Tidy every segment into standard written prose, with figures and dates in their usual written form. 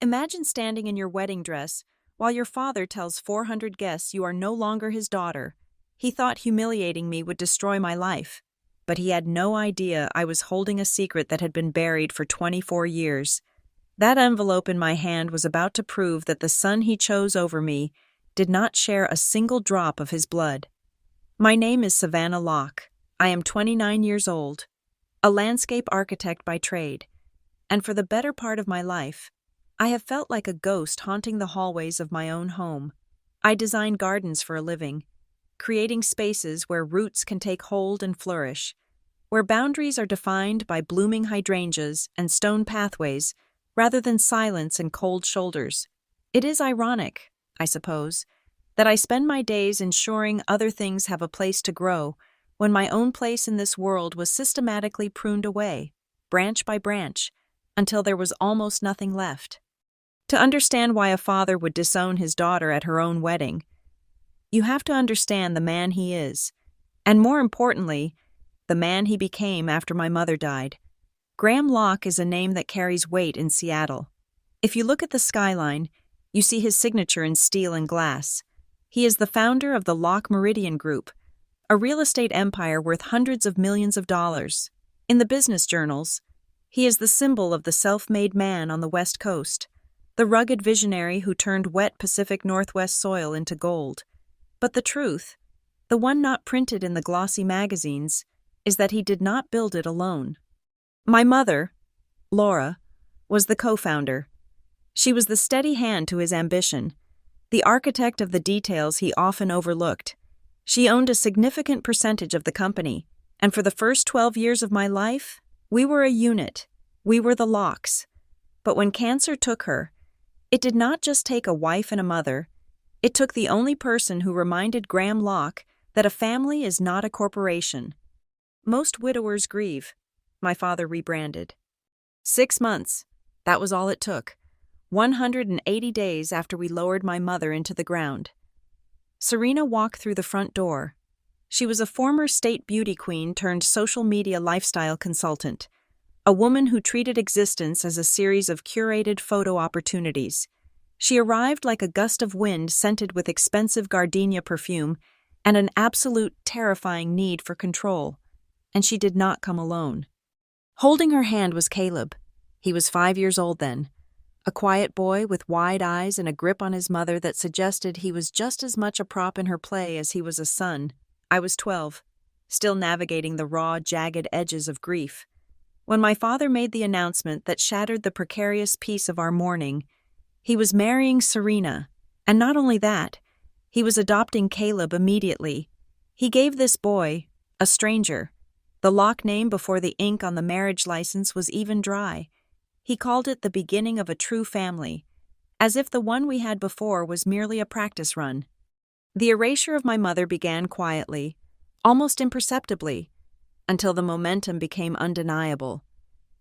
Imagine standing in your wedding dress while your father tells 400 guests you are no longer his daughter. He thought humiliating me would destroy my life, but he had no idea I was holding a secret that had been buried for 24 years. That envelope in my hand was about to prove that the son he chose over me did not share a single drop of his blood. My name is Savannah Locke. I am 29 years old, a landscape architect by trade, and for the better part of my life, I have felt like a ghost haunting the hallways of my own home. I design gardens for a living, creating spaces where roots can take hold and flourish, where boundaries are defined by blooming hydrangeas and stone pathways rather than silence and cold shoulders. It is ironic, I suppose, that I spend my days ensuring other things have a place to grow when my own place in this world was systematically pruned away, branch by branch, until there was almost nothing left. To understand why a father would disown his daughter at her own wedding, you have to understand the man he is, and more importantly, the man he became after my mother died. Graham Locke is a name that carries weight in Seattle. If you look at the skyline, you see his signature in steel and glass. He is the founder of the Locke Meridian Group, a real estate empire worth hundreds of millions of dollars. In the business journals, he is the symbol of the self-made man on the West Coast, the rugged visionary who turned wet Pacific Northwest soil into gold. But the truth, the one not printed in the glossy magazines, is that he did not build it alone. My mother, Laura, was the co-founder. She was the steady hand to his ambition, the architect of the details he often overlooked. She owned a significant percentage of the company, and for the first 12 years of my life, we were a unit. We were the Lockes. But when cancer took her, it did not just take a wife and a mother. It took the only person who reminded Graham Locke that a family is not a corporation. Most widowers grieve. My father rebranded. 6 months. That was all it took. 180 days after we lowered my mother into the ground. Serena walked through the front door. She was a former state beauty queen turned social media lifestyle consultant, a woman who treated existence as a series of curated photo opportunities. She arrived like a gust of wind scented with expensive gardenia perfume and an absolute terrifying need for control. And she did not come alone. Holding her hand was Caleb. He was 5 years old then, a quiet boy with wide eyes and a grip on his mother that suggested he was just as much a prop in her play as he was a son. I was 12, still navigating the raw, jagged edges of grief. When my father made the announcement that shattered the precarious peace of our mourning, he was marrying Serena, and not only that, he was adopting Caleb immediately. He gave this boy, a stranger, the Locke name before the ink on the marriage license was even dry. He called it the beginning of a true family, as if the one we had before was merely a practice run. The erasure of my mother began quietly, almost imperceptibly, until the momentum became undeniable.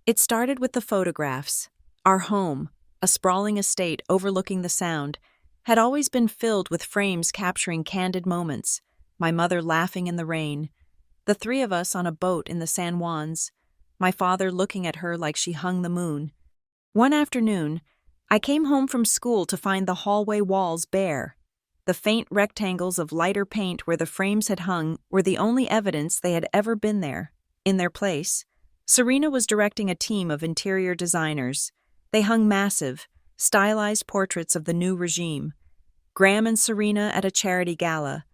It started with the photographs. Our home, a sprawling estate overlooking the Sound, had always been filled with frames capturing candid moments, my mother laughing in the rain, the three of us on a boat in the San Juans, my father looking at her like she hung the moon. One afternoon, I came home from school to find the hallway walls bare. The faint rectangles of lighter paint where the frames had hung were the only evidence they had ever been there. In their place, Serena was directing a team of interior designers. They hung massive, stylized portraits of the new regime. Graham and Serena at a charity gala.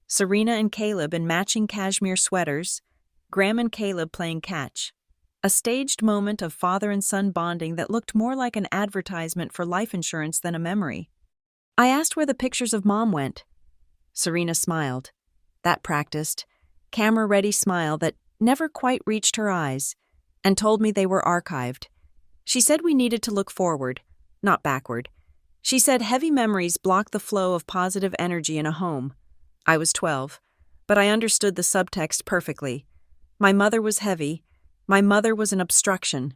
Serena and Caleb in matching cashmere sweaters. Graham and Caleb playing catch. A staged moment of father and son bonding that looked more like an advertisement for life insurance than a memory. I asked where the pictures of Mom went. Serena smiled. That practiced, camera-ready smile that never quite reached her eyes, and told me they were archived. She said we needed to look forward, not backward. She said heavy memories block the flow of positive energy in a home. I was 12, but I understood the subtext perfectly. My mother was heavy. My mother was an obstruction.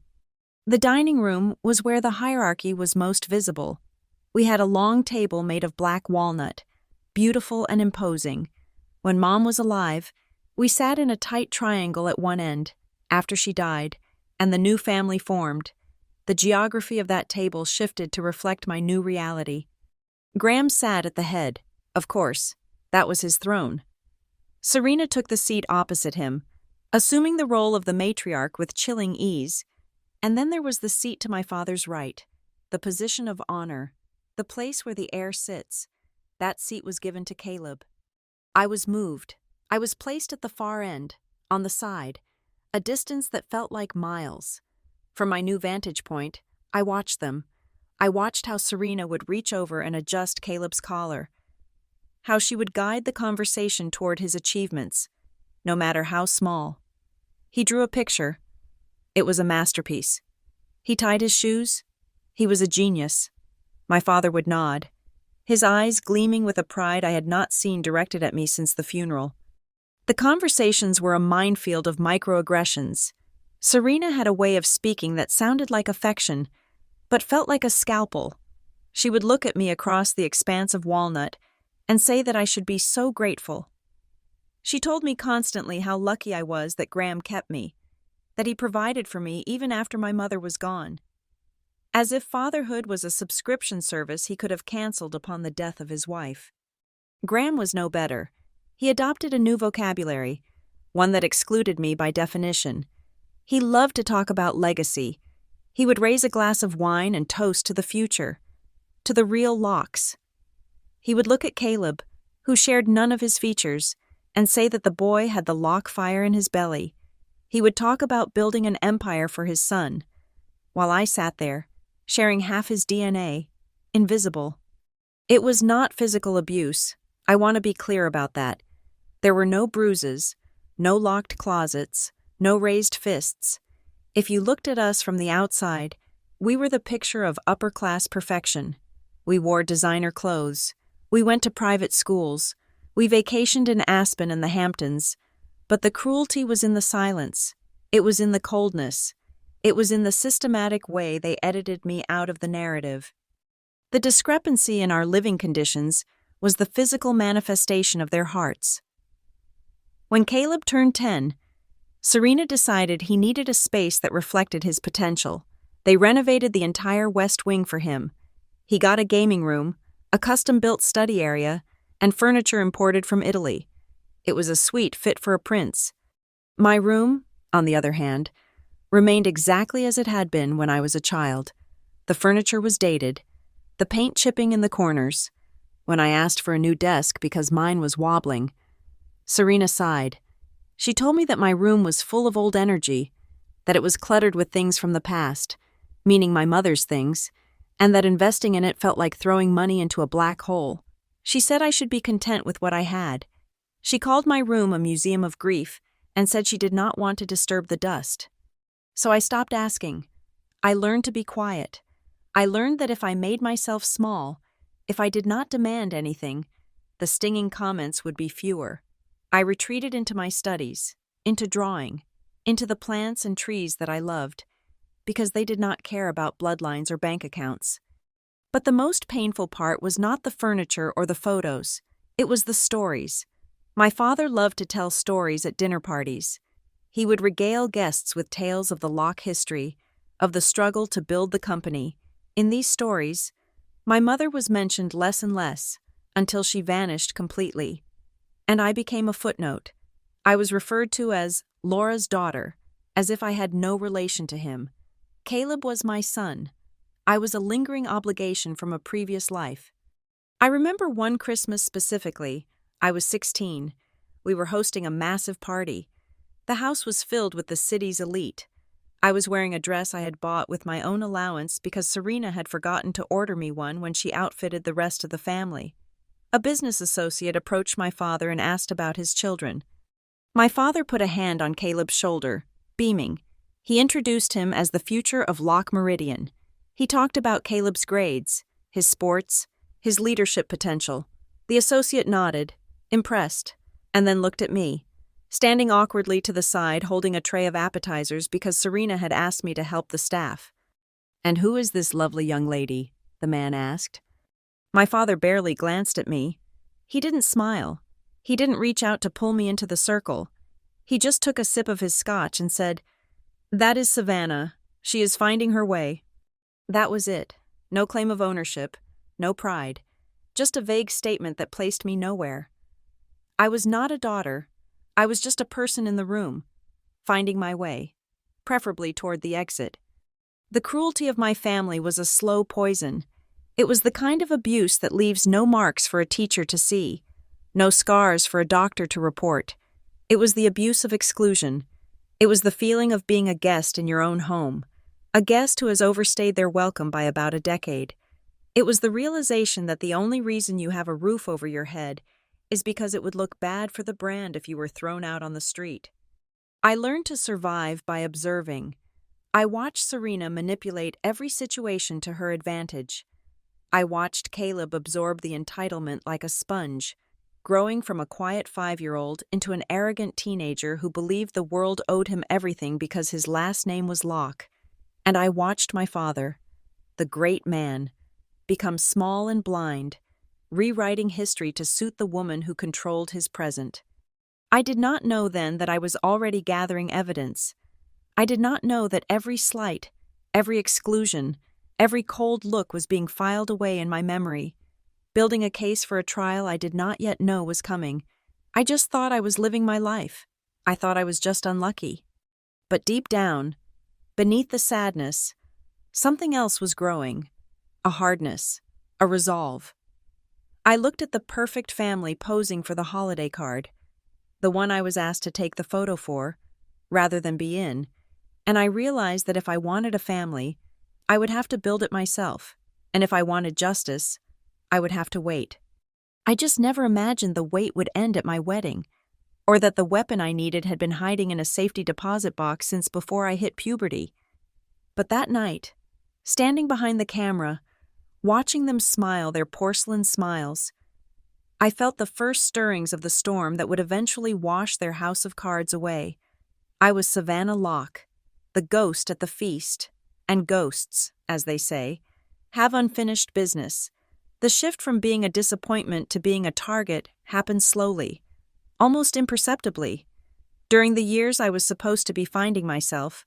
The dining room was where the hierarchy was most visible. We had a long table made of black walnut, beautiful and imposing. When Mom was alive, we sat in a tight triangle at one end, after she died, and the new family formed. The geography of that table shifted to reflect my new reality. Graham sat at the head. Of course, that was his throne. Serena took the seat opposite him, assuming the role of the matriarch with chilling ease. And then there was the seat to my father's right, the position of honor, the place where the heir sits. That seat was given to Caleb. I was moved. I was placed at the far end, on the side, a distance that felt like miles. From my new vantage point, I watched them. I watched how Serena would reach over and adjust Caleb's collar, how she would guide the conversation toward his achievements, no matter how small. He drew a picture. It was a masterpiece. He tied his shoes. He was a genius. My father would nod, his eyes gleaming with a pride I had not seen directed at me since the funeral. The conversations were a minefield of microaggressions. Serena had a way of speaking that sounded like affection, but felt like a scalpel. She would look at me across the expanse of walnut and say that I should be so grateful. She told me constantly how lucky I was that Graham kept me, that he provided for me even after my mother was gone. As if fatherhood was a subscription service he could have canceled upon the death of his wife. Graham was no better. He adopted a new vocabulary, one that excluded me by definition. He loved to talk about legacy. He would raise a glass of wine and toast to the future, to the real Locks. He would look at Caleb, who shared none of his features, and say that the boy had the Locke fire in his belly. He would talk about building an empire for his son, while I sat there, sharing half his DNA, invisible. It was not physical abuse. I want to be clear about that. There were no bruises, no locked closets, no raised fists. If you looked at us from the outside, we were the picture of upper-class perfection. We wore designer clothes. We went to private schools. We vacationed in Aspen and the Hamptons. But the cruelty was in the silence. It was in the coldness. It was in the systematic way they edited me out of the narrative. The discrepancy in our living conditions was the physical manifestation of their hearts. When Caleb turned 10, Serena decided he needed a space that reflected his potential. They renovated the entire West Wing for him. He got a gaming room, a custom-built study area, and furniture imported from Italy. It was a suite fit for a prince. My room, on the other hand, remained exactly as it had been when I was a child. The furniture was dated, the paint chipping in the corners. When I asked for a new desk because mine was wobbling, Serena sighed. She told me that my room was full of old energy, that it was cluttered with things from the past, meaning my mother's things, and that investing in it felt like throwing money into a black hole. She said I should be content with what I had. She called my room a museum of grief and said she did not want to disturb the dust. So I stopped asking. I learned to be quiet. I learned that if I made myself small, if I did not demand anything, the stinging comments would be fewer. I retreated into my studies, into drawing, into the plants and trees that I loved, because they did not care about bloodlines or bank accounts. But the most painful part was not the furniture or the photos. It was the stories. My father loved to tell stories at dinner parties. He would regale guests with tales of the Locke history, of the struggle to build the company. In these stories, my mother was mentioned less and less, until she vanished completely. And I became a footnote. I was referred to as Laura's daughter, as if I had no relation to him. Caleb was my son. I was a lingering obligation from a previous life. I remember one Christmas specifically. I was 16. We were hosting a massive party. The house was filled with the city's elite. I was wearing a dress I had bought with my own allowance because Serena had forgotten to order me one when she outfitted the rest of the family. A business associate approached my father and asked about his children. My father put a hand on Caleb's shoulder, beaming. He introduced him as the future of Locke Meridian. He talked about Caleb's grades, his sports, his leadership potential. The associate nodded, impressed, and then looked at me, standing awkwardly to the side holding a tray of appetizers because Serena had asked me to help the staff. "And who is this lovely young lady?" the man asked. My father barely glanced at me. He didn't smile. He didn't reach out to pull me into the circle. He just took a sip of his scotch and said, "That is Savannah. She is finding her way." That was it. No claim of ownership, no pride, just a vague statement that placed me nowhere. I was not a daughter. I was just a person in the room, finding my way, preferably toward the exit. The cruelty of my family was a slow poison. It was the kind of abuse that leaves no marks for a teacher to see, no scars for a doctor to report. It was the abuse of exclusion. It was the feeling of being a guest in your own home, a guest who has overstayed their welcome by about a decade. It was the realization that the only reason you have a roof over your head is because it would look bad for the brand if you were thrown out on the street. I learned to survive by observing. I watched Serena manipulate every situation to her advantage. I watched Caleb absorb the entitlement like a sponge, growing from a quiet 5-year-old into an arrogant teenager who believed the world owed him everything because his last name was Locke. And I watched my father, the great man, become small and blind, rewriting history to suit the woman who controlled his present. I did not know then that I was already gathering evidence. I did not know that every slight, every exclusion, every cold look was being filed away in my memory, building a case for a trial I did not yet know was coming. I just thought I was living my life. I thought I was just unlucky. But deep down, beneath the sadness, something else was growing, a hardness, a resolve. I looked at the perfect family posing for the holiday card, the one I was asked to take the photo for, rather than be in, and I realized that if I wanted a family, I would have to build it myself, and if I wanted justice, I would have to wait. I just never imagined the wait would end at my wedding, or that the weapon I needed had been hiding in a safety deposit box since before I hit puberty. But that night, standing behind the camera, watching them smile their porcelain smiles, I felt the first stirrings of the storm that would eventually wash their house of cards away. I was Savannah Locke, the ghost at the feast, and ghosts, as they say, have unfinished business. The shift from being a disappointment to being a target happened slowly, almost imperceptibly. During the years I was supposed to be finding myself,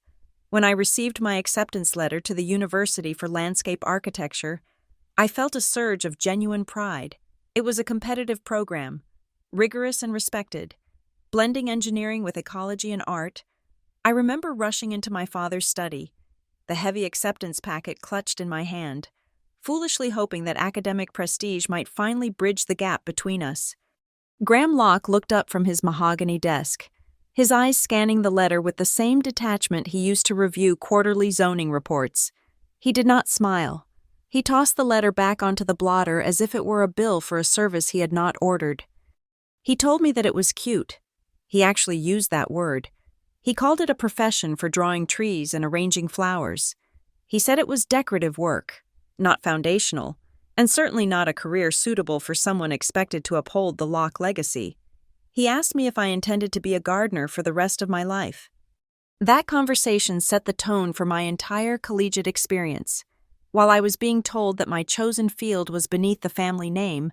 when I received my acceptance letter to the University for Landscape Architecture, I felt a surge of genuine pride. It was a competitive program, rigorous and respected, blending engineering with ecology and art. I remember rushing into my father's study, the heavy acceptance packet clutched in my hand, foolishly hoping that academic prestige might finally bridge the gap between us. Graham Locke looked up from his mahogany desk, his eyes scanning the letter with the same detachment he used to review quarterly zoning reports. He did not smile. He tossed the letter back onto the blotter as if it were a bill for a service he had not ordered. He told me that it was cute. He actually used that word. He called it a profession for drawing trees and arranging flowers. He said it was decorative work, not foundational, and certainly not a career suitable for someone expected to uphold the Locke legacy. He asked me if I intended to be a gardener for the rest of my life. That conversation set the tone for my entire collegiate experience. While I was being told that my chosen field was beneath the family name,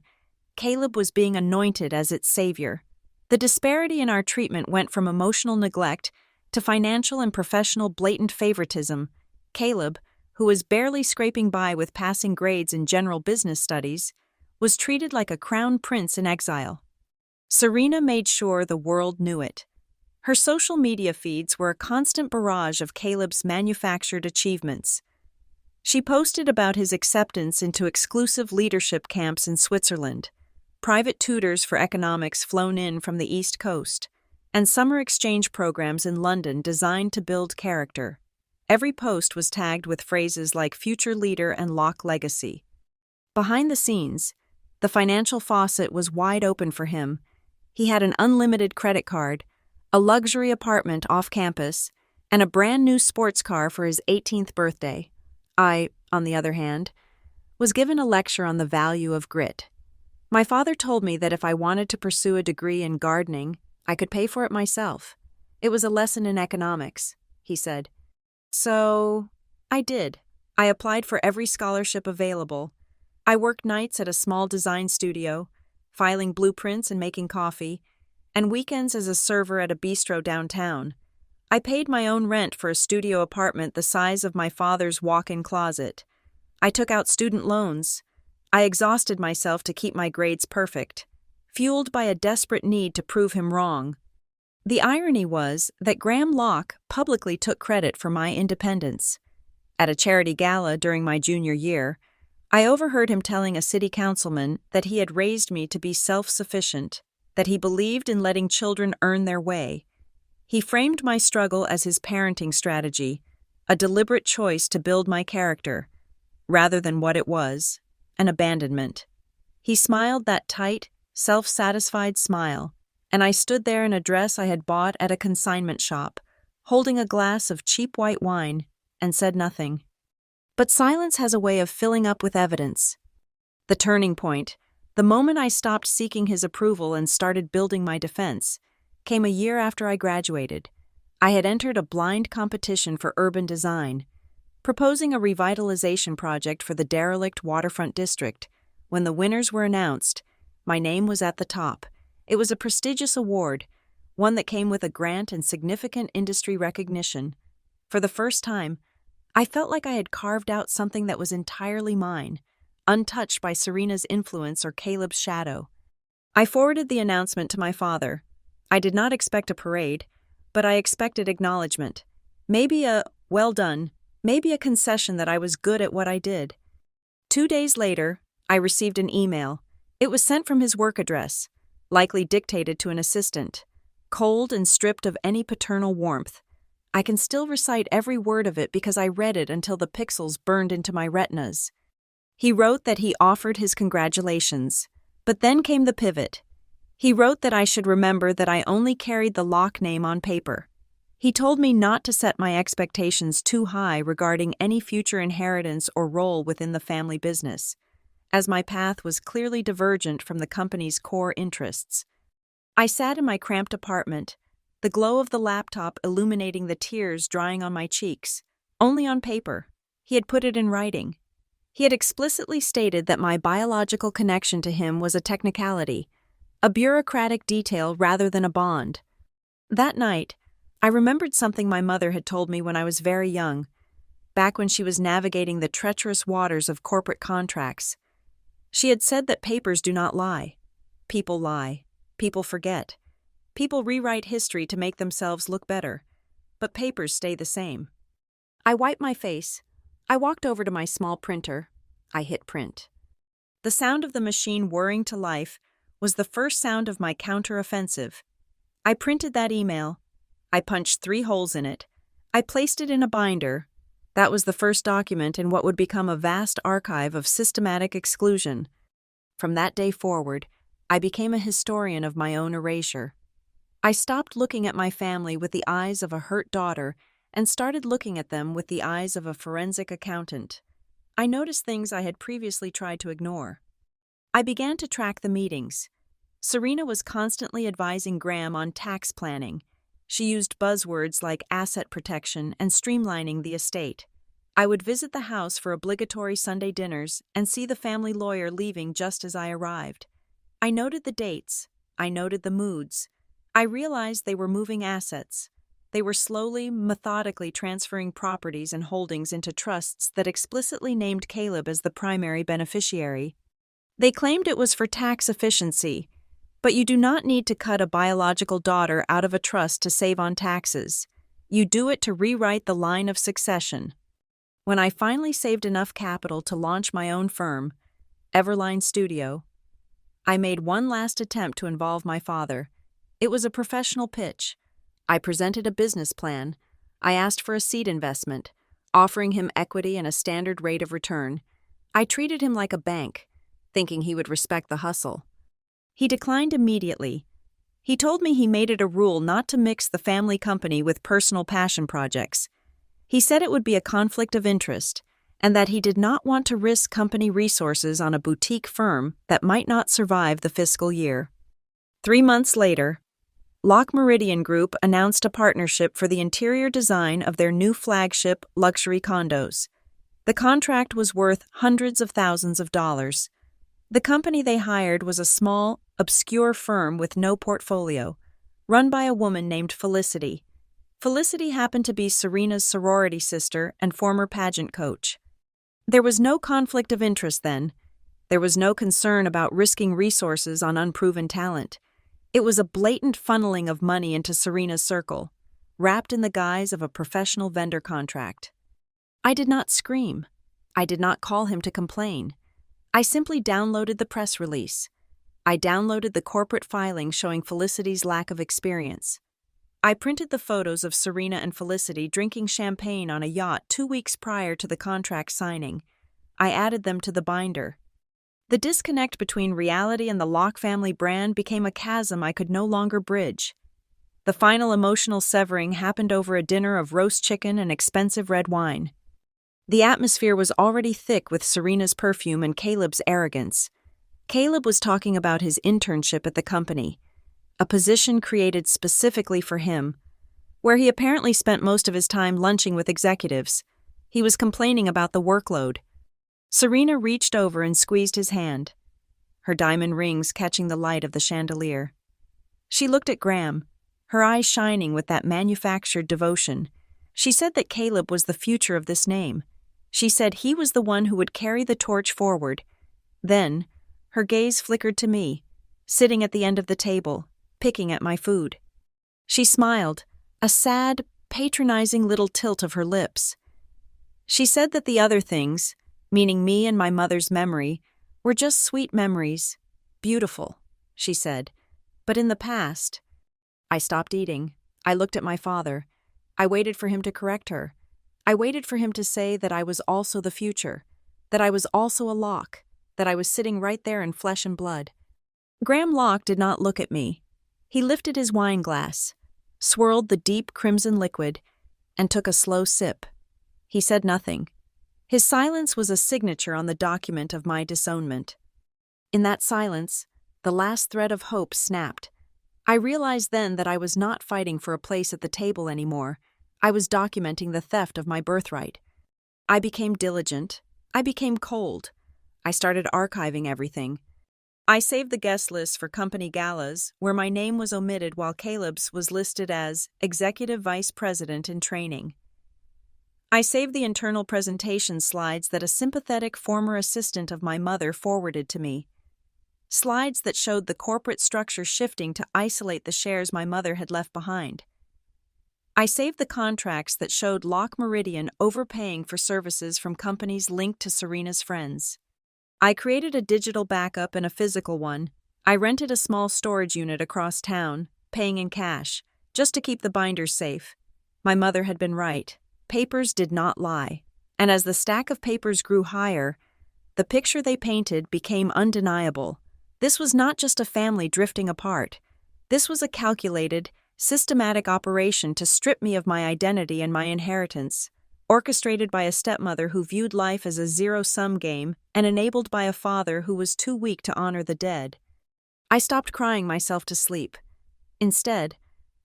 Caleb was being anointed as its savior. The disparity in our treatment went from emotional neglect to financial and professional blatant favoritism. Caleb, who was barely scraping by with passing grades in general business studies, was treated like a crown prince in exile. Serena made sure the world knew it. Her social media feeds were a constant barrage of Caleb's manufactured achievements. She posted about his acceptance into exclusive leadership camps in Switzerland, private tutors for economics flown in from the East Coast, and summer exchange programs in London designed to build character. Every post was tagged with phrases like future leader and Locke legacy. Behind the scenes, the financial faucet was wide open for him. He had an unlimited credit card, a luxury apartment off campus, and a brand new sports car for his 18th birthday. I, on the other hand, was given a lecture on the value of grit. My father told me that if I wanted to pursue a degree in gardening, I could pay for it myself. It was a lesson in economics, he said. So, I did. I applied for every scholarship available. I worked nights at a small design studio, filing blueprints and making coffee, and weekends as a server at a bistro downtown. I paid my own rent for a studio apartment the size of my father's walk-in closet. I took out student loans. I exhausted myself to keep my grades perfect, fueled by a desperate need to prove him wrong. The irony was that Graham Locke publicly took credit for my independence. At a charity gala during my junior year, I overheard him telling a city councilman that he had raised me to be self-sufficient, that he believed in letting children earn their way. He framed my struggle as his parenting strategy, a deliberate choice to build my character, rather than what it was, an abandonment. He smiled that tight, self-satisfied smile, and I stood there in a dress I had bought at a consignment shop, holding a glass of cheap white wine, and said nothing. But silence has a way of filling up with evidence. The turning point, the moment I stopped seeking his approval and started building my defense, came a year after I graduated. I had entered a blind competition for urban design, proposing a revitalization project for the derelict waterfront district. When the winners were announced, my name was at the top. It was a prestigious award, one that came with a grant and significant industry recognition. For the first time, I felt like I had carved out something that was entirely mine, untouched by Serena's influence or Caleb's shadow. I forwarded the announcement to my father. I did not expect a parade, but I expected acknowledgement. Maybe a, well done, maybe a concession that I was good at what I did. 2 days later, I received an email. It was sent from his work address, likely dictated to an assistant, cold and stripped of any paternal warmth. I can still recite every word of it because I read it until the pixels burned into my retinas. He wrote that he offered his congratulations, but then came the pivot. He wrote that I should remember that I only carried the Locke name on paper. He told me not to set my expectations too high regarding any future inheritance or role within the family business, as my path was clearly divergent from the company's core interests. I sat in my cramped apartment, the glow of the laptop illuminating the tears drying on my cheeks, only on paper. He had put it in writing. He had explicitly stated that my biological connection to him was a technicality, a bureaucratic detail rather than a bond. That night, I remembered something my mother had told me when I was very young, back when she was navigating the treacherous waters of corporate contracts. She had said that papers do not lie. People lie. People forget. People rewrite history to make themselves look better, but papers stay the same. I wiped my face. I walked over to my small printer. I hit print. The sound of the machine whirring to life was the first sound of my counteroffensive. I printed that email. I punched 3 holes in it. I placed it in a binder. That was the first document in what would become a vast archive of systematic exclusion. From that day forward, I became a historian of my own erasure. I stopped looking at my family with the eyes of a hurt daughter and started looking at them with the eyes of a forensic accountant. I noticed things I had previously tried to ignore. I began to track the meetings. Serena was constantly advising Graham on tax planning. She used buzzwords like asset protection and streamlining the estate. I would visit the house for obligatory Sunday dinners and see the family lawyer leaving just as I arrived. I noted the dates. I noted the moods. I realized they were moving assets. They were slowly, methodically transferring properties and holdings into trusts that explicitly named Caleb as the primary beneficiary. They claimed it was for tax efficiency, but you do not need to cut a biological daughter out of a trust to save on taxes. You do it to rewrite the line of succession. When I finally saved enough capital to launch my own firm, Everline Studio, I made one last attempt to involve my father. It was a professional pitch. I presented a business plan. I asked for a seed investment, offering him equity and a standard rate of return. I treated him like a bank, thinking he would respect the hustle. He declined immediately. He told me he made it a rule not to mix the family company with personal passion projects. He said it would be a conflict of interest, and that he did not want to risk company resources on a boutique firm that might not survive the fiscal year. 3 months later, Locke Meridian Group announced a partnership for the interior design of their new flagship luxury condos. The contract was worth hundreds of thousands of dollars. The company they hired was a small, obscure firm with no portfolio, run by a woman named Felicity. Felicity happened to be Serena's sorority sister and former pageant coach. There was no conflict of interest then. There was no concern about risking resources on unproven talent. It was a blatant funneling of money into Serena's circle, wrapped in the guise of a professional vendor contract. I did not scream. I did not call him to complain. I simply downloaded the press release. I downloaded the corporate filing showing Felicity's lack of experience. I printed the photos of Serena and Felicity drinking champagne on a yacht 2 weeks prior to the contract signing. I added them to the binder. The disconnect between reality and the Locke family brand became a chasm I could no longer bridge. The final emotional severing happened over a dinner of roast chicken and expensive red wine. The atmosphere was already thick with Serena's perfume and Caleb's arrogance. Caleb was talking about his internship at the company, a position created specifically for him, where he apparently spent most of his time lunching with executives. He was complaining about the workload. Serena reached over and squeezed his hand, her diamond rings catching the light of the chandelier. She looked at Graham, her eyes shining with that manufactured devotion. She said that Caleb was the future of this name. She said he was the one who would carry the torch forward. Then, her gaze flickered to me, sitting at the end of the table, picking at my food. She smiled, a sad, patronizing little tilt of her lips. She said that the other things, meaning me and my mother's memory, were just sweet memories. Beautiful, she said. But in the past, I stopped eating. I looked at my father. I waited for him to correct her. I waited for him to say that I was also the future, that I was also a Locke, that I was sitting right there in flesh and blood. Graham Locke did not look at me. He lifted his wine glass, swirled the deep crimson liquid, and took a slow sip. He said nothing. His silence was a signature on the document of my disownment. In that silence, the last thread of hope snapped. I realized then that I was not fighting for a place at the table anymore. I was documenting the theft of my birthright. I became diligent. I became cold. I started archiving everything. I saved the guest list for company galas, where my name was omitted while Caleb's was listed as Executive Vice President in Training. I saved the internal presentation slides that a sympathetic former assistant of my mother forwarded to me. Slides that showed the corporate structure shifting to isolate the shares my mother had left behind. I saved the contracts that showed Locke Meridian overpaying for services from companies linked to Serena's friends. I created a digital backup and a physical one. I rented a small storage unit across town, paying in cash, just to keep the binders safe. My mother had been right. Papers did not lie. And as the stack of papers grew higher, the picture they painted became undeniable. This was not just a family drifting apart. This was a calculated, systematic operation to strip me of my identity and my inheritance, orchestrated by a stepmother who viewed life as a zero-sum game and enabled by a father who was too weak to honor the dead. I stopped crying myself to sleep. Instead,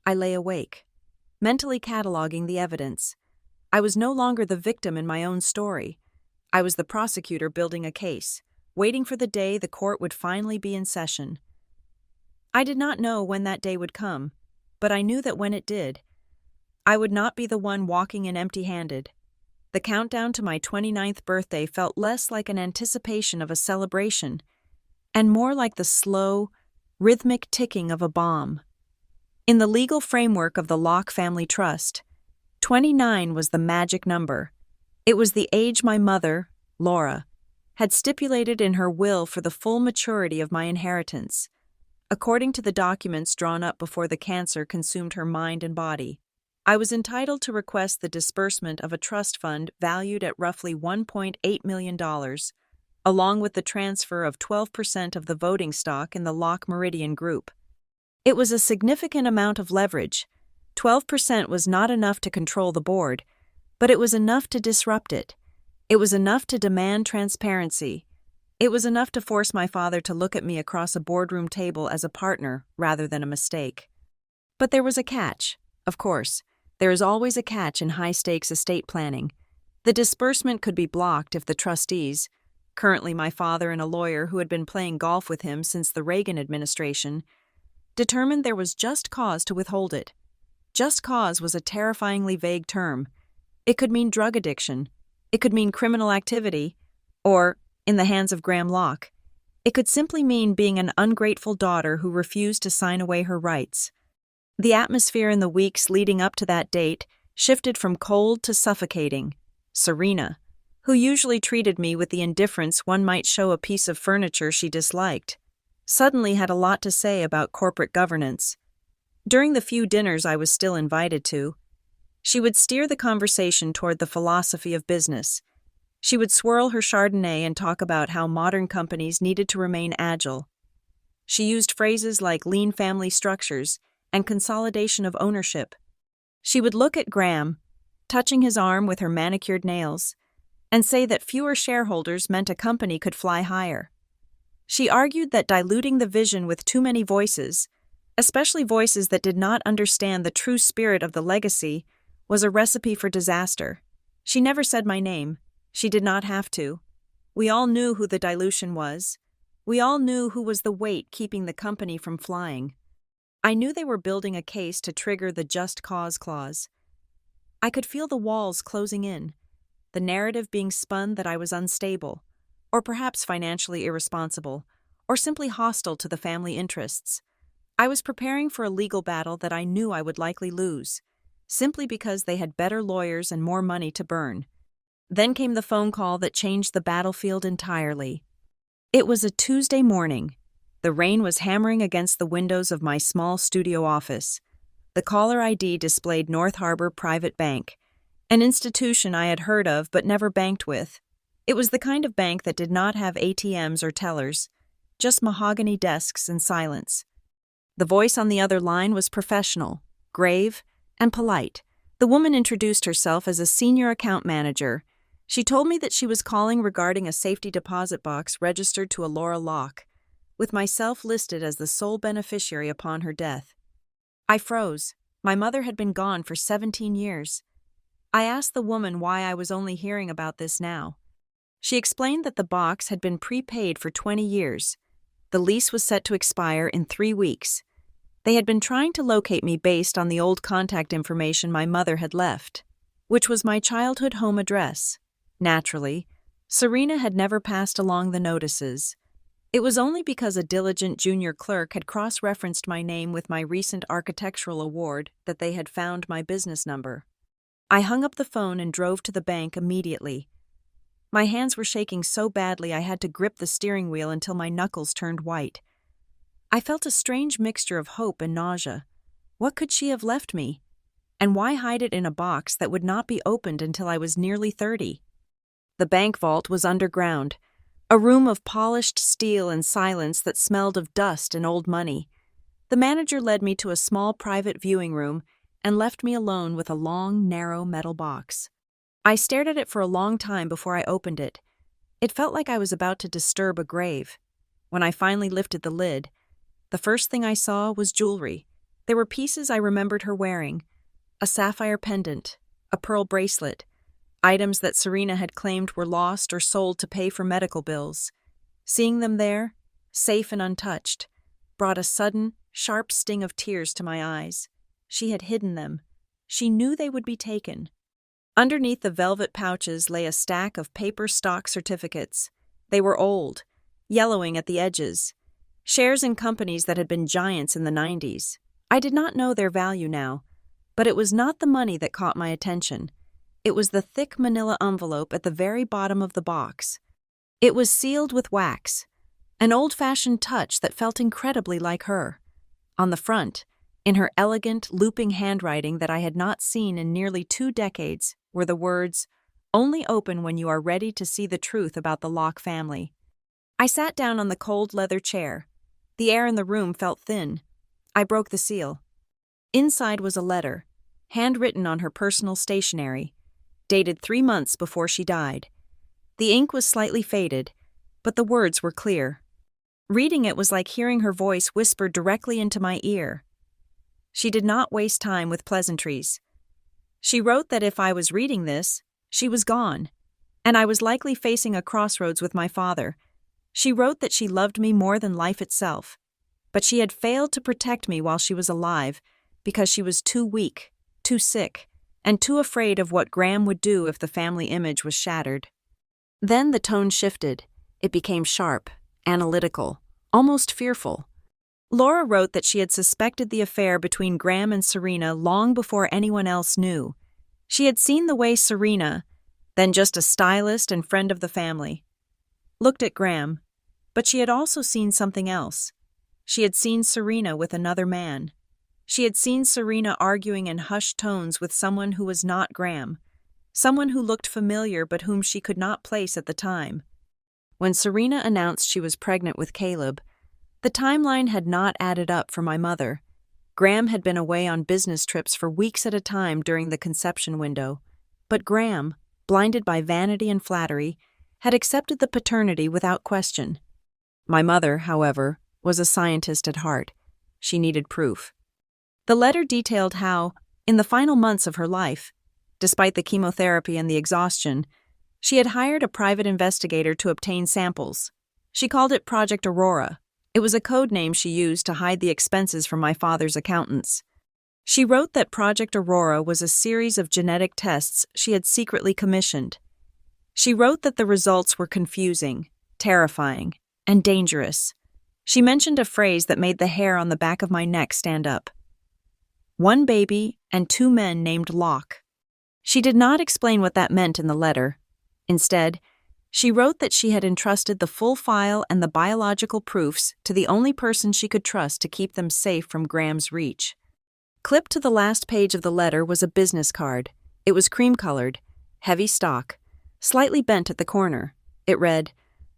I lay awake, mentally cataloging the evidence. I was no longer the victim in my own story. I was the prosecutor building a case, waiting for the day the court would finally be in session. I did not know when that day would come, but I knew that when it did, I would not be the one walking in empty-handed. The countdown to my 29th birthday felt less like an anticipation of a celebration, and more like the slow, rhythmic ticking of a bomb. In the legal framework of the Locke family trust, 29 was the magic number. It was the age my mother, Laura, had stipulated in her will for the full maturity of my inheritance, according to the documents drawn up before the cancer consumed her mind and body. I was entitled to request the disbursement of a trust fund valued at roughly $1.8 million, along with the transfer of 12% of the voting stock in the Locke Meridian Group. It was a significant amount of leverage. 12% was not enough to control the board, but it was enough to disrupt it. It was enough to demand transparency. It was enough to force my father to look at me across a boardroom table as a partner rather than a mistake. But there was a catch, of course. There is always a catch in high-stakes estate planning. The disbursement could be blocked if the trustees, currently my father and a lawyer who had been playing golf with him since the Reagan administration, determined there was just cause to withhold it. Just cause was a terrifyingly vague term. It could mean drug addiction, It could mean criminal activity, or, in the hands of Graham Locke, it could simply mean being an ungrateful daughter who refused to sign away her rights. The atmosphere in the weeks leading up to that date shifted from cold to suffocating. Serena, who usually treated me with the indifference one might show a piece of furniture she disliked, suddenly had a lot to say about corporate governance. During the few dinners I was still invited to, she would steer the conversation toward the philosophy of business. She would swirl her Chardonnay and talk about how modern companies needed to remain agile. She used phrases like lean family structures and consolidation of ownership. She would look at Graham, touching his arm with her manicured nails, and say that fewer shareholders meant a company could fly higher. She argued that diluting the vision with too many voices, especially voices that did not understand the true spirit of the legacy, was a recipe for disaster. She never said my name. She did not have to. We all knew who the dilution was. We all knew who was the weight keeping the company from flying. I knew they were building a case to trigger the just cause clause. I could feel the walls closing in, the narrative being spun that I was unstable, or perhaps financially irresponsible, or simply hostile to the family interests. I was preparing for a legal battle that I knew I would likely lose, simply because they had better lawyers and more money to burn. Then came the phone call that changed the battlefield entirely. It was a Tuesday morning. The rain was hammering against the windows of my small studio office. The caller ID displayed North Harbor Private Bank, an institution I had heard of but never banked with. It was the kind of bank that did not have ATMs or tellers, just mahogany desks and silence. The voice on the other line was professional, grave, and polite. The woman introduced herself as a senior account manager. She told me that she was calling regarding a safety deposit box registered to Laura Locke, with myself listed as the sole beneficiary upon her death. I froze. My mother had been gone for 17 years. I asked the woman why I was only hearing about this now. She explained that the box had been prepaid for 20 years. The lease was set to expire in 3 weeks. They had been trying to locate me based on the old contact information my mother had left, which was my childhood home address. Naturally, Serena had never passed along the notices. It was only because a diligent junior clerk had cross-referenced my name with my recent architectural award that they had found my business number. I hung up the phone and drove to the bank immediately. My hands were shaking so badly I had to grip the steering wheel until my knuckles turned white. I felt a strange mixture of hope and nausea. What could she have left me? And why hide it in a box that would not be opened until I was nearly 30? The bank vault was underground, a room of polished steel and silence that smelled of dust and old money. The manager led me to a small private viewing room and left me alone with a long, narrow metal box. I stared at it for a long time before I opened it. It felt like I was about to disturb a grave. When I finally lifted the lid, the first thing I saw was jewelry. There were pieces I remembered her wearing: a sapphire pendant, a pearl bracelet, items that Serena had claimed were lost or sold to pay for medical bills. Seeing them there, safe and untouched, brought a sudden, sharp sting of tears to my eyes. She had hidden them. She knew they would be taken. Underneath the velvet pouches lay a stack of paper stock certificates. They were old, yellowing at the edges. Shares in companies that had been giants in the 90s. I did not know their value now, but it was not the money that caught my attention. It was the thick manila envelope at the very bottom of the box. It was sealed with wax, an old-fashioned touch that felt incredibly like her. On the front, in her elegant, looping handwriting that I had not seen in nearly 2 decades, were the words, "Only open when you are ready to see the truth about the Locke family." I sat down on the cold leather chair. The air in the room felt thin. I broke the seal. Inside was a letter, handwritten on her personal stationery, dated 3 months before she died. The ink was slightly faded, but the words were clear. Reading it was like hearing her voice whispered directly into my ear. She did not waste time with pleasantries. She wrote that if I was reading this, she was gone, and I was likely facing a crossroads with my father. She wrote that she loved me more than life itself, but she had failed to protect me while she was alive because she was too weak, too sick, and too afraid of what Graham would do if the family image was shattered. Then the tone shifted. It became sharp, analytical, almost fearful. Laura wrote that she had suspected the affair between Graham and Serena long before anyone else knew. She had seen the way Serena, then just a stylist and friend of the family, looked at Graham, but she had also seen something else. She had seen Serena with another man. She had seen Serena arguing in hushed tones with someone who was not Graham, someone who looked familiar but whom she could not place at the time. When Serena announced she was pregnant with Caleb, the timeline had not added up for my mother. Graham had been away on business trips for weeks at a time during the conception window, but Graham, blinded by vanity and flattery, had accepted the paternity without question. My mother, however, was a scientist at heart. She needed proof. The letter detailed how, in the final months of her life, despite the chemotherapy and the exhaustion, she had hired a private investigator to obtain samples. She called it Project Aurora. It was a code name she used to hide the expenses from my father's accountants. She wrote that Project Aurora was a series of genetic tests she had secretly commissioned. She wrote that the results were confusing, terrifying, and dangerous. She mentioned a phrase that made the hair on the back of my neck stand up. 1 baby and 2 men named Locke. She did not explain what that meant in the letter. Instead, she wrote that she had entrusted the full file and the biological proofs to the only person she could trust to keep them safe from Graham's reach. Clipped to the last page of the letter was a business card. It was cream-colored, heavy stock, slightly bent at the corner. It read,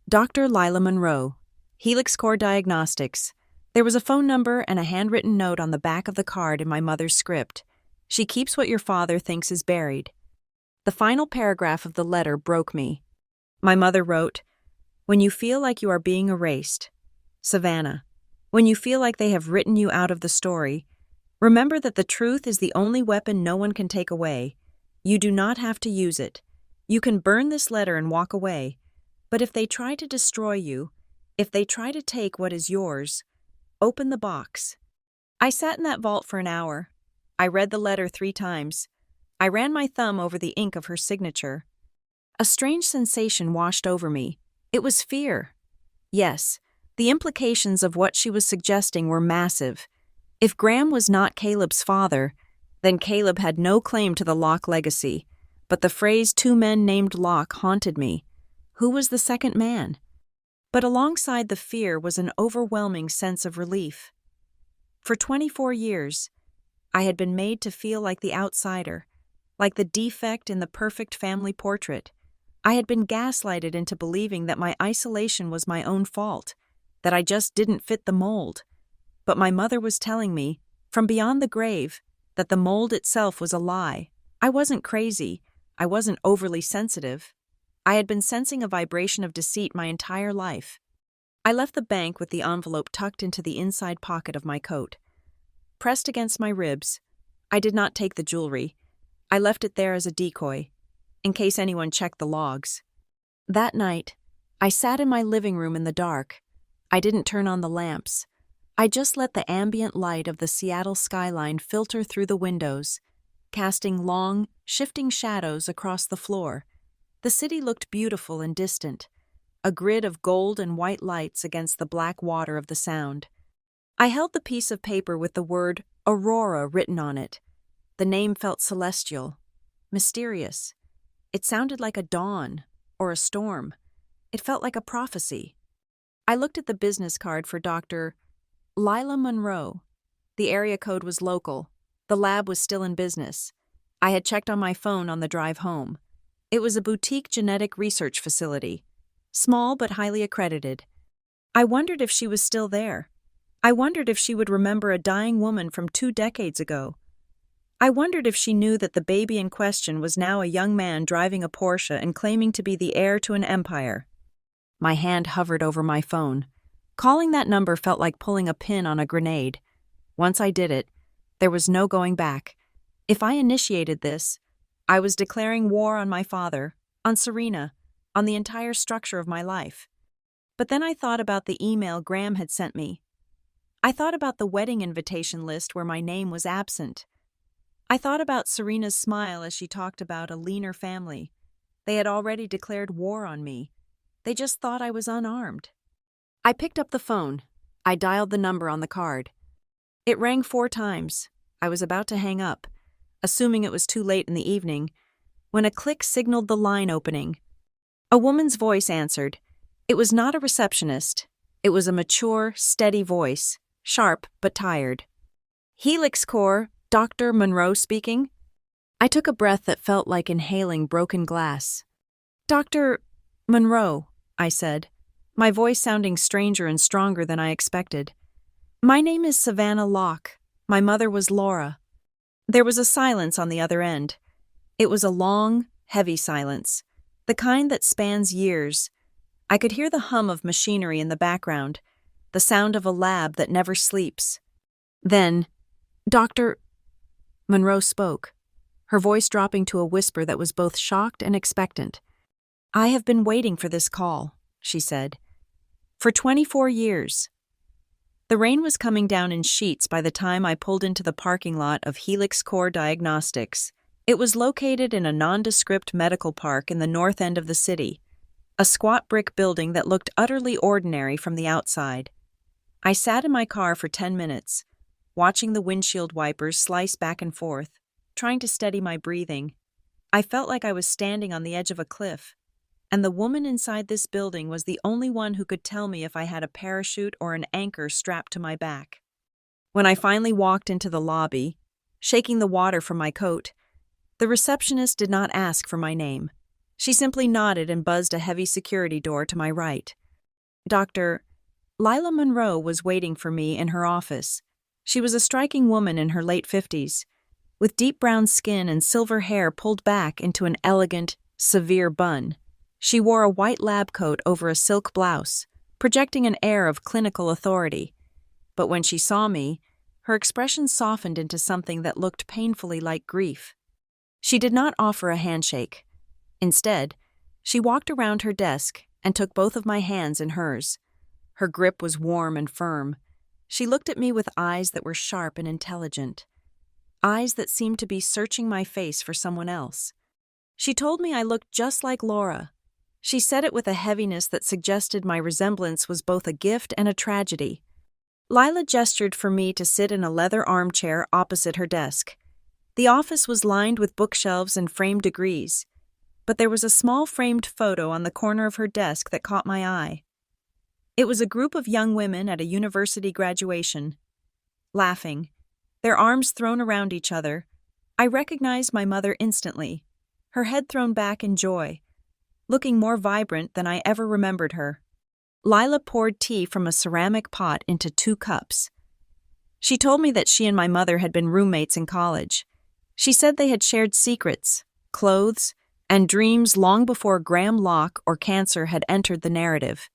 Dr. Lila Monroe, Helix Core Diagnostics. There was a phone number and a handwritten note on the back of the card in my mother's script. She keeps what your father thinks is buried. The final paragraph of the letter broke me. My mother wrote, When you feel like you are being erased, Savannah, when you feel like they have written you out of the story, remember that the truth is the only weapon no one can take away. You do not have to use it. You can burn this letter and walk away. But if they try to destroy you, if they try to take what is yours, open the box. I sat in that vault for an hour. I read the letter 3 times. I ran my thumb over the ink of her signature. A strange sensation washed over me. It was fear. Yes, the implications of what she was suggesting were massive. If Graham was not Caleb's father, then Caleb had no claim to the Locke legacy. But the phrase 2 men named Locke haunted me. Who was the second man? But alongside the fear was an overwhelming sense of relief. For 24 years, I had been made to feel like the outsider, like the defect in the perfect family portrait. I had been gaslighted into believing that my isolation was my own fault, that I just didn't fit the mold. But my mother was telling me, from beyond the grave, that the mold itself was a lie. I wasn't crazy. I wasn't overly sensitive. I had been sensing a vibration of deceit my entire life. I left the bank with the envelope tucked into the inside pocket of my coat. Pressed against my ribs, I did not take the jewelry. I left it there as a decoy, in case anyone checked the logs. That night, I sat in my living room in the dark. I didn't turn on the lamps. I just let the ambient light of the Seattle skyline filter through the windows, casting long, shifting shadows across the floor. The city looked beautiful and distant, a grid of gold and white lights against the black water of the Sound. I held the piece of paper with the word Aurora written on it. The name felt celestial, mysterious. It sounded like a dawn or a storm. It felt like a prophecy. I looked at the business card for Dr. Lila Monroe. The area code was local. The lab was still in business. I had checked on my phone on the drive home. It was a boutique genetic research facility, small but highly accredited. I wondered if she was still there. I wondered if she would remember a dying woman from 2 decades ago. I wondered if she knew that the baby in question was now a young man driving a Porsche and claiming to be the heir to an empire. My hand hovered over my phone. Calling that number felt like pulling a pin on a grenade. Once I did it, there was no going back. If I initiated this, I was declaring war on my father, on Serena, on the entire structure of my life. But then I thought about the email Graham had sent me. I thought about the wedding invitation list where my name was absent. I thought about Serena's smile as she talked about a leaner family. They had already declared war on me. They just thought I was unarmed. I picked up the phone. I dialed the number on the card. It rang 4 times. I was about to hang up, assuming it was too late in the evening, when a click signaled the line opening. A woman's voice answered. It was not a receptionist. It was a mature, steady voice, sharp but tired. Helix Core, Dr. Monroe speaking? I took a breath that felt like inhaling broken glass. Dr. Monroe, I said, my voice sounding stranger and stronger than I expected. My name is Savannah Locke. My mother was Laura. There was a silence on the other end. It was a long, heavy silence, the kind that spans years. I could hear the hum of machinery in the background, the sound of a lab that never sleeps. Then, Dr. Monroe spoke, her voice dropping to a whisper that was both shocked and expectant. I have been waiting for this call, she said. For 24 years. The rain was coming down in sheets by the time I pulled into the parking lot of Helix Core Diagnostics. It was located in a nondescript medical park in the north end of the city, a squat brick building that looked utterly ordinary from the outside. I sat in my car for 10 minutes, watching the windshield wipers slice back and forth, trying to steady my breathing. I felt like I was standing on the edge of a cliff, and the woman inside this building was the only one who could tell me if I had a parachute or an anchor strapped to my back. When I finally walked into the lobby, shaking the water from my coat, the receptionist did not ask for my name. She simply nodded and buzzed a heavy security door to my right. Dr. Lila Monroe was waiting for me in her office. She was a striking woman in her late 50s, with deep brown skin and silver hair pulled back into an elegant, severe bun. She wore a white lab coat over a silk blouse, projecting an air of clinical authority. But when she saw me, her expression softened into something that looked painfully like grief. She did not offer a handshake. Instead, she walked around her desk and took both of my hands in hers. Her grip was warm and firm. She looked at me with eyes that were sharp and intelligent, eyes that seemed to be searching my face for someone else. She told me I looked just like Laura. She said it with a heaviness that suggested my resemblance was both a gift and a tragedy. Lila gestured for me to sit in a leather armchair opposite her desk. The office was lined with bookshelves and framed degrees, but there was a small framed photo on the corner of her desk that caught my eye. It was a group of young women at a university graduation, laughing, their arms thrown around each other. I recognized my mother instantly, her head thrown back in joy, looking more vibrant than I ever remembered her. Lila poured tea from a ceramic pot into 2 cups. She told me that she and my mother had been roommates in college. She said they had shared secrets, clothes, and dreams long before Graham Locke or cancer had entered the narrative.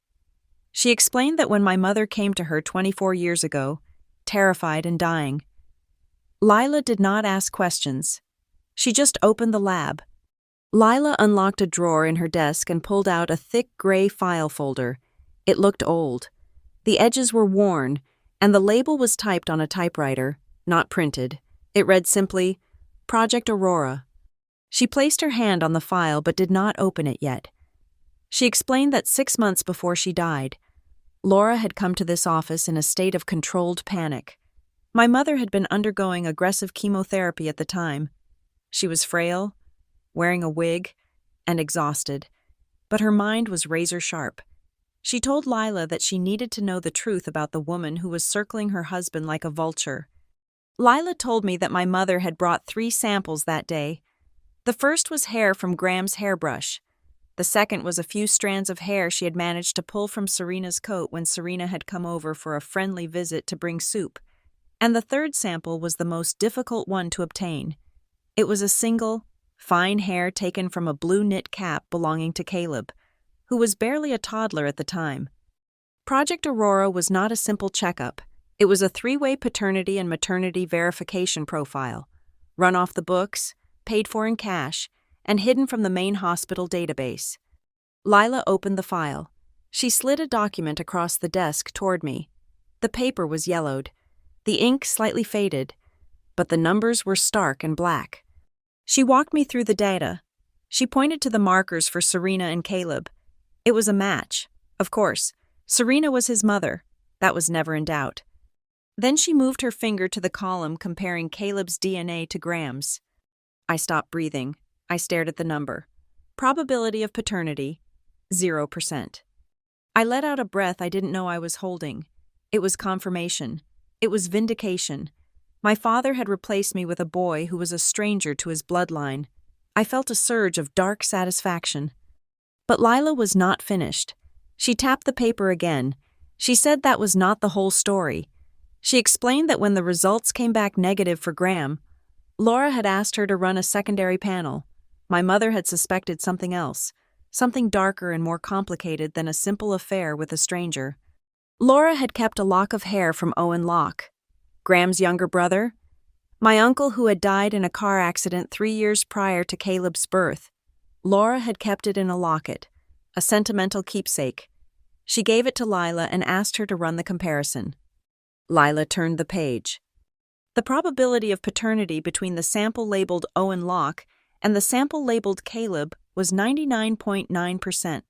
She explained that when my mother came to her 24 years ago, terrified and dying, Lila did not ask questions. She just opened the lab. Lila unlocked a drawer in her desk and pulled out a thick gray file folder. It looked old. The edges were worn, and the label was typed on a typewriter, not printed. It read simply, Project Aurora. She placed her hand on the file but did not open it yet. She explained that 6 months before she died, Laura had come to this office in a state of controlled panic. My mother had been undergoing aggressive chemotherapy at the time. She was frail, wearing a wig, and exhausted, but her mind was razor sharp. She told Lila that she needed to know the truth about the woman who was circling her husband like a vulture. Lila told me that my mother had brought 3 samples that day. The first was hair from Graham's hairbrush. The second was a few strands of hair she had managed to pull from Serena's coat when Serena had come over for a friendly visit to bring soup. And the third sample was the most difficult one to obtain. It was a single, fine hair taken from a blue knit cap belonging to Caleb, who was barely a toddler at the time. Project Aurora was not a simple checkup. It was a 3-way paternity and maternity verification profile, run off the books, paid for in cash, and hidden from the main hospital database. Lila opened the file. She slid a document across the desk toward me. The paper was yellowed, the ink slightly faded, but the numbers were stark and black. She walked me through the data. She pointed to the markers for Serena and Caleb. It was a match. Of course, Serena was his mother. That was never in doubt. Then she moved her finger to the column comparing Caleb's DNA to Graham's. I stopped breathing. I stared at the number. Probability of paternity, 0%. I let out a breath I didn't know I was holding. It was confirmation. It was vindication. My father had replaced me with a boy who was a stranger to his bloodline. I felt a surge of dark satisfaction. But Lila was not finished. She tapped the paper again. She said that was not the whole story. She explained that when the results came back negative for Graham, Laura had asked her to run a secondary panel. My mother had suspected something else, something darker and more complicated than a simple affair with a stranger. Laura had kept a lock of hair from Owen Locke, Graham's younger brother, my uncle who had died in a car accident 3 years prior to Caleb's birth. Laura had kept it in a locket, a sentimental keepsake. She gave it to Lila and asked her to run the comparison. Lila turned the page. The probability of paternity between the sample labeled Owen Locke and the sample labeled Caleb was 99.9%.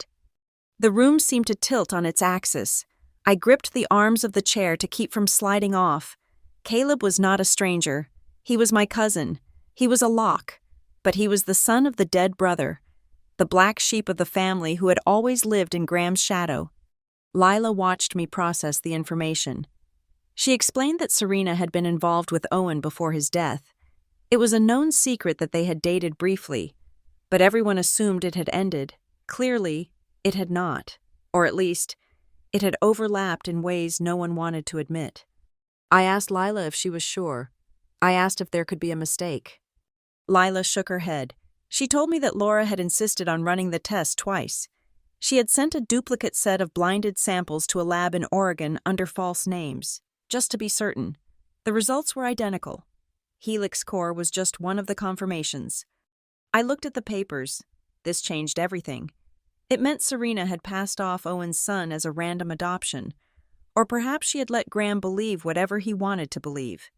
The room seemed to tilt on its axis. I gripped the arms of the chair to keep from sliding off. Caleb was not a stranger. He was my cousin. He was a Locke. But he was the son of the dead brother, the black sheep of the family who had always lived in Graham's shadow. Lila watched me process the information. She explained that Serena had been involved with Owen before his death. It was a known secret that they had dated briefly, but everyone assumed it had ended. Clearly, it had not, or at least, it had overlapped in ways no one wanted to admit. I asked Lila if she was sure. I asked if there could be a mistake. Lila shook her head. She told me that Laura had insisted on running the test twice. She had sent a duplicate set of blinded samples to a lab in Oregon under false names, just to be certain. The results were identical. Helix core was just one of the confirmations. I looked at the papers. This changed everything. It meant Serena had passed off Owen's son as a random adoption, or perhaps she had let Graham believe whatever he wanted to believe.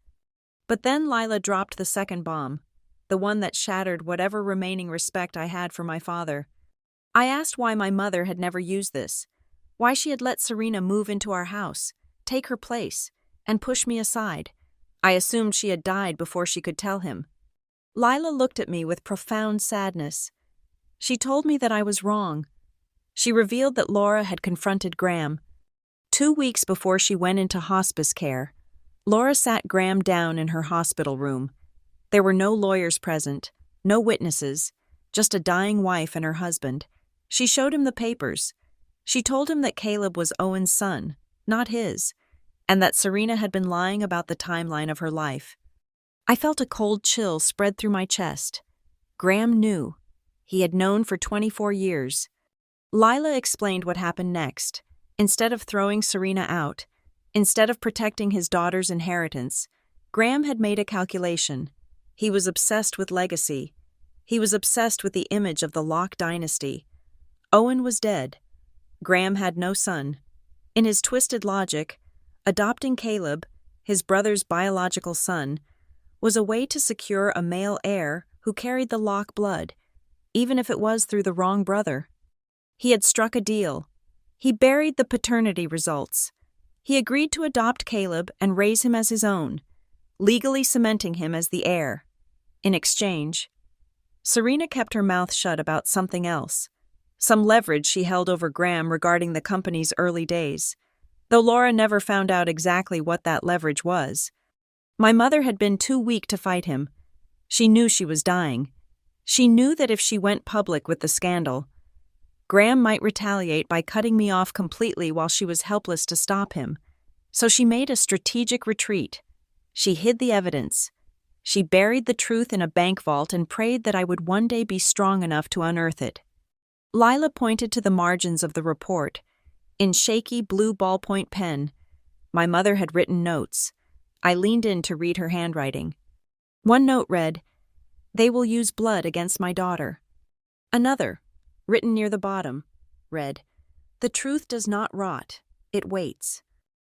But then Lila dropped the second bomb, the one that shattered whatever remaining respect I had for my father. I asked why my mother had never used this, why she had let Serena move into our house, take her place, and push me aside. I assumed she had died before she could tell him. Lila looked at me with profound sadness. She told me that I was wrong. She revealed that Laura had confronted Graham. 2 weeks before she went into hospice care, Laura sat Graham down in her hospital room. There were no lawyers present, no witnesses, just a dying wife and her husband. She showed him the papers. She told him that Caleb was Owen's son, not his, and that Serena had been lying about the timeline of her life. I felt a cold chill spread through my chest. Graham knew. He had known for 24 years. Lila explained what happened next. Instead of throwing Serena out, instead of protecting his daughter's inheritance, Graham had made a calculation. He was obsessed with legacy. He was obsessed with the image of the Locke dynasty. Owen was dead. Graham had no son. In his twisted logic, adopting Caleb, his brother's biological son, was a way to secure a male heir who carried the Locke blood, even if it was through the wrong brother. He had struck a deal. He buried the paternity results. He agreed to adopt Caleb and raise him as his own, legally cementing him as the heir. In exchange, Serena kept her mouth shut about something else, some leverage she held over Graham regarding the company's early days, though Laura never found out exactly what that leverage was. My mother had been too weak to fight him. She knew she was dying. She knew that if she went public with the scandal, Graham might retaliate by cutting me off completely while she was helpless to stop him. So she made a strategic retreat. She hid the evidence. She buried the truth in a bank vault and prayed that I would one day be strong enough to unearth it. Lila pointed to the margins of the report. In shaky blue ballpoint pen, my mother had written notes. I leaned in to read her handwriting. One note read, "They will use blood against my daughter." Another, written near the bottom, read, "The truth does not rot, it waits."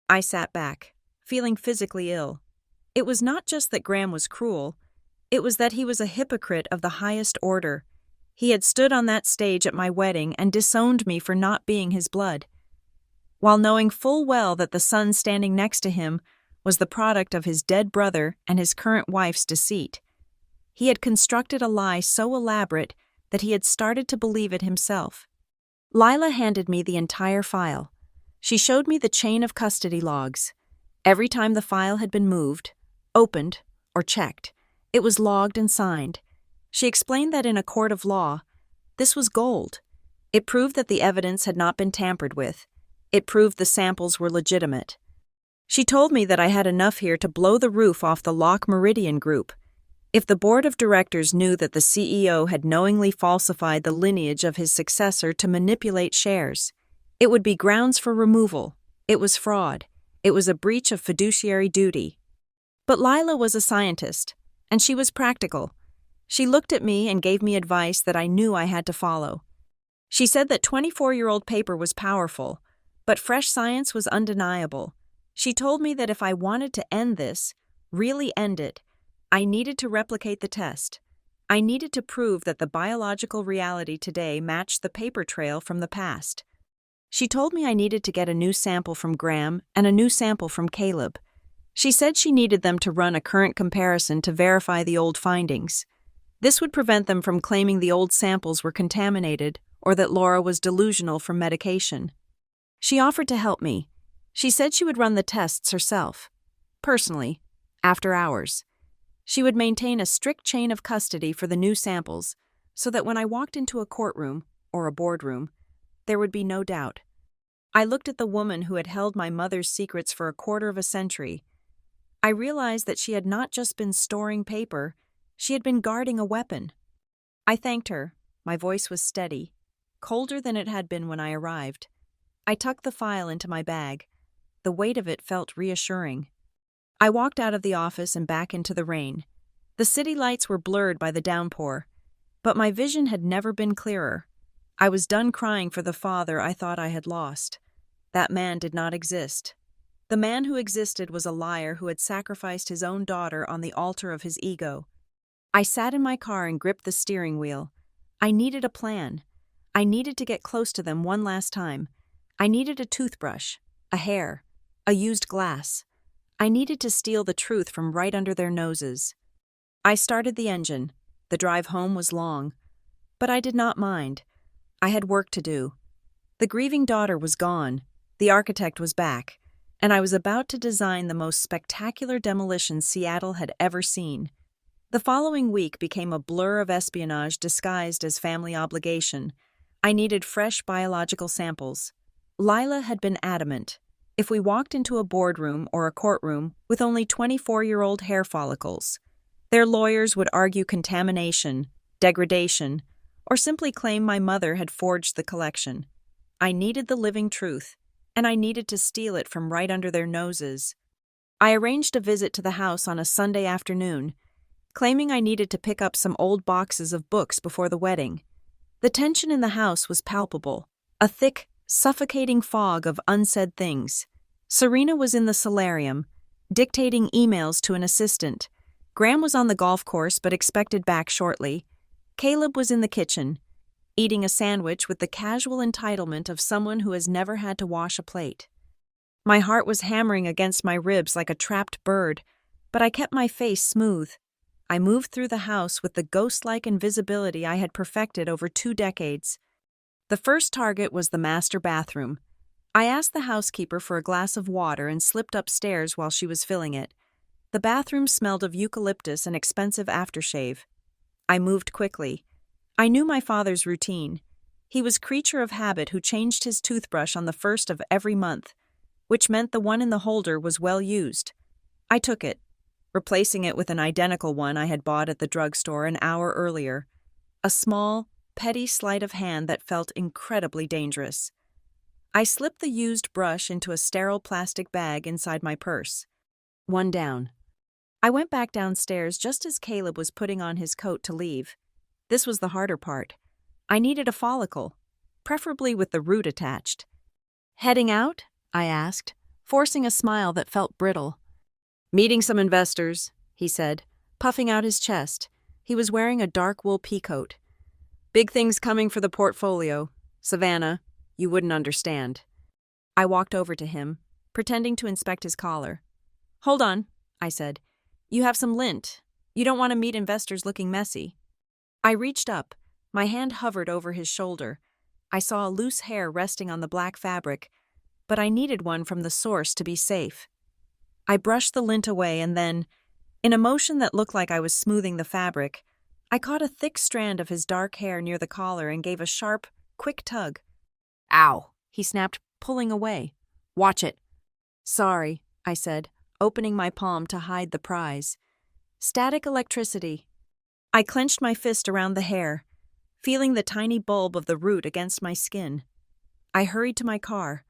I sat back, feeling physically ill. It was not just that Graham was cruel, it was that he was a hypocrite of the highest order. He had stood on that stage at my wedding and disowned me for not being his blood, while knowing full well that the son standing next to him was the product of his dead brother and his current wife's deceit. He had constructed a lie so elaborate that he had started to believe it himself. Lila handed me the entire file. She showed me the chain of custody logs. Every time the file had been moved, opened, or checked, it was logged and signed. She explained that in a court of law, this was gold. It proved that the evidence had not been tampered with. It proved the samples were legitimate. She told me that I had enough here to blow the roof off the Lock Meridian Group. If the board of directors knew that the CEO had knowingly falsified the lineage of his successor to manipulate shares, it would be grounds for removal. It was fraud. It was a breach of fiduciary duty. But Lila was a scientist, and she was practical. She looked at me and gave me advice that I knew I had to follow. She said that 24-year-old paper was powerful, but fresh science was undeniable. She told me that if I wanted to end this, really end it, I needed to replicate the test. I needed to prove that the biological reality today matched the paper trail from the past. She told me I needed to get a new sample from Graham and a new sample from Caleb. She said she needed them to run a current comparison to verify the old findings. This would prevent them from claiming the old samples were contaminated or that Laura was delusional from medication. She offered to help me. She said she would run the tests herself, personally, after hours. She would maintain a strict chain of custody for the new samples so that when I walked into a courtroom or a boardroom, there would be no doubt. I looked at the woman who had held my mother's secrets for a quarter of a century. I realized that she had not just been storing paper, she had been guarding a weapon. I thanked her. My voice was steady, colder than it had been when I arrived. I tucked the file into my bag. The weight of it felt reassuring. I walked out of the office and back into the rain. The city lights were blurred by the downpour, but my vision had never been clearer. I was done crying for the father I thought I had lost. That man did not exist. The man who existed was a liar who had sacrificed his own daughter on the altar of his ego. I sat in my car and gripped the steering wheel. I needed a plan. I needed to get close to them one last time. I needed a toothbrush, a hair, a used glass. I needed to steal the truth from right under their noses. I started the engine. The drive home was long, but I did not mind. I had work to do. The grieving daughter was gone. The architect was back, and I was about to design the most spectacular demolition Seattle had ever seen. The following week became a blur of espionage disguised as family obligation. I needed fresh biological samples. Lila had been adamant. If we walked into a boardroom or a courtroom with only 24-year-old hair follicles, their lawyers would argue contamination, degradation, or simply claim my mother had forged the collection. I needed the living truth, and I needed to steal it from right under their noses. I arranged a visit to the house on a Sunday afternoon, claiming I needed to pick up some old boxes of books before the wedding. The tension in the house was palpable, a thick, suffocating fog of unsaid things. Serena was in the solarium, dictating emails to an assistant. Graham was on the golf course but expected back shortly. Caleb was in the kitchen, eating a sandwich with the casual entitlement of someone who has never had to wash a plate. My heart was hammering against my ribs like a trapped bird, but I kept my face smooth. I moved through the house with the ghost-like invisibility I had perfected over 2 decades. The first target was the master bathroom. I asked the housekeeper for a glass of water and slipped upstairs while she was filling it. The bathroom smelled of eucalyptus and expensive aftershave. I moved quickly. I knew my father's routine. He was creature of habit who changed his toothbrush on the first of every month, which meant the one in the holder was well used. I took it, replacing it with an identical one I had bought at the drugstore an hour earlier. A small, petty sleight of hand that felt incredibly dangerous. I slipped the used brush into a sterile plastic bag inside my purse. One down. I went back downstairs just as Caleb was putting on his coat to leave. This was the harder part. I needed a follicle, preferably with the root attached. "Heading out?" I asked, forcing a smile that felt brittle. Meeting some investors, he said, puffing out his chest. He was wearing a dark wool peacoat. Big things coming for the portfolio. Savannah, you wouldn't understand. I walked over to him, pretending to inspect his collar. Hold on, I said. You have some lint. You don't want to meet investors looking messy. I reached up. My hand hovered over his shoulder. I saw a loose hair resting on the black fabric, but I needed one from the source to be safe. I brushed the lint away and then, in a motion that looked like I was smoothing the fabric, I caught a thick strand of his dark hair near the collar and gave a sharp, quick tug. Ow, he snapped, pulling away. Watch it. Sorry, I said, opening my palm to hide the prize. Static electricity. I clenched my fist around the hair, feeling the tiny bulb of the root against my skin. I hurried to my car,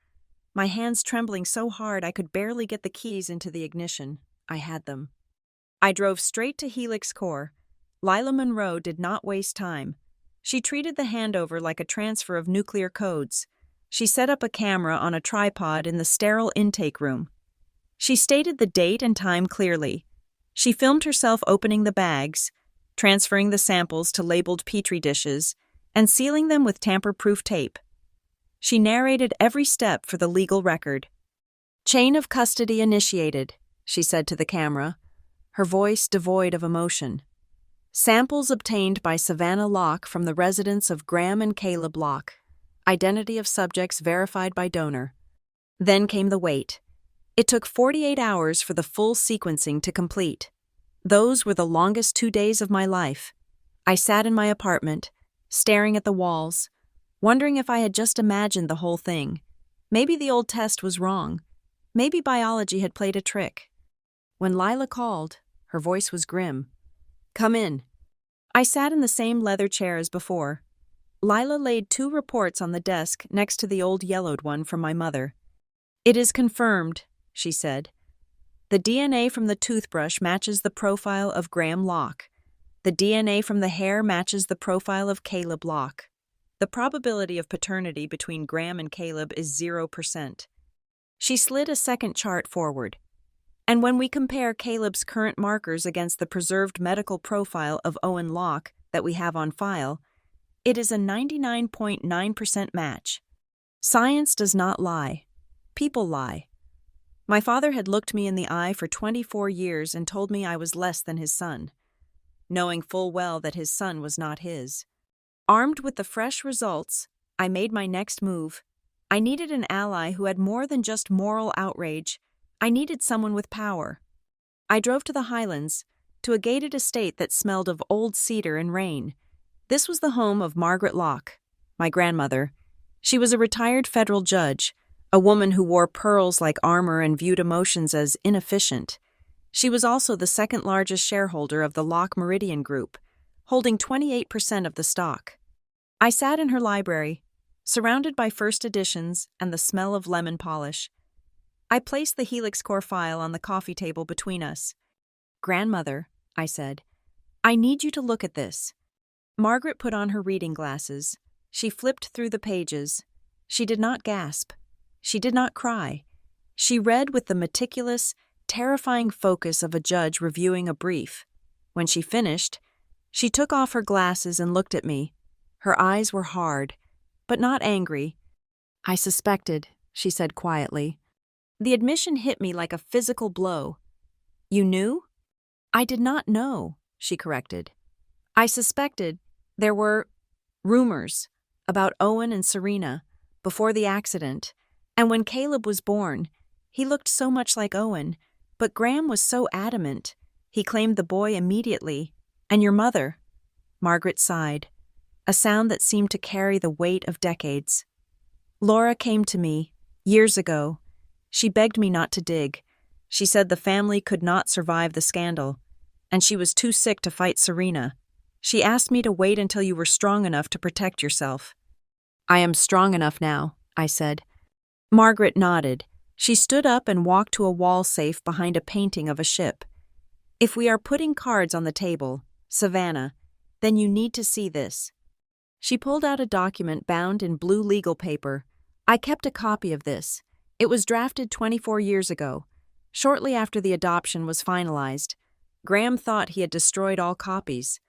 my hands trembling so hard I could barely get the keys into the ignition. I had them. I drove straight to Helix Core. Lila Monroe did not waste time. She treated the handover like a transfer of nuclear codes. She set up a camera on a tripod in the sterile intake room. She stated the date and time clearly. She filmed herself opening the bags, transferring the samples to labeled petri dishes, and sealing them with tamper-proof tape. She narrated every step for the legal record. Chain of custody initiated, she said to the camera, her voice devoid of emotion. Samples obtained by Savannah Locke from the residence of Graham and Caleb Locke. Identity of subjects verified by donor. Then came the wait. It took 48 hours for the full sequencing to complete. Those were the longest 2 days of my life. I sat in my apartment, staring at the walls, wondering if I had just imagined the whole thing. Maybe the old test was wrong. Maybe biology had played a trick. When Lila called, her voice was grim. Come in. I sat in the same leather chair as before. Lila laid 2 reports on the desk next to the old yellowed one from my mother. It is confirmed, she said. The DNA from the toothbrush matches the profile of Graham Locke. The DNA from the hair matches the profile of Caleb Locke. The probability of paternity between Graham and Caleb is 0%. She slid a second chart forward. And when we compare Caleb's current markers against the preserved medical profile of Owen Locke that we have on file, it is a 99.9% match. Science does not lie. People lie. My father had looked me in the eye for 24 years and told me I was less than his son, knowing full well that his son was not his. Armed with the fresh results, I made my next move. I needed an ally who had more than just moral outrage. I needed someone with power. I drove to the Highlands, to a gated estate that smelled of old cedar and rain. This was the home of Margaret Locke, my grandmother. She was a retired federal judge, a woman who wore pearls like armor and viewed emotions as inefficient. She was also the second largest shareholder of the Locke Meridian Group, holding 28% of the stock. I sat in her library, surrounded by first editions and the smell of lemon polish. I placed the Helix Core file on the coffee table between us. Grandmother, I said, I need you to look at this. Margaret put on her reading glasses. She flipped through the pages. She did not gasp. She did not cry. She read with the meticulous, terrifying focus of a judge reviewing a brief. When she finished, she took off her glasses and looked at me. Her eyes were hard, but not angry. I suspected, she said quietly. The admission hit me like a physical blow. You knew? I did not know, she corrected. I suspected there were rumors about Owen and Serena before the accident, and when Caleb was born, he looked so much like Owen, but Graham was so adamant. He claimed the boy immediately. And your mother? Margaret sighed, a sound that seemed to carry the weight of decades. Laura came to me, years ago. She begged me not to dig. She said the family could not survive the scandal, and she was too sick to fight Serena. She asked me to wait until you were strong enough to protect yourself. I am strong enough now, I said. Margaret nodded. She stood up and walked to a wall safe behind a painting of a ship. If we are putting cards on the table, Savannah, then you need to see this. She pulled out a document bound in blue legal paper. I kept a copy of this. It was drafted 24 years ago. Shortly after the adoption was finalized, Graham thought he had destroyed all copies,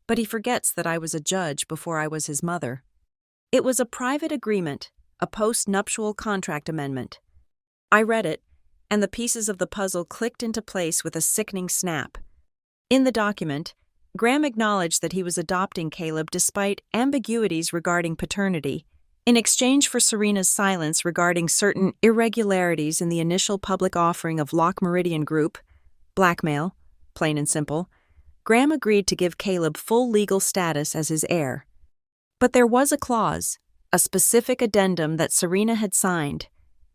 but he forgets that I was a judge before I was his mother. It was a private agreement, a post-nuptial contract amendment. I read it, and the pieces of the puzzle clicked into place with a sickening snap. In the document, Graham acknowledged that he was adopting Caleb despite ambiguities regarding paternity, in exchange for Serena's silence regarding certain irregularities in the initial public offering of Lock Meridian Group, blackmail, plain and simple. Graham agreed to give Caleb full legal status as his heir. But there was a clause, a specific addendum that Serena had signed.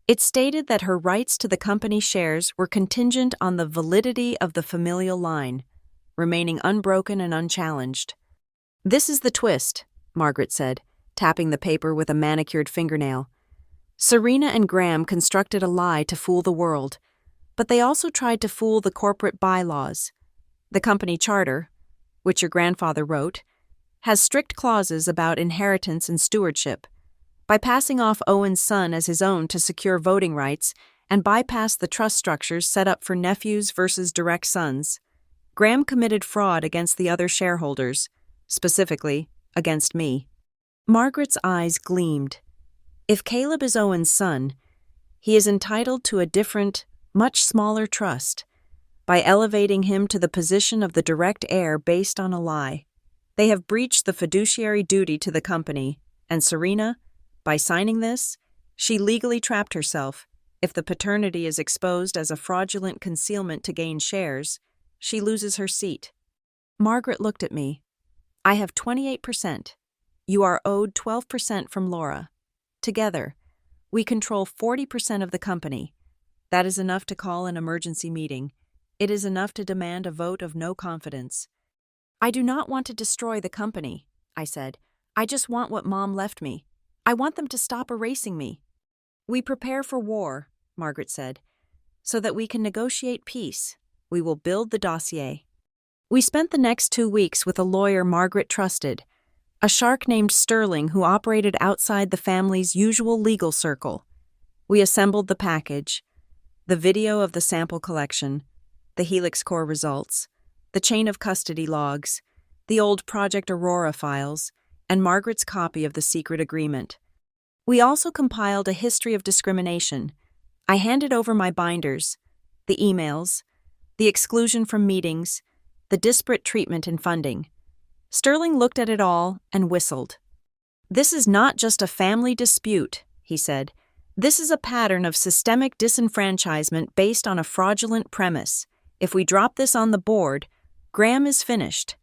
It stated that her rights to the company shares were contingent on the validity of the familial line, remaining unbroken and unchallenged. "This is the twist," Margaret said, tapping the paper with a manicured fingernail. Serena and Graham constructed a lie to fool the world, but they also tried to fool the corporate bylaws. The company charter, which your grandfather wrote, has strict clauses about inheritance and stewardship. By passing off Owen's son as his own to secure voting rights and bypass the trust structures set up for nephews versus direct sons, Graham committed fraud against the other shareholders, specifically against me. Margaret's eyes gleamed. If Caleb is Owen's son, he is entitled to a different, much smaller trust, by elevating him to the position of the direct heir based on a lie. They have breached the fiduciary duty to the company, and Serena, by signing this, she legally trapped herself. If the paternity is exposed as a fraudulent concealment to gain shares, she loses her seat. Margaret looked at me. "I have 28%. You are owed 12% from Laura. Together, we control 40% of the company. That is enough to call an emergency meeting. It is enough to demand a vote of no confidence." "I do not want to destroy the company," I said. "I just want what Mom left me. I want them to stop erasing me." "We prepare for war," Margaret said, "so that we can negotiate peace. We will build the dossier." We spent the next 2 weeks with a lawyer Margaret trusted, a shark named Sterling who operated outside the family's usual legal circle. We assembled the package, the video of the sample collection, the Helix Core results, the chain of custody logs, the old Project Aurora files, and Margaret's copy of the secret agreement. We also compiled a history of discrimination. I handed over my binders, the emails, the exclusion from meetings, the disparate treatment in funding. Sterling looked at it all and whistled. "This is not just a family dispute," he said. "This is a pattern of systemic disenfranchisement based on a fraudulent premise. If we drop this on the board, Graham is finished."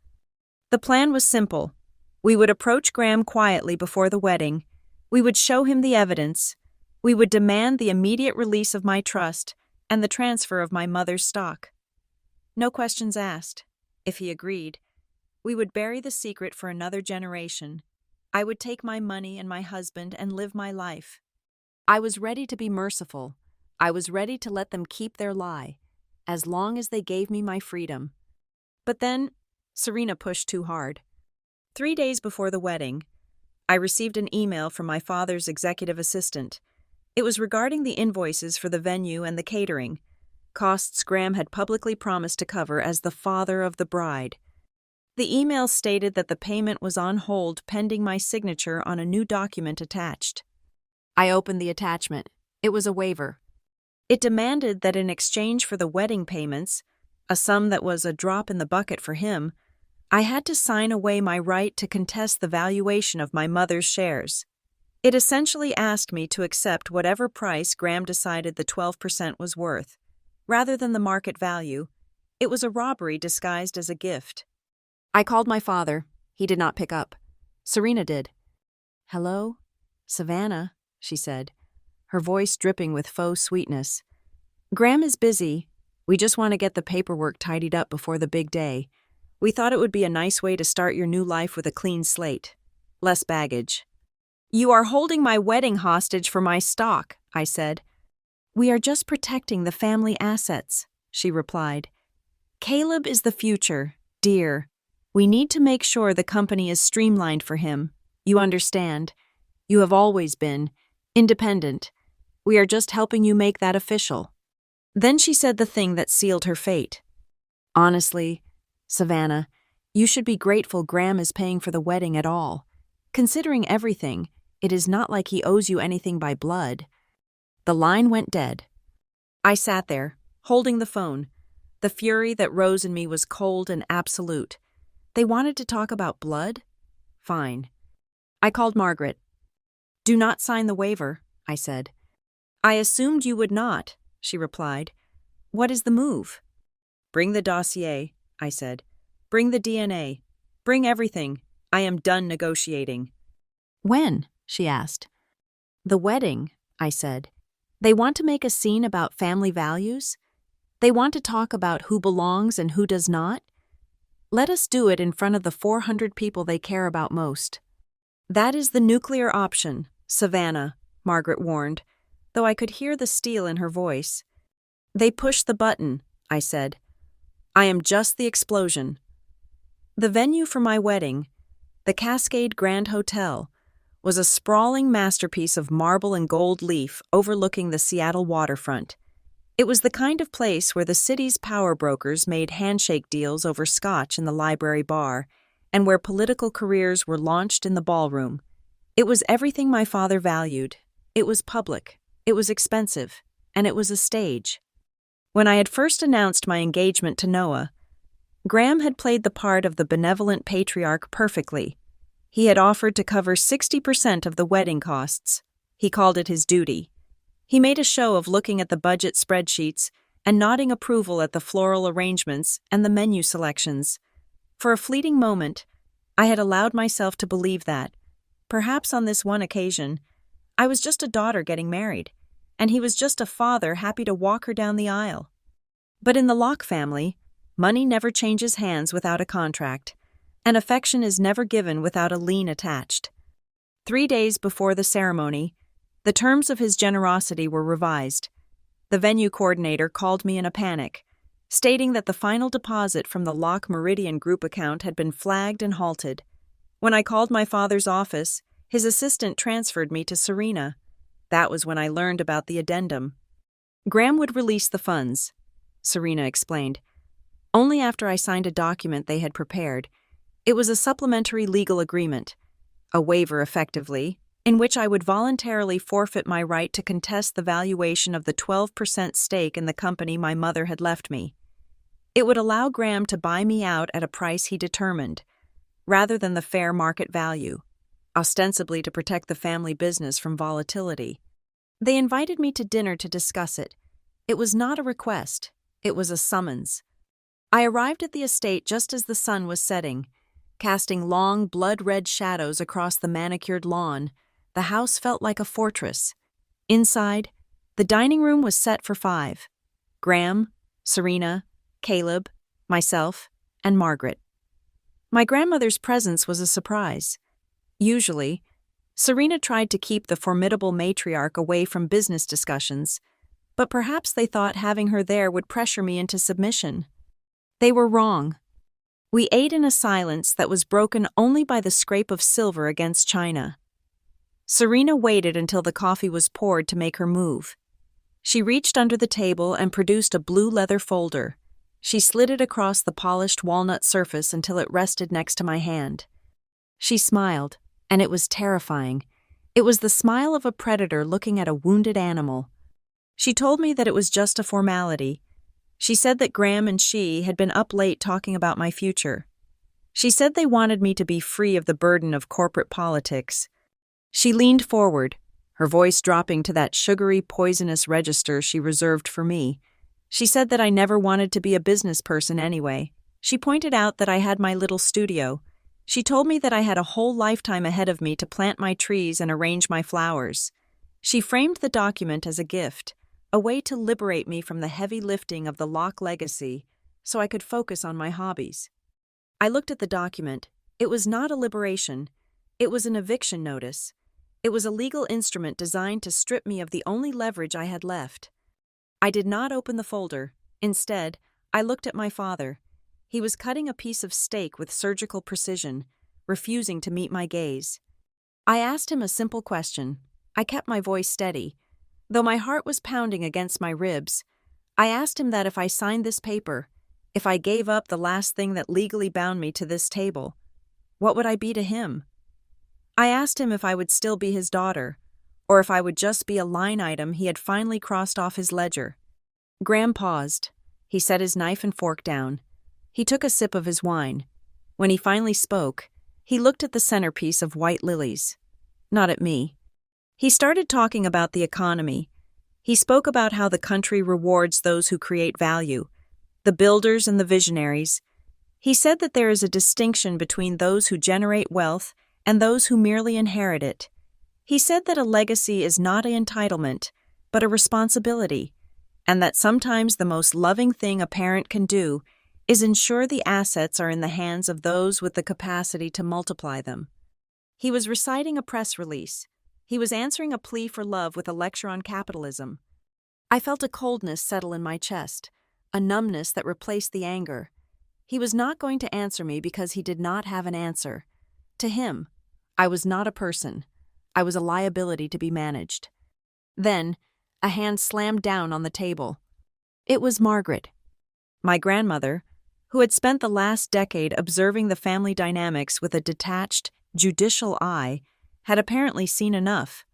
The plan was simple. We would approach Graham quietly before the wedding. We would show him the evidence. We would demand the immediate release of my trust and the transfer of my mother's stock. No questions asked. If he agreed, we would bury the secret for another generation. I would take my money and my husband and live my life. I was ready to be merciful. I was ready to let them keep their lie, as long as they gave me my freedom. But then, Serena pushed too hard. 3 days before the wedding, I received an email from my father's executive assistant. It was regarding the invoices for the venue and the catering, costs Graham had publicly promised to cover as the father of the bride. The email stated that the payment was on hold pending my signature on a new document attached. I opened the attachment. It was a waiver. It demanded that in exchange for the wedding payments, a sum that was a drop in the bucket for him, I had to sign away my right to contest the valuation of my mother's shares. It essentially asked me to accept whatever price Graham decided the 12% was worth. Rather than the market value, it was a robbery disguised as a gift. I called my father. He did not pick up. Serena did. "Hello? Savannah," she said, her voice dripping with faux sweetness. "Graham is busy. We just want to get the paperwork tidied up before the big day. We thought it would be a nice way to start your new life with a clean slate. Less baggage." "You are holding my wedding hostage for my stock," I said. "We are just protecting the family assets," she replied. "Caleb is the future, dear. We need to make sure the company is streamlined for him. You understand. You have always been independent. We are just helping you make that official." Then she said the thing that sealed her fate. Honestly, Savannah, you should be grateful Graham is paying for the wedding at all. Considering everything, it is not like he owes you anything by blood. The line went dead. I sat there, holding the phone. The fury that rose in me was cold and absolute. They wanted to talk about blood? Fine. I called Margaret. "Do not sign the waiver," I said. "I assumed you would not," she replied. "What is the move?" "Bring the dossier," I said. "Bring the DNA. Bring everything. I am done negotiating." "When?" she asked. "The wedding," I said. "They want to make a scene about family values? They want to talk about who belongs and who does not? Let us do it in front of the 400 people they care about most." "That is the nuclear option, Savannah," Margaret warned, though I could hear the steel in her voice. "They push the button," I said. "I am just the explosion." The venue for my wedding, the Cascade Grand Hotel, was a sprawling masterpiece of marble and gold leaf overlooking the Seattle waterfront. It was the kind of place where the city's power brokers made handshake deals over scotch in the library bar, and where political careers were launched in the ballroom. It was everything my father valued. It was public, it was expensive, and it was a stage. When I had first announced my engagement to Noah, Graham had played the part of the benevolent patriarch perfectly. He had offered to cover 60% of the wedding costs. He called it his duty. He made a show of looking at the budget spreadsheets and nodding approval at the floral arrangements and the menu selections. For a fleeting moment, I had allowed myself to believe that, perhaps on this one occasion, I was just a daughter getting married, and he was just a father happy to walk her down the aisle. But in the Locke family, money never changes hands without a contract, and affection is never given without a lien attached. 3 days before the ceremony, the terms of his generosity were revised. The venue coordinator called me in a panic, stating that the final deposit from the Locke Meridian Group account had been flagged and halted. When I called my father's office, his assistant transferred me to Serena. That was when I learned about the addendum. Graham would release the funds, Serena explained, only after I signed a document they had prepared. It was a supplementary legal agreement, a waiver effectively, in which I would voluntarily forfeit my right to contest the valuation of the 12% stake in the company my mother had left me. It would allow Graham to buy me out at a price he determined, rather than the fair market value, ostensibly to protect the family business from volatility. They invited me to dinner to discuss it. It was not a request, it was a summons. I arrived at the estate just as the sun was setting, casting long, blood-red shadows across the manicured lawn. The house felt like a fortress. Inside, the dining room was set for 5. Graham, Serena, Caleb, myself, and Margaret. My grandmother's presence was a surprise. Usually, Serena tried to keep the formidable matriarch away from business discussions, but perhaps they thought having her there would pressure me into submission. They were wrong. We ate in a silence that was broken only by the scrape of silver against china. Serena waited until the coffee was poured to make her move. She reached under the table and produced a blue leather folder. She slid it across the polished walnut surface until it rested next to my hand. She smiled, and it was terrifying. It was the smile of a predator looking at a wounded animal. She told me that it was just a formality. She said that Graham and she had been up late talking about my future. She said they wanted me to be free of the burden of corporate politics. She leaned forward, her voice dropping to that sugary, poisonous register she reserved for me. She said that I never wanted to be a business person anyway. She pointed out that I had my little studio. She told me that I had a whole lifetime ahead of me to plant my trees and arrange my flowers. She framed the document as a gift, a way to liberate me from the heavy lifting of the Locke legacy so I could focus on my hobbies. I looked at the document. It was not a liberation. It was an eviction notice. It was a legal instrument designed to strip me of the only leverage I had left. I did not open the folder. Instead, I looked at my father. He was cutting a piece of steak with surgical precision, refusing to meet my gaze. I asked him a simple question. I kept my voice steady. Though my heart was pounding against my ribs, I asked him that if I signed this paper, if I gave up the last thing that legally bound me to this table, what would I be to him? I asked him if I would still be his daughter, or if I would just be a line item he had finally crossed off his ledger. Graham paused. He set his knife and fork down. He took a sip of his wine. When he finally spoke, he looked at the centerpiece of white lilies. Not at me. He started talking about the economy. He spoke about how the country rewards those who create value, the builders and the visionaries. He said that there is a distinction between those who generate wealth and those who merely inherit it. He said that a legacy is not an entitlement, but a responsibility, and that sometimes the most loving thing a parent can do is ensure the assets are in the hands of those with the capacity to multiply them. He was reciting a press release. He was answering a plea for love with a lecture on capitalism. I felt a coldness settle in my chest, a numbness that replaced the anger. He was not going to answer me because he did not have an answer. To him, I was not a person. I was a liability to be managed. Then, a hand slammed down on the table. It was Margaret. My grandmother, who had spent the last decade observing the family dynamics with a detached, judicial eye, had apparently seen enough.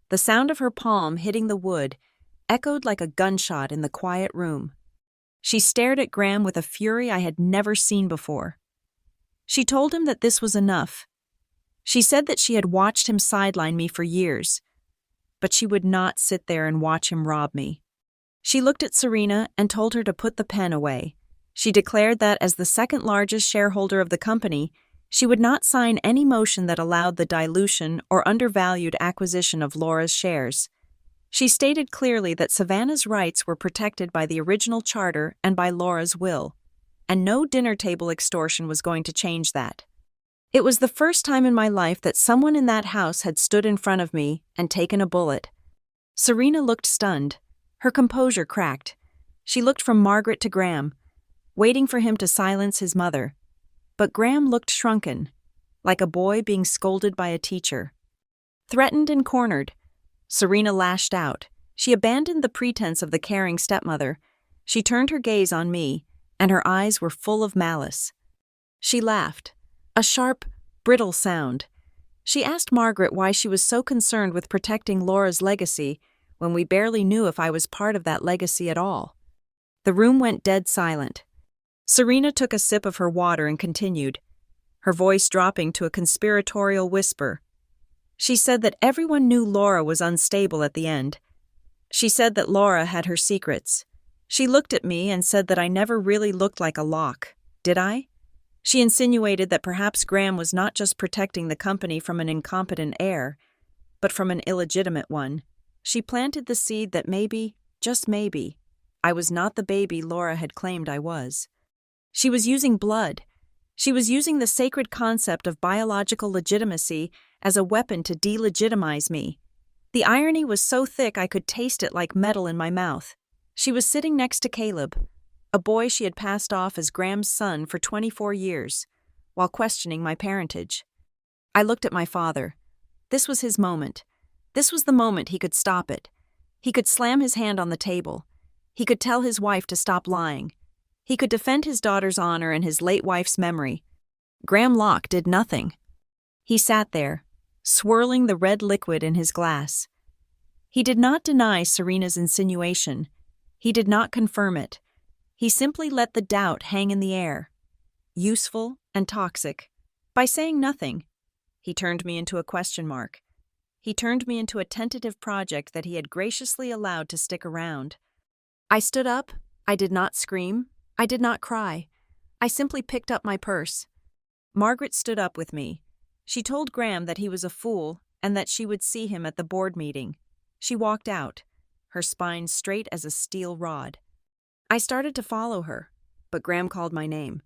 The sound of her palm hitting the wood echoed like a gunshot in the quiet room. She stared at Graham with a fury I had never seen before. She told him that this was enough. She said that she had watched him sideline me for years, but she would not sit there and watch him rob me. She looked at Serena and told her to put the pen away. She declared that as the second largest shareholder of the company, she would not sign any motion that allowed the dilution or undervalued acquisition of Laura's shares. She stated clearly that Savannah's rights were protected by the original charter and by Laura's will, and no dinner table extortion was going to change that. It was the first time in my life that someone in that house had stood in front of me and taken a bullet. Serena looked stunned. Her composure cracked. She looked from Margaret to Graham, waiting for him to silence his mother. But Graham looked shrunken, like a boy being scolded by a teacher. Threatened and cornered, Serena lashed out. She abandoned the pretense of the caring stepmother. She turned her gaze on me, and her eyes were full of malice. She laughed, a sharp, brittle sound. She asked Margaret why she was so concerned with protecting Laura's legacy when we barely knew if I was part of that legacy at all. The room went dead silent. Serena took a sip of her water and continued, her voice dropping to a conspiratorial whisper. She said that everyone knew Laura was unstable at the end. She said that Laura had her secrets. She looked at me and said that I never really looked like a lock. Did I? She insinuated that perhaps Graham was not just protecting the company from an incompetent heir, but from an illegitimate one. She planted the seed that maybe, just maybe, I was not the baby Laura had claimed I was. She was using blood. She was using the sacred concept of biological legitimacy as a weapon to delegitimize me. The irony was so thick I could taste it like metal in my mouth. She was sitting next to Caleb, a boy she had passed off as Graham's son for 24 years, while questioning my parentage. I looked at my father. This was his moment. This was the moment he could stop it. He could slam his hand on the table. He could tell his wife to stop lying. He could defend his daughter's honor and his late wife's memory. Graham Locke did nothing. He sat there, swirling the red liquid in his glass. He did not deny Serena's insinuation. He did not confirm it. He simply let the doubt hang in the air, useful and toxic. By saying nothing, he turned me into a question mark. He turned me into a tentative project that he had graciously allowed to stick around. I stood up. I did not scream. I did not cry. I simply picked up my purse. Margaret stood up with me. She told Graham that he was a fool and that she would see him at the board meeting. She walked out, her spine straight as a steel rod. I started to follow her, but Graham called my name.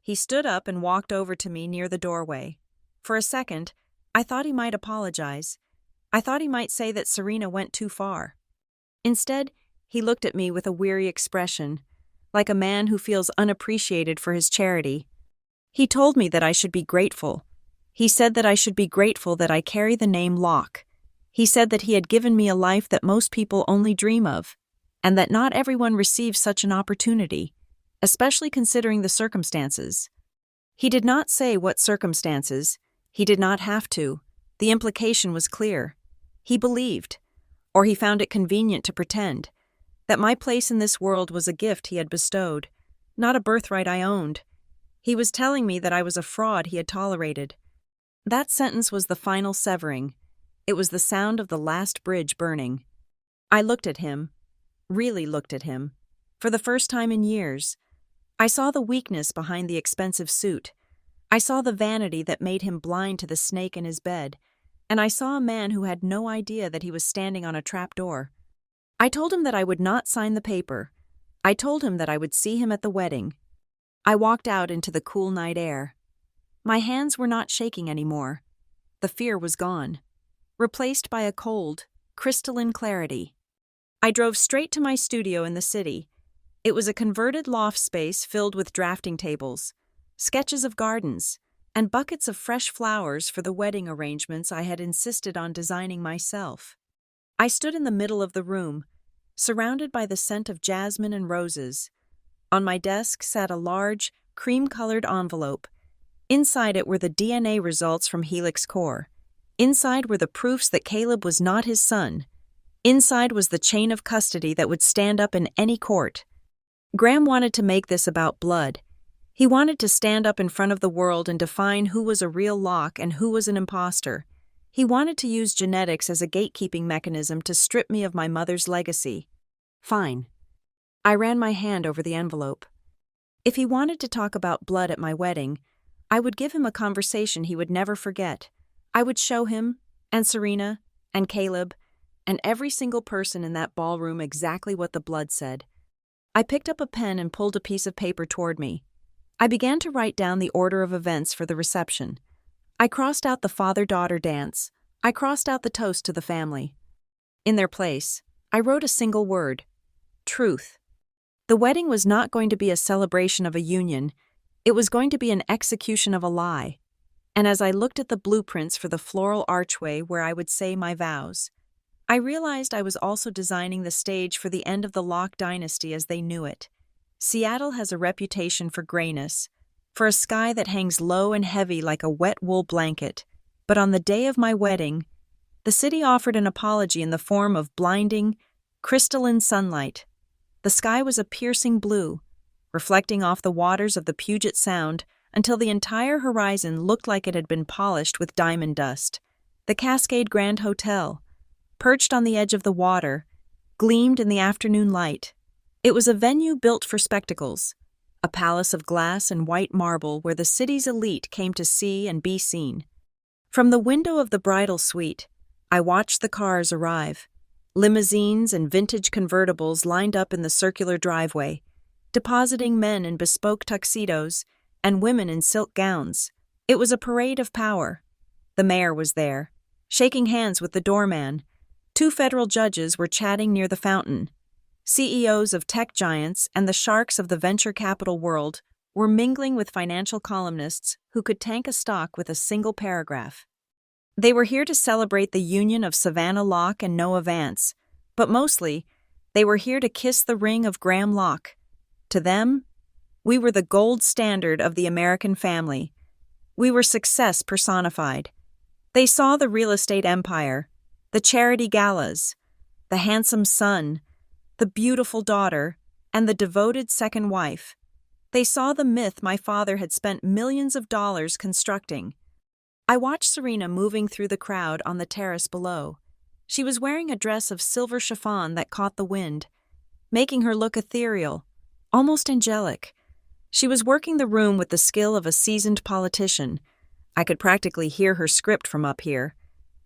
He stood up and walked over to me near the doorway. For a second, I thought he might apologize. I thought he might say that Serena went too far. Instead, he looked at me with a weary expression, like a man who feels unappreciated for his charity. He told me that I should be grateful. He said that I should be grateful that I carry the name Locke. He said that he had given me a life that most people only dream of, and that not everyone receives such an opportunity, especially considering the circumstances. He did not say what circumstances. He did not have to. The implication was clear. He believed, or he found it convenient to pretend, that my place in this world was a gift he had bestowed, not a birthright I owned. He was telling me that I was a fraud he had tolerated. That sentence was the final severing. It was the sound of the last bridge burning. I looked at him, really looked at him, for the first time in years. I saw the weakness behind the expensive suit. I saw the vanity that made him blind to the snake in his bed, and I saw a man who had no idea that he was standing on a trapdoor. I told him that I would not sign the paper. I told him that I would see him at the wedding. I walked out into the cool night air. My hands were not shaking anymore. The fear was gone, replaced by a cold, crystalline clarity. I drove straight to my studio in the city. It was a converted loft space filled with drafting tables, sketches of gardens, and buckets of fresh flowers for the wedding arrangements I had insisted on designing myself. I stood in the middle of the room, surrounded by the scent of jasmine and roses. On my desk sat a large, cream-colored envelope. Inside it were the DNA results from Helix Core. Inside were the proofs that Caleb was not his son. Inside was the chain of custody that would stand up in any court. Graham wanted to make this about blood. He wanted to stand up in front of the world and define who was a real Locke and who was an imposter. He wanted to use genetics as a gatekeeping mechanism to strip me of my mother's legacy. Fine. I ran my hand over the envelope. If he wanted to talk about blood at my wedding, I would give him a conversation he would never forget. I would show him, and Serena, and Caleb, and every single person in that ballroom exactly what the blood said. I picked up a pen and pulled a piece of paper toward me. I began to write down the order of events for the reception. I crossed out the father-daughter dance. I crossed out the toast to the family. In their place, I wrote a single word: truth. The wedding was not going to be a celebration of a union. It was going to be an execution of a lie. And as I looked at the blueprints for the floral archway where I would say my vows, I realized I was also designing the stage for the end of the Locke dynasty as they knew it. Seattle has a reputation for grayness, for a sky that hangs low and heavy like a wet wool blanket. But on the day of my wedding, the city offered an apology in the form of blinding, crystalline sunlight. The sky was a piercing blue, reflecting off the waters of the Puget Sound until the entire horizon looked like it had been polished with diamond dust. The Cascade Grand Hotel, perched on the edge of the water, gleamed in the afternoon light. It was a venue built for spectacles, a palace of glass and white marble where the city's elite came to see and be seen. From the window of the bridal suite, I watched the cars arrive. Limousines and vintage convertibles lined up in the circular driveway, depositing men in bespoke tuxedos and women in silk gowns. It was a parade of power. The mayor was there, shaking hands with the doorman. 2 federal judges were chatting near the fountain. CEOs of tech giants and the sharks of the venture capital world were mingling with financial columnists who could tank a stock with a single paragraph. They were here to celebrate the union of Savannah Locke and Noah Vance, but mostly, they were here to kiss the ring of Graham Locke. To them, we were the gold standard of the American family. We were success personified. They saw the real estate empire, the charity galas, the handsome son, the beautiful daughter, and the devoted second wife. They saw the myth my father had spent millions of dollars constructing. I watched Serena moving through the crowd on the terrace below. She was wearing a dress of silver chiffon that caught the wind, making her look ethereal, almost angelic. She was working the room with the skill of a seasoned politician. I could practically hear her script from up here.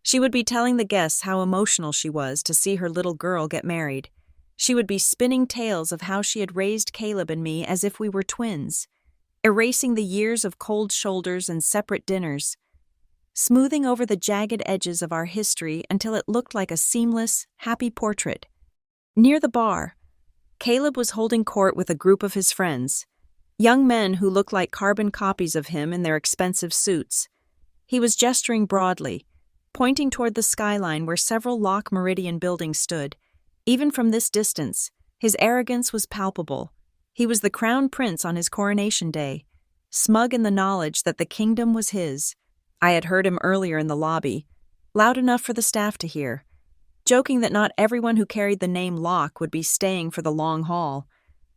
She would be telling the guests how emotional she was to see her little girl get married. She would be spinning tales of how she had raised Caleb and me as if we were twins, erasing the years of cold shoulders and separate dinners, smoothing over the jagged edges of our history until it looked like a seamless, happy portrait. Near the bar, Caleb was holding court with a group of his friends, young men who looked like carbon copies of him in their expensive suits. He was gesturing broadly, pointing toward the skyline where several Locke Meridian buildings stood. Even from this distance, His arrogance was palpable. He was the crown prince on his coronation day, smug in the knowledge that the kingdom was his. I had heard him earlier in the lobby, loud enough for the staff to hear, joking that not everyone who carried the name Locke would be staying for the long haul.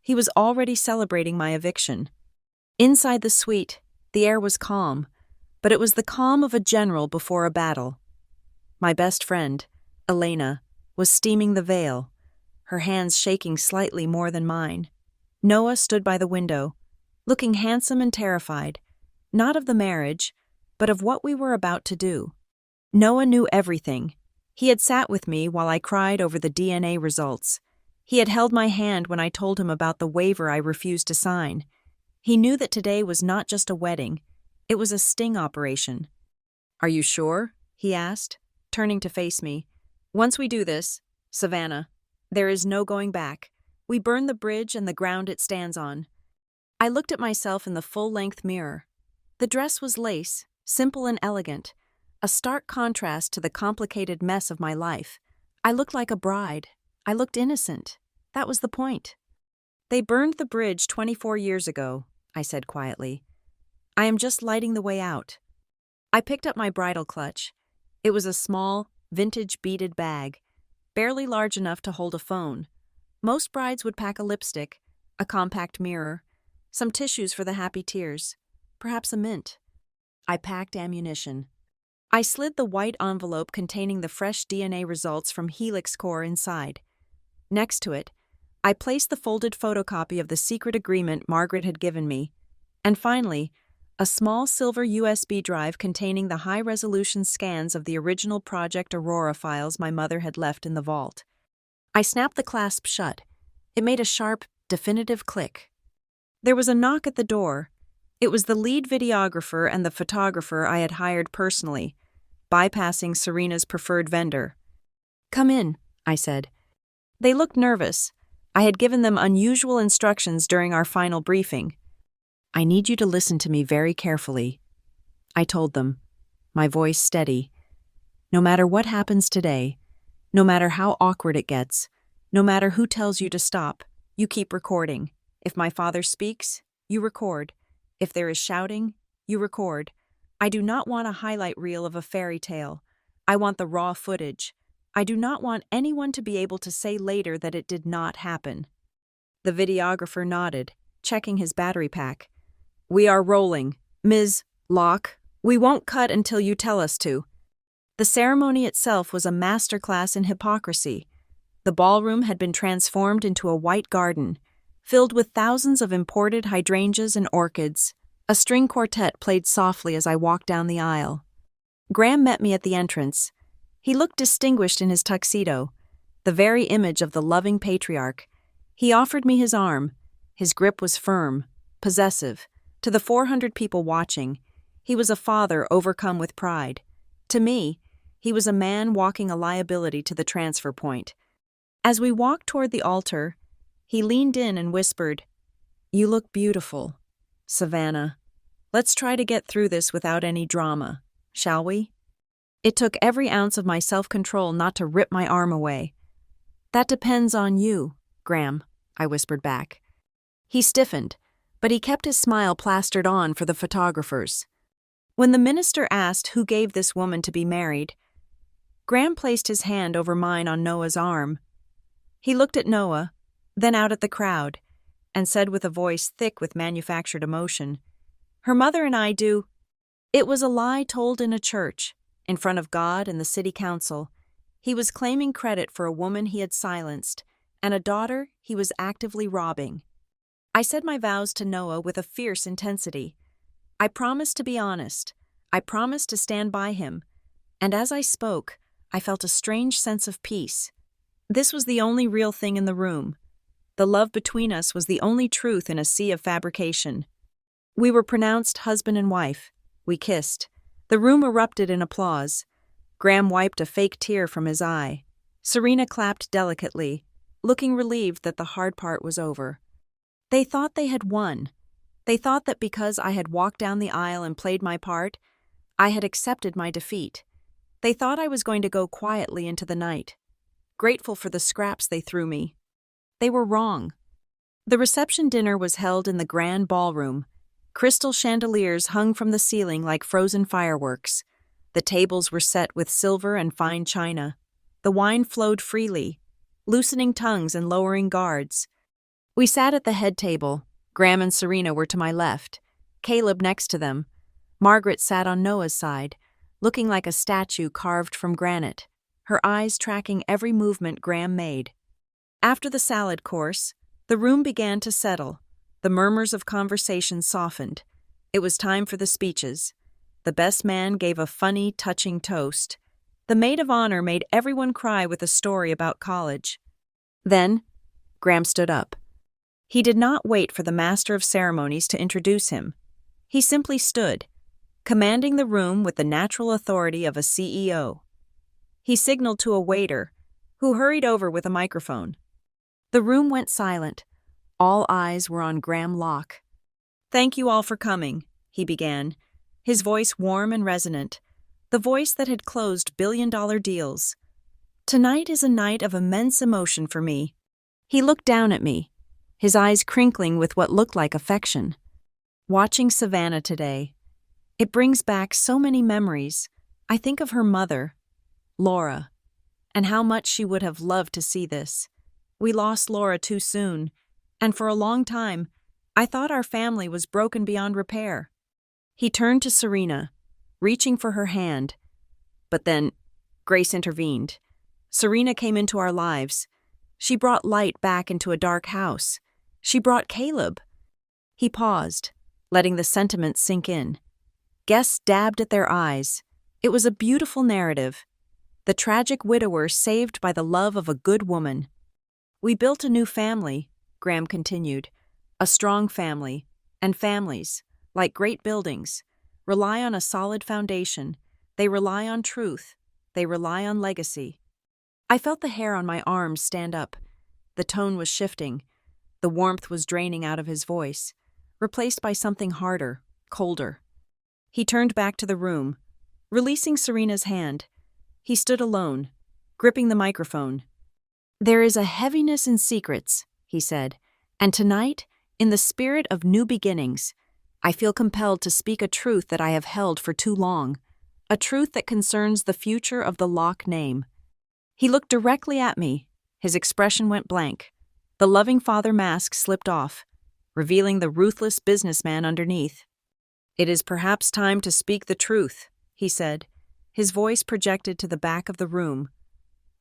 He was already celebrating my eviction. Inside the suite, the air was calm, but it was the calm of a general before a battle. My best friend, Elena, was steaming the veil, her hands shaking slightly more than mine. Noah stood by the window, looking handsome and terrified, not of the marriage, but of what we were about to do. Noah knew everything. He had sat with me while I cried over the DNA results. He had held my hand when I told him about the waiver I refused to sign. He knew that today was not just a wedding, it was a sting operation. "Are you sure?" he asked, turning to face me. "Once we do this, Savannah, there is no going back. We burn the bridge and the ground it stands on." I looked at myself in the full-length mirror. The dress was lace, simple and elegant, a stark contrast to the complicated mess of my life. I looked like a bride. I looked innocent. That was the point. "They burned the bridge 24 years ago," I said quietly. "I am just lighting the way out." I picked up my bridal clutch. It was a small, vintage beaded bag, barely large enough to hold a phone. Most brides would pack a lipstick, a compact mirror, some tissues for the happy tears, perhaps a mint. I packed ammunition. I slid the white envelope containing the fresh DNA results from Helix Core inside. Next to it, I placed the folded photocopy of the secret agreement Margaret had given me, and finally, a small silver USB drive containing the high-resolution scans of the original Project Aurora files my mother had left in the vault. I snapped the clasp shut. It made a sharp, definitive click. There was a knock at the door. It was the lead videographer and the photographer I had hired personally, bypassing Serena's preferred vendor. "Come in," I said. They looked nervous. I had given them unusual instructions during our final briefing. "I need you to listen to me very carefully," I told them, my voice steady. "No matter what happens today, no matter how awkward it gets, no matter who tells you to stop, you keep recording. If my father speaks, you record. If there is shouting, you record. I do not want a highlight reel of a fairy tale. I want the raw footage. I do not want anyone to be able to say later that it did not happen." The videographer nodded, checking his battery pack. "We are rolling. Ms. Locke, we won't cut until you tell us to." The ceremony itself was a masterclass in hypocrisy. The ballroom had been transformed into a white garden, filled with thousands of imported hydrangeas and orchids. A string quartet played softly as I walked down the aisle. Graham met me at the entrance. He looked distinguished in his tuxedo, the very image of the loving patriarch. He offered me his arm. His grip was firm, possessive. To the 400 people watching, he was a father overcome with pride. To me, he was a man walking a liability to the transfer point. As we walked toward the altar, he leaned in and whispered, "You look beautiful, Savannah. Let's try to get through this without any drama, shall we?" It took every ounce of my self-control not to rip my arm away. "That depends on you, Graham," I whispered back. He stiffened, but he kept his smile plastered on for the photographers. When the minister asked who gave this woman to be married, Graham placed his hand over mine on Noah's arm. He looked at Noah, then out at the crowd, and said with a voice thick with manufactured emotion, "Her mother and I do." It was a lie told in a church, in front of God and the city council. He was claiming credit for a woman he had silenced, and a daughter he was actively robbing. I said my vows to Noah with a fierce intensity. I promised to be honest. I promised to stand by him. And as I spoke, I felt a strange sense of peace. This was the only real thing in the room. The love between us was the only truth in a sea of fabrication. We were pronounced husband and wife. We kissed. The room erupted in applause. Graham wiped a fake tear from his eye. Serena clapped delicately, looking relieved that the hard part was over. They thought they had won. They thought that because I had walked down the aisle and played my part, I had accepted my defeat. They thought I was going to go quietly into the night, grateful for the scraps they threw me. They were wrong. The reception dinner was held in the grand ballroom. Crystal chandeliers hung from the ceiling like frozen fireworks. The tables were set with silver and fine china. The wine flowed freely, loosening tongues and lowering guards. We sat at the head table. Graham and Serena were to my left, Caleb next to them. Margaret sat on Noah's side, looking like a statue carved from granite, her eyes tracking every movement Graham made. After the salad course, the room began to settle. The murmurs of conversation softened. It was time for the speeches. The best man gave a funny, touching toast. The maid of honor made everyone cry with a story about college. Then, Graham stood up. He did not wait for the master of ceremonies to introduce him. He simply stood, commanding the room with the natural authority of a CEO. He signaled to a waiter, who hurried over with a microphone. The room went silent. All eyes were on Graham Locke. "Thank you all for coming," he began, his voice warm and resonant, the voice that had closed billion-dollar deals. "Tonight is a night of immense emotion for me." He looked down at me, his eyes crinkling with what looked like affection. "Watching Savannah today, it brings back so many memories. I think of her mother, Laura, and how much she would have loved to see this. We lost Laura too soon, and for a long time, I thought our family was broken beyond repair." He turned to Serena, reaching for her hand. But then, Grace intervened. Serena came into our lives. She brought light back into a dark house. She brought Caleb. He paused, letting the sentiment sink in. Guests dabbed at their eyes. It was a beautiful narrative. The tragic widower saved by the love of a good woman. "We built a new family," Graham continued. "A strong family, and families, like great buildings, rely on a solid foundation. They rely on truth. They rely on legacy." I felt the hair on my arms stand up. The tone was shifting. The warmth was draining out of his voice, replaced by something harder, colder. He turned back to the room, releasing Serena's hand. He stood alone, gripping the microphone. "There is a heaviness in secrets," he said, "and tonight, in the spirit of new beginnings, I feel compelled to speak a truth that I have held for too long, a truth that concerns the future of the Locke name." He looked directly at me. His expression went blank. The loving father mask slipped off, revealing the ruthless businessman underneath. "It is perhaps time to speak the truth," he said, his voice projected to the back of the room.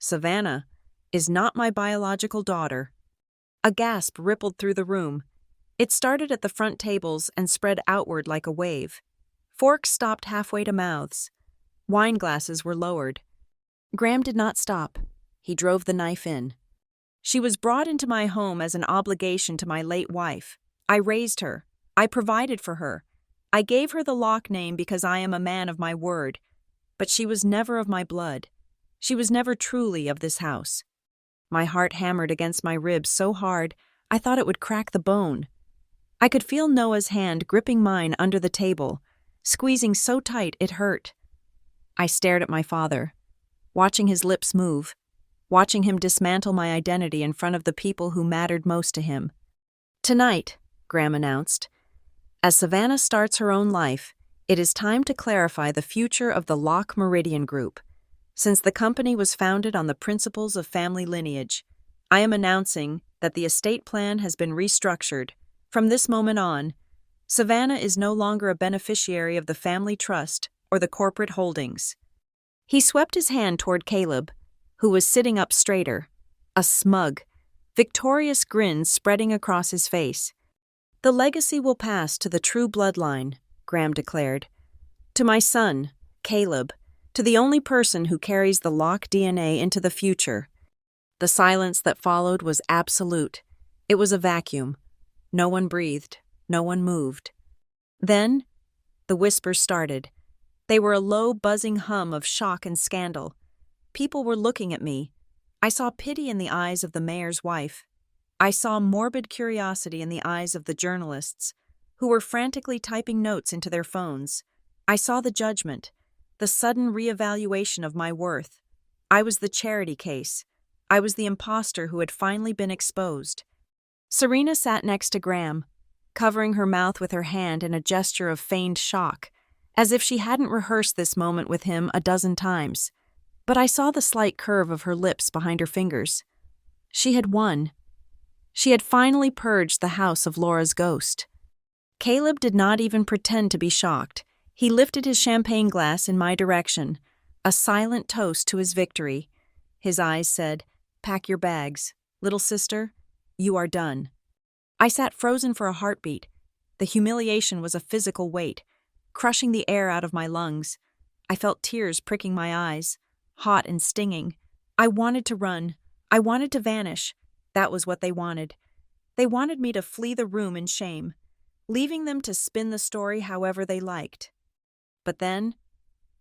"Savannah is not my biological daughter." A gasp rippled through the room. It started at the front tables and spread outward like a wave. Forks stopped halfway to mouths. Wine glasses were lowered. Graham did not stop. He drove the knife in. "She was brought into my home as an obligation to my late wife. I raised her. I provided for her. I gave her the Locke name because I am a man of my word. But she was never of my blood. She was never truly of this house." My heart hammered against my ribs so hard I thought it would crack the bone. I could feel Noah's hand gripping mine under the table, squeezing so tight it hurt. I stared at my father, watching his lips move, watching him dismantle my identity in front of the people who mattered most to him. "Tonight," Graham announced, "as Savannah starts her own life, it is time to clarify the future of the Locke Meridian Group. Since the company was founded on the principles of family lineage, I am announcing that the estate plan has been restructured. From this moment on, Savannah is no longer a beneficiary of the family trust or the corporate holdings." He swept his hand toward Caleb, who was sitting up straighter, a smug, victorious grin spreading across his face. "The legacy will pass to the true bloodline," Graham declared. "To my son, Caleb, to the only person who carries the Locke DNA into the future." The silence that followed was absolute. It was a vacuum. No one breathed. No one moved. Then, the whispers started. They were a low, buzzing hum of shock and scandal. People were looking at me. I saw pity in the eyes of the mayor's wife. I saw morbid curiosity in the eyes of the journalists, who were frantically typing notes into their phones. I saw the judgment, the sudden reevaluation of my worth. I was the charity case. I was the imposter who had finally been exposed. Serena sat next to Graham, covering her mouth with her hand in a gesture of feigned shock, as if she hadn't rehearsed this moment with him a dozen times. But I saw the slight curve of her lips behind her fingers. She had won. She had finally purged the house of Laura's ghost. Caleb did not even pretend to be shocked. He lifted his champagne glass in my direction, a silent toast to his victory. His eyes said, "Pack your bags. Little sister, you are done." I sat frozen for a heartbeat. The humiliation was a physical weight, crushing the air out of my lungs. I felt tears pricking my eyes, hot and stinging. I wanted to run. I wanted to vanish. That was what they wanted. They wanted me to flee the room in shame, leaving them to spin the story however they liked. But then,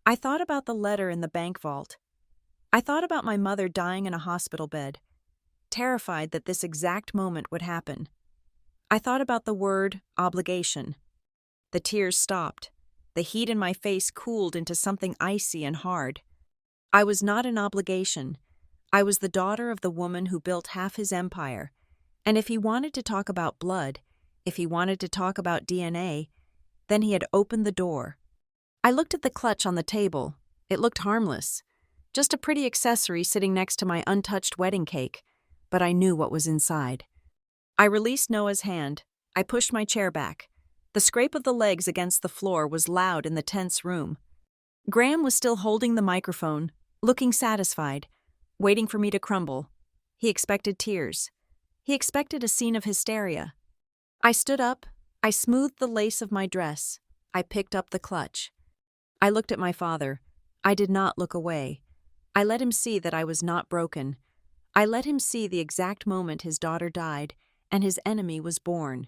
I thought about the letter in the bank vault. I thought about my mother dying in a hospital bed, terrified that this exact moment would happen. I thought about the word obligation. The tears stopped. The heat in my face cooled into something icy and hard. I was not an obligation. I was the daughter of the woman who built half his empire. And if he wanted to talk about blood, if he wanted to talk about DNA, then he had opened the door. I looked at the clutch on the table. It looked harmless. Just a pretty accessory sitting next to my untouched wedding cake, but I knew what was inside. I released Noah's hand. I pushed my chair back. The scrape of the legs against the floor was loud in the tense room. Graham was still holding the microphone, looking satisfied, waiting for me to crumble. He expected tears. He expected a scene of hysteria. I stood up. I smoothed the lace of my dress. I picked up the clutch. I looked at my father. I did not look away. I let him see that I was not broken. I let him see the exact moment his daughter died and his enemy was born.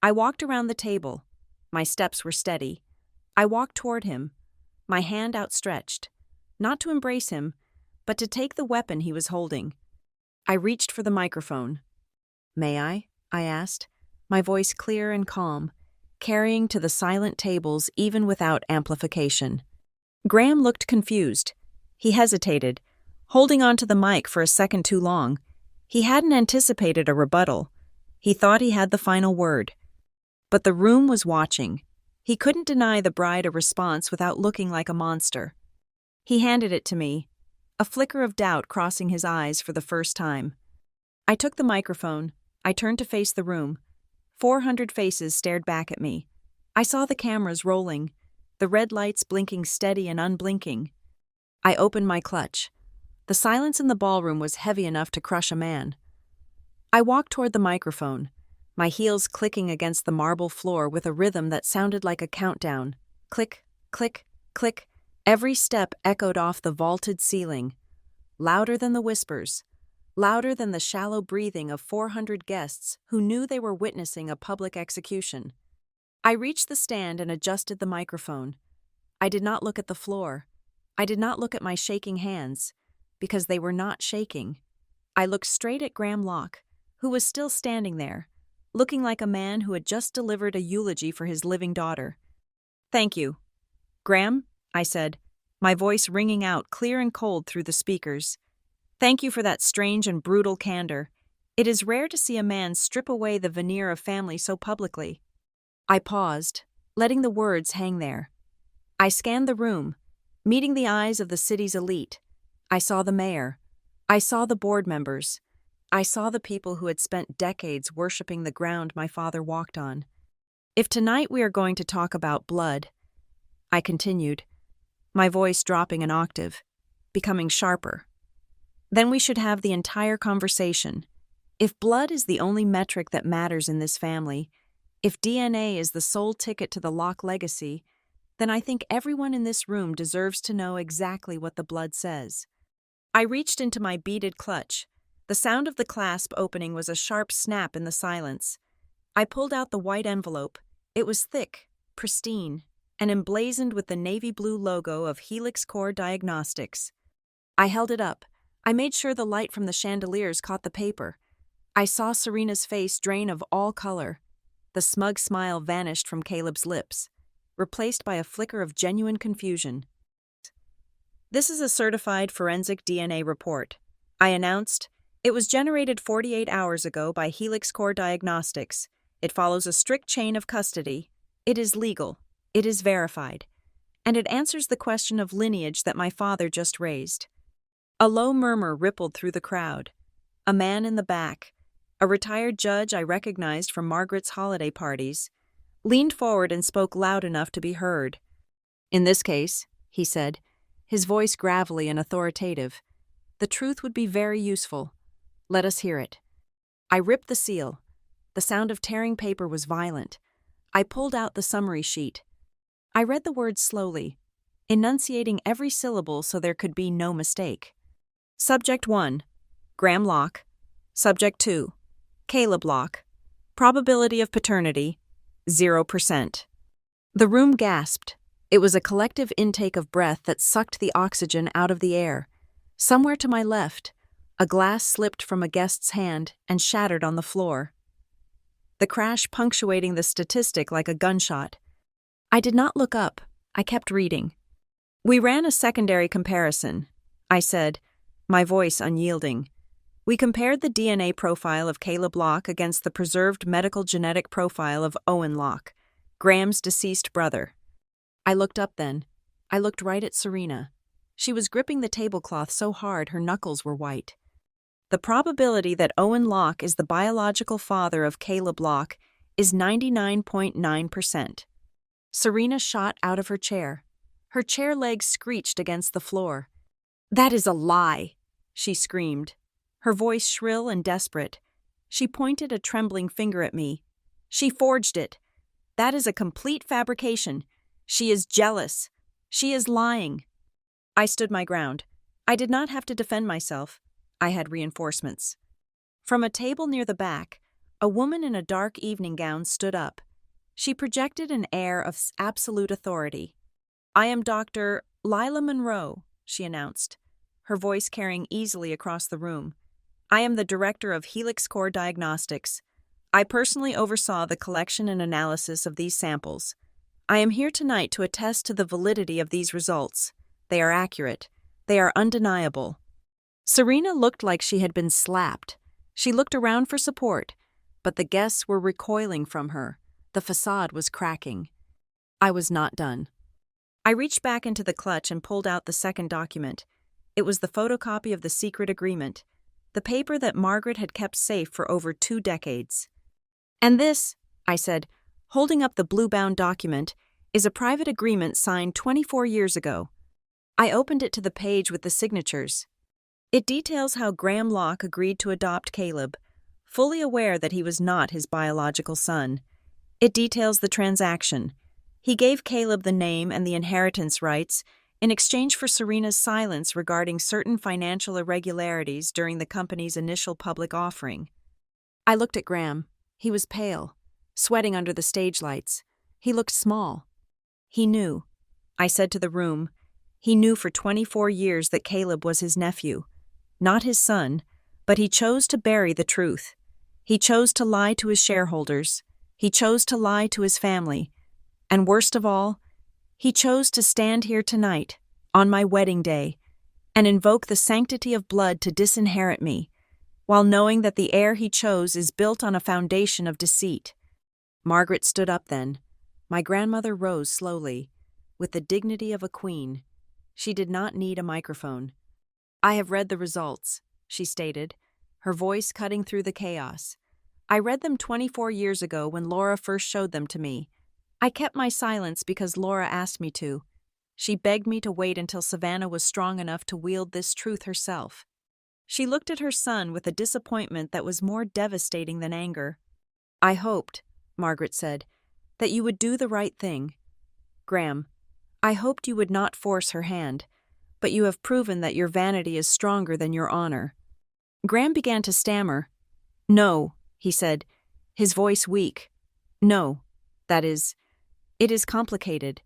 I walked around the table. My steps were steady. I walked toward him, my hand outstretched, not to embrace him, but to take the weapon he was holding. I reached for the microphone. "May I?" I asked, my voice clear and calm, carrying to the silent tables even without amplification. Graham looked confused. He hesitated, holding onto the mic for a second too long. He hadn't anticipated a rebuttal. He thought he had the final word. But the room was watching. He couldn't deny the bride a response without looking like a monster. He handed it to me, a flicker of doubt crossing his eyes for the first time. I took the microphone. I turned to face the room. 400 faces stared back at me. I saw the cameras rolling, the red lights blinking steady and unblinking. I opened my clutch. The silence in the ballroom was heavy enough to crush a man. I walked toward the microphone, my heels clicking against the marble floor with a rhythm that sounded like a countdown. Click, click, click. Every step echoed off the vaulted ceiling, louder than the whispers, louder than the shallow breathing of 400 guests who knew they were witnessing a public execution. I reached the stand and adjusted the microphone. I did not look at the floor. I did not look at my shaking hands, because they were not shaking. I looked straight at Graham Locke, who was still standing there, looking like a man who had just delivered a eulogy for his living daughter. "Thank you, Graham," I said, my voice ringing out clear and cold through the speakers. "Thank you for that strange and brutal candor. It is rare to see a man strip away the veneer of family so publicly." I paused, letting the words hang there. I scanned the room, meeting the eyes of the city's elite. I saw the mayor. I saw the board members. I saw the people who had spent decades worshiping the ground my father walked on. "If tonight we are going to talk about blood," I continued, my voice dropping an octave, becoming sharper, "then we should have the entire conversation. If blood is the only metric that matters in this family, if DNA is the sole ticket to the Locke legacy, then I think everyone in this room deserves to know exactly what the blood says." I reached into my beaded clutch. The sound of the clasp opening was a sharp snap in the silence. I pulled out the white envelope. It was thick, pristine, and emblazoned with the navy blue logo of Helix Core Diagnostics. I held it up. I made sure the light from the chandeliers caught the paper. I saw Serena's face drain of all color. The smug smile vanished from Caleb's lips, replaced by a flicker of genuine confusion. "This is a certified forensic DNA report," I announced. It was generated 48 hours ago by Helix Core Diagnostics. It follows a strict chain of custody. It is legal. It is verified. And it answers the question of lineage that my father just raised. A low murmur rippled through the crowd. A man in the back, a retired judge I recognized from Margaret's holiday parties, leaned forward and spoke loud enough to be heard. "In this case," he said, his voice gravelly and authoritative, "the truth would be very useful. Let us hear it." I ripped the seal. The sound of tearing paper was violent. I pulled out the summary sheet. I read the words slowly, enunciating every syllable so there could be no mistake. Subject 1, Graham Locke. Subject 2, Caleb Locke. Probability of paternity, 0%. The room gasped. It was a collective intake of breath that sucked the oxygen out of the air. Somewhere to my left, a glass slipped from a guest's hand and shattered on the floor, the crash punctuating the statistic like a gunshot. I did not look up. I kept reading. "We ran a secondary comparison," I said, my voice unyielding. "We compared the DNA profile of Caleb Locke against the preserved medical genetic profile of Owen Locke, Graham's deceased brother." I looked up then. I looked right at Serena. She was gripping the tablecloth so hard her knuckles were white. "The probability that Owen Locke is the biological father of Caleb Locke is 99.9%. Serena shot out of her chair. Her chair legs screeched against the floor. "That is a lie," she screamed, her voice shrill and desperate. She pointed a trembling finger at me. "She forged it. That is a complete fabrication. She is jealous. She is lying." I stood my ground. I did not have to defend myself. I had reinforcements. From a table near the back, a woman in a dark evening gown stood up. She projected an air of absolute authority. "I am Dr. Lila Monroe," she announced, her voice carrying easily across the room. "I am the director of Helix Core Diagnostics. I personally oversaw the collection and analysis of these samples. I am here tonight to attest to the validity of these results. They are accurate. They are undeniable." Serena looked like she had been slapped. She looked around for support, but the guests were recoiling from her. The facade was cracking. I was not done. I reached back into the clutch and pulled out the second document. It was the photocopy of the secret agreement, the paper that Margaret had kept safe for over 2 decades. "And this," I said, holding up the blue-bound document, "is a private agreement signed 24 years ago." I opened it to the page with the signatures. It details how Graham Locke agreed to adopt Caleb, fully aware that he was not his biological son. It details the transaction. He gave Caleb the name and the inheritance rights in exchange for Serena's silence regarding certain financial irregularities during the company's initial public offering. I looked at Graham. He was pale, sweating under the stage lights. He looked small. He knew. I said to the room, he knew for 24 years that Caleb was his nephew. Not his son, but he chose to bury the truth. He chose to lie to his shareholders. He chose to lie to his family. And worst of all, he chose to stand here tonight, on my wedding day, and invoke the sanctity of blood to disinherit me, while knowing that the heir he chose is built on a foundation of deceit. Margaret stood up then. My grandmother rose slowly, with the dignity of a queen. She did not need a microphone. "I have read the results," she stated, her voice cutting through the chaos. "I read them 24 years ago when Laura first showed them to me. I kept my silence because Laura asked me to. She begged me to wait until Savannah was strong enough to wield this truth herself." She looked at her son with a disappointment that was more devastating than anger. "I hoped," Margaret said, "that you would do the right thing. Graham, I hoped you would not force her hand, but you have proven that your vanity is stronger than your honor." Graham began to stammer. "No," he said, his voice weak. "No, that is, it is complicated.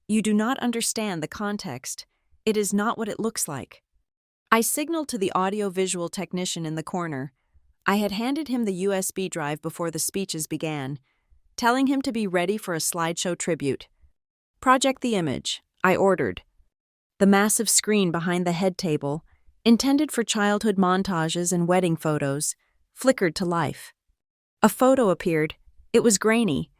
You do not understand the context. It is not what it looks like." I signaled to the audio-visual technician in the corner. I had handed him the USB drive before the speeches began, telling him to be ready for a slideshow tribute. "Project the image," I ordered. The massive screen behind the head table, intended for childhood montages and wedding photos, flickered to life. A photo appeared. It was grainy,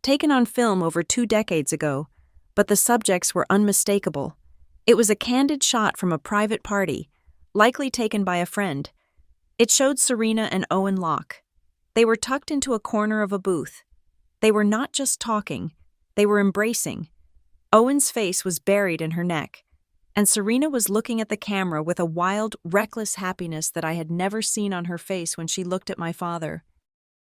taken on film over 2 decades ago, but the subjects were unmistakable. It was a candid shot from a private party, likely taken by a friend. It showed Serena and Owen Locke. They were tucked into a corner of a booth. They were not just talking, they were embracing. Owen's face was buried in her neck, and Serena was looking at the camera with a wild, reckless happiness that I had never seen on her face when she looked at my father.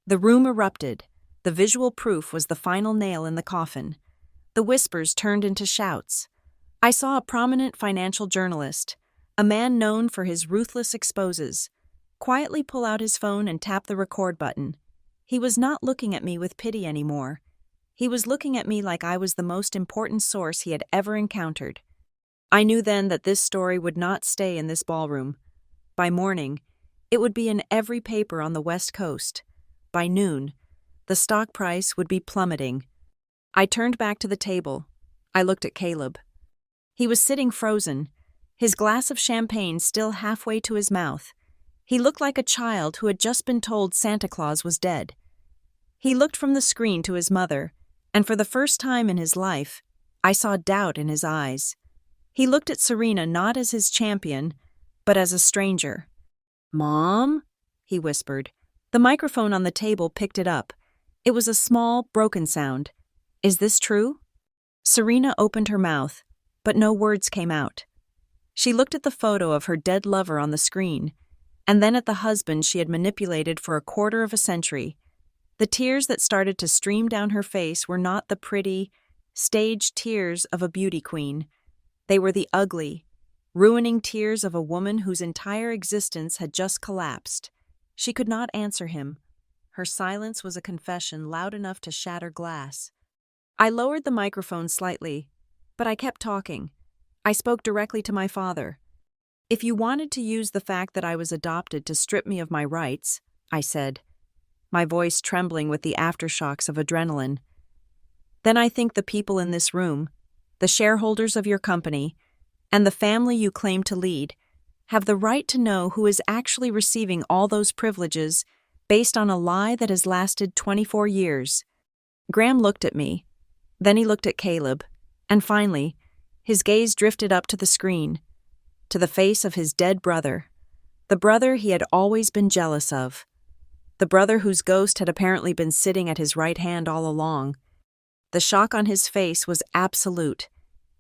The room erupted. The visual proof was the final nail in the coffin. The whispers turned into shouts. I saw a prominent financial journalist, a man known for his ruthless exposes, quietly pull out his phone and tap the record button. He was not looking at me with pity anymore. He was looking at me like I was the most important source he had ever encountered. I knew then that this story would not stay in this ballroom. By morning, it would be in every paper on the West Coast. By noon, the stock price would be plummeting. I turned back to the table. I looked at Caleb. He was sitting frozen, his glass of champagne still halfway to his mouth. He looked like a child who had just been told Santa Claus was dead. He looked from the screen to his mother, and for the first time in his life, I saw doubt in his eyes. He looked at Serena not as his champion, but as a stranger. "Mom?" he whispered. The microphone on the table picked it up. It was a small, broken sound. "Is this true?" Serena opened her mouth, but no words came out. She looked at the photo of her dead lover on the screen, and then at the husband she had manipulated for a quarter of a century. The tears that started to stream down her face were not the pretty, staged tears of a beauty queen. They were the ugly, ruining tears of a woman whose entire existence had just collapsed. She could not answer him. Her silence was a confession loud enough to shatter glass. I lowered the microphone slightly, but I kept talking. I spoke directly to my father. "If you wanted to use the fact that I was adopted to strip me of my rights," I said, my voice trembling with the aftershocks of adrenaline, "then I think the people in this room, the shareholders of your company, and the family you claim to lead, have the right to know who is actually receiving all those privileges based on a lie that has lasted 24 years. Graham looked at me, then he looked at Caleb, and finally, his gaze drifted up to the screen, to the face of his dead brother, the brother he had always been jealous of, the brother whose ghost had apparently been sitting at his right hand all along. The shock on his face was absolute.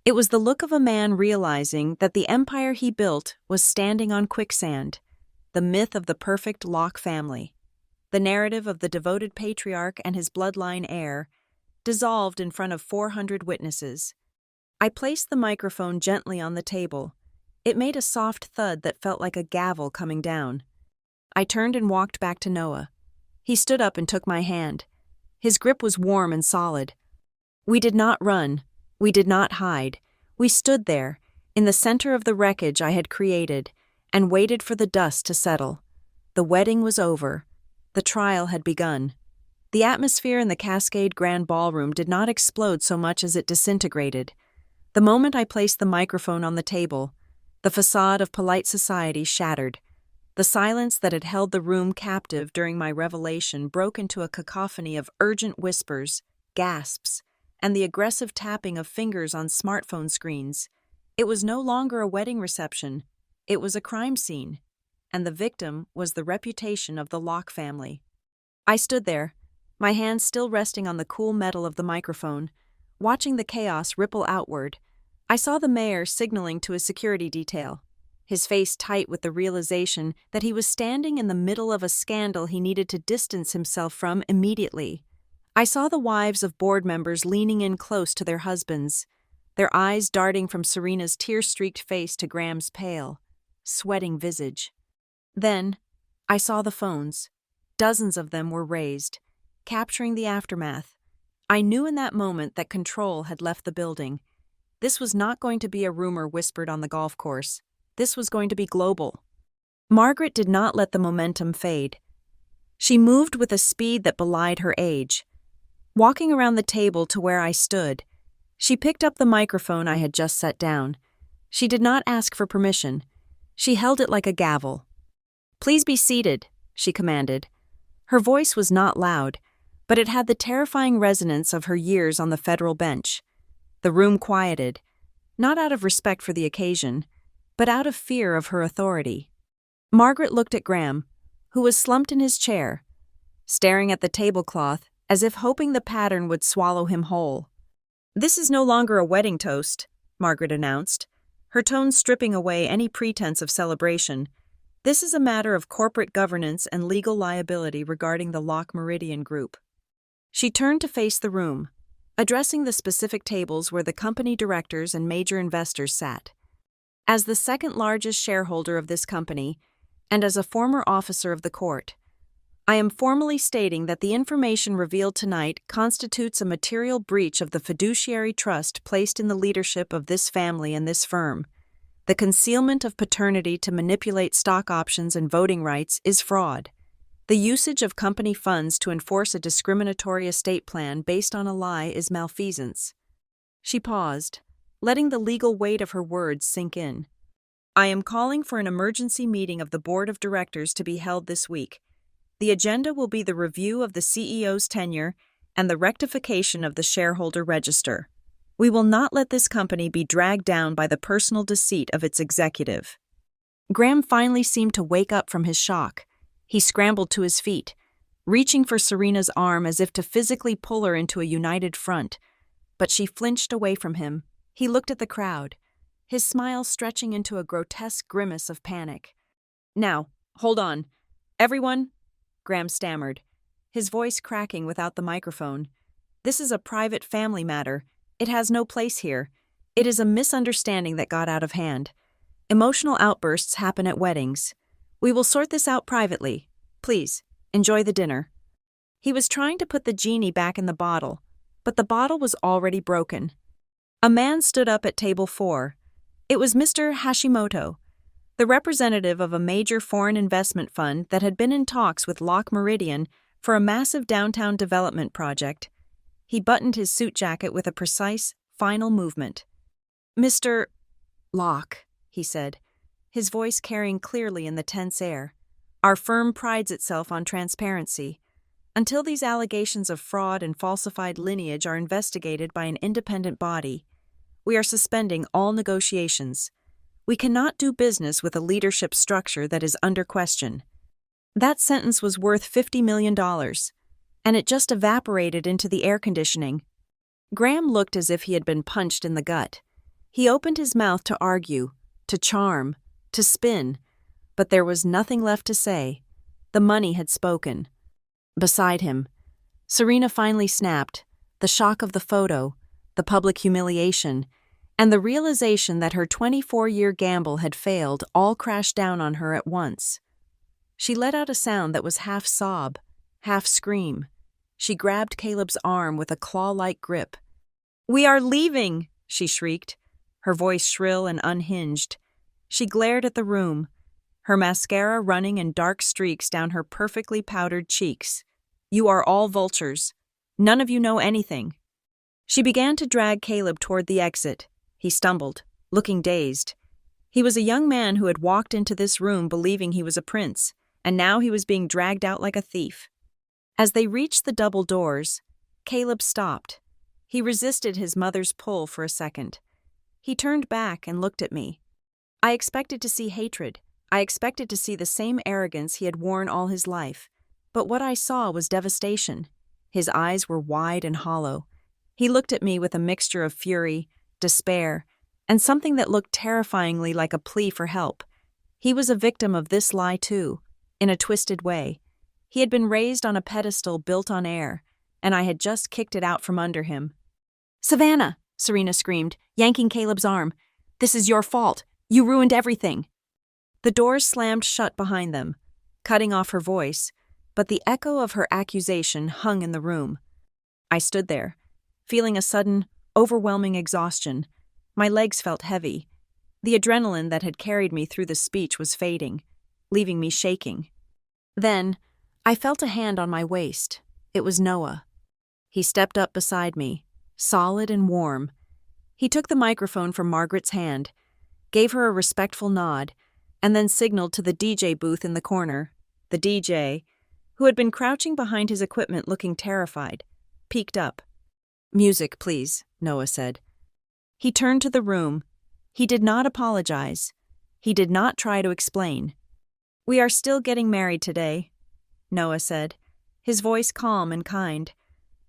It was the look of a man realizing that the empire he built was standing on quicksand, the myth of the perfect Locke family, the narrative of the devoted patriarch and his bloodline heir, dissolved in front of 400 witnesses. I placed the microphone gently on the table. It made a soft thud that felt like a gavel coming down. I turned and walked back to Noah. He stood up and took my hand. His grip was warm and solid. We did not run. We did not hide. We stood there, in the center of the wreckage I had created, and waited for the dust to settle. The wedding was over. The trial had begun. The atmosphere in the Cascade Grand Ballroom did not explode so much as it disintegrated. The moment I placed the microphone on the table, the facade of polite society shattered. The silence that had held the room captive during my revelation broke into a cacophony of urgent whispers, gasps, and the aggressive tapping of fingers on smartphone screens. It was no longer a wedding reception. It was a crime scene, and the victim was the reputation of the Locke family. I stood there, my hands still resting on the cool metal of the microphone, watching the chaos ripple outward. I saw the mayor signaling to his security detail, his face tight with the realization that he was standing in the middle of a scandal he needed to distance himself from immediately. I saw the wives of board members leaning in close to their husbands, their eyes darting from Serena's tear-streaked face to Graham's pale, sweating visage. Then, I saw the phones. Dozens of them were raised, capturing the aftermath. I knew in that moment that control had left the building. This was not going to be a rumor whispered on the golf course. This was going to be global. Margaret did not let the momentum fade. She moved with a speed that belied her age. Walking around the table to where I stood, she picked up the microphone I had just set down. She did not ask for permission. She held it like a gavel. "Please be seated," she commanded. Her voice was not loud, but it had the terrifying resonance of her years on the federal bench. The room quieted, not out of respect for the occasion, but out of fear of her authority. Margaret looked at Graham, who was slumped in his chair, staring at the tablecloth as if hoping the pattern would swallow him whole. "This is no longer a wedding toast," Margaret announced, her tone stripping away any pretense of celebration. "This is a matter of corporate governance and legal liability regarding the Loch Meridian Group." She turned to face the room, addressing the specific tables where the company directors and major investors sat. "As the second largest shareholder of this company, and as a former officer of the court, I am formally stating that the information revealed tonight constitutes a material breach of the fiduciary trust placed in the leadership of this family and this firm. The concealment of paternity to manipulate stock options and voting rights is fraud. The usage of company funds to enforce a discriminatory estate plan based on a lie is malfeasance." She paused, letting the legal weight of her words sink in. "I am calling for an emergency meeting of the board of directors to be held this week. The agenda will be the review of the CEO's tenure and the rectification of the shareholder register. We will not let this company be dragged down by the personal deceit of its executive." Graham finally seemed to wake up from his shock. He scrambled to his feet, reaching for Serena's arm as if to physically pull her into a united front, but she flinched away from him. He looked at the crowd, his smile stretching into a grotesque grimace of panic. "Now, hold on. Everyone," Graham stammered, his voice cracking without the microphone. "This is a private family matter. It has no place here. It is a misunderstanding that got out of hand. Emotional outbursts happen at weddings. We will sort this out privately. Please, enjoy the dinner." He was trying to put the genie back in the bottle, but the bottle was already broken. A man stood up at table 4. It was Mr. Hashimoto, the representative of a major foreign investment fund that had been in talks with Loch Meridian for a massive downtown development project. He buttoned his suit jacket with a precise, final movement. "Mr. Locke," he said, his voice carrying clearly in the tense air, "our firm prides itself on transparency. Until these allegations of fraud and falsified lineage are investigated by an independent body, we are suspending all negotiations. We cannot do business with a leadership structure that is under question." That sentence was worth $50 million, and it just evaporated into the air conditioning. Graham looked as if he had been punched in the gut. He opened his mouth to argue, to charm, to spin, but there was nothing left to say. The money had spoken. Beside him, Serena finally snapped, the shock of the photo, the public humiliation, and the realization that her 24-year gamble had failed all crashed down on her at once. She let out a sound that was half sob, half scream. She grabbed Caleb's arm with a claw-like grip. "We are leaving!" she shrieked, her voice shrill and unhinged. She glared at the room, her mascara running in dark streaks down her perfectly powdered cheeks. "You are all vultures. None of you know anything." She began to drag Caleb toward the exit. He stumbled, looking dazed. He was a young man who had walked into this room believing he was a prince, and now he was being dragged out like a thief. As they reached the double doors, Caleb stopped. He resisted his mother's pull for a second. He turned back and looked at me. I expected to see hatred. I expected to see the same arrogance he had worn all his life. But what I saw was devastation. His eyes were wide and hollow. He looked at me with a mixture of fury, despair, and something that looked terrifyingly like a plea for help. He was a victim of this lie too, in a twisted way. He had been raised on a pedestal built on air, and I had just kicked it out from under him. "Savannah!" Serena screamed, yanking Caleb's arm. "This is your fault. You ruined everything." The doors slammed shut behind them, cutting off her voice, but the echo of her accusation hung in the room. I stood there, feeling a sudden, overwhelming exhaustion. My legs felt heavy. The adrenaline that had carried me through the speech was fading, leaving me shaking. Then, I felt a hand on my waist. It was Noah. He stepped up beside me, solid and warm. He took the microphone from Margaret's hand, gave her a respectful nod, and then signaled to the DJ booth in the corner. The DJ, who had been crouching behind his equipment looking terrified, peeked up. "Music, please," Noah said. He turned to the room. He did not apologize. He did not try to explain. "We are still getting married today," Noah said, his voice calm and kind.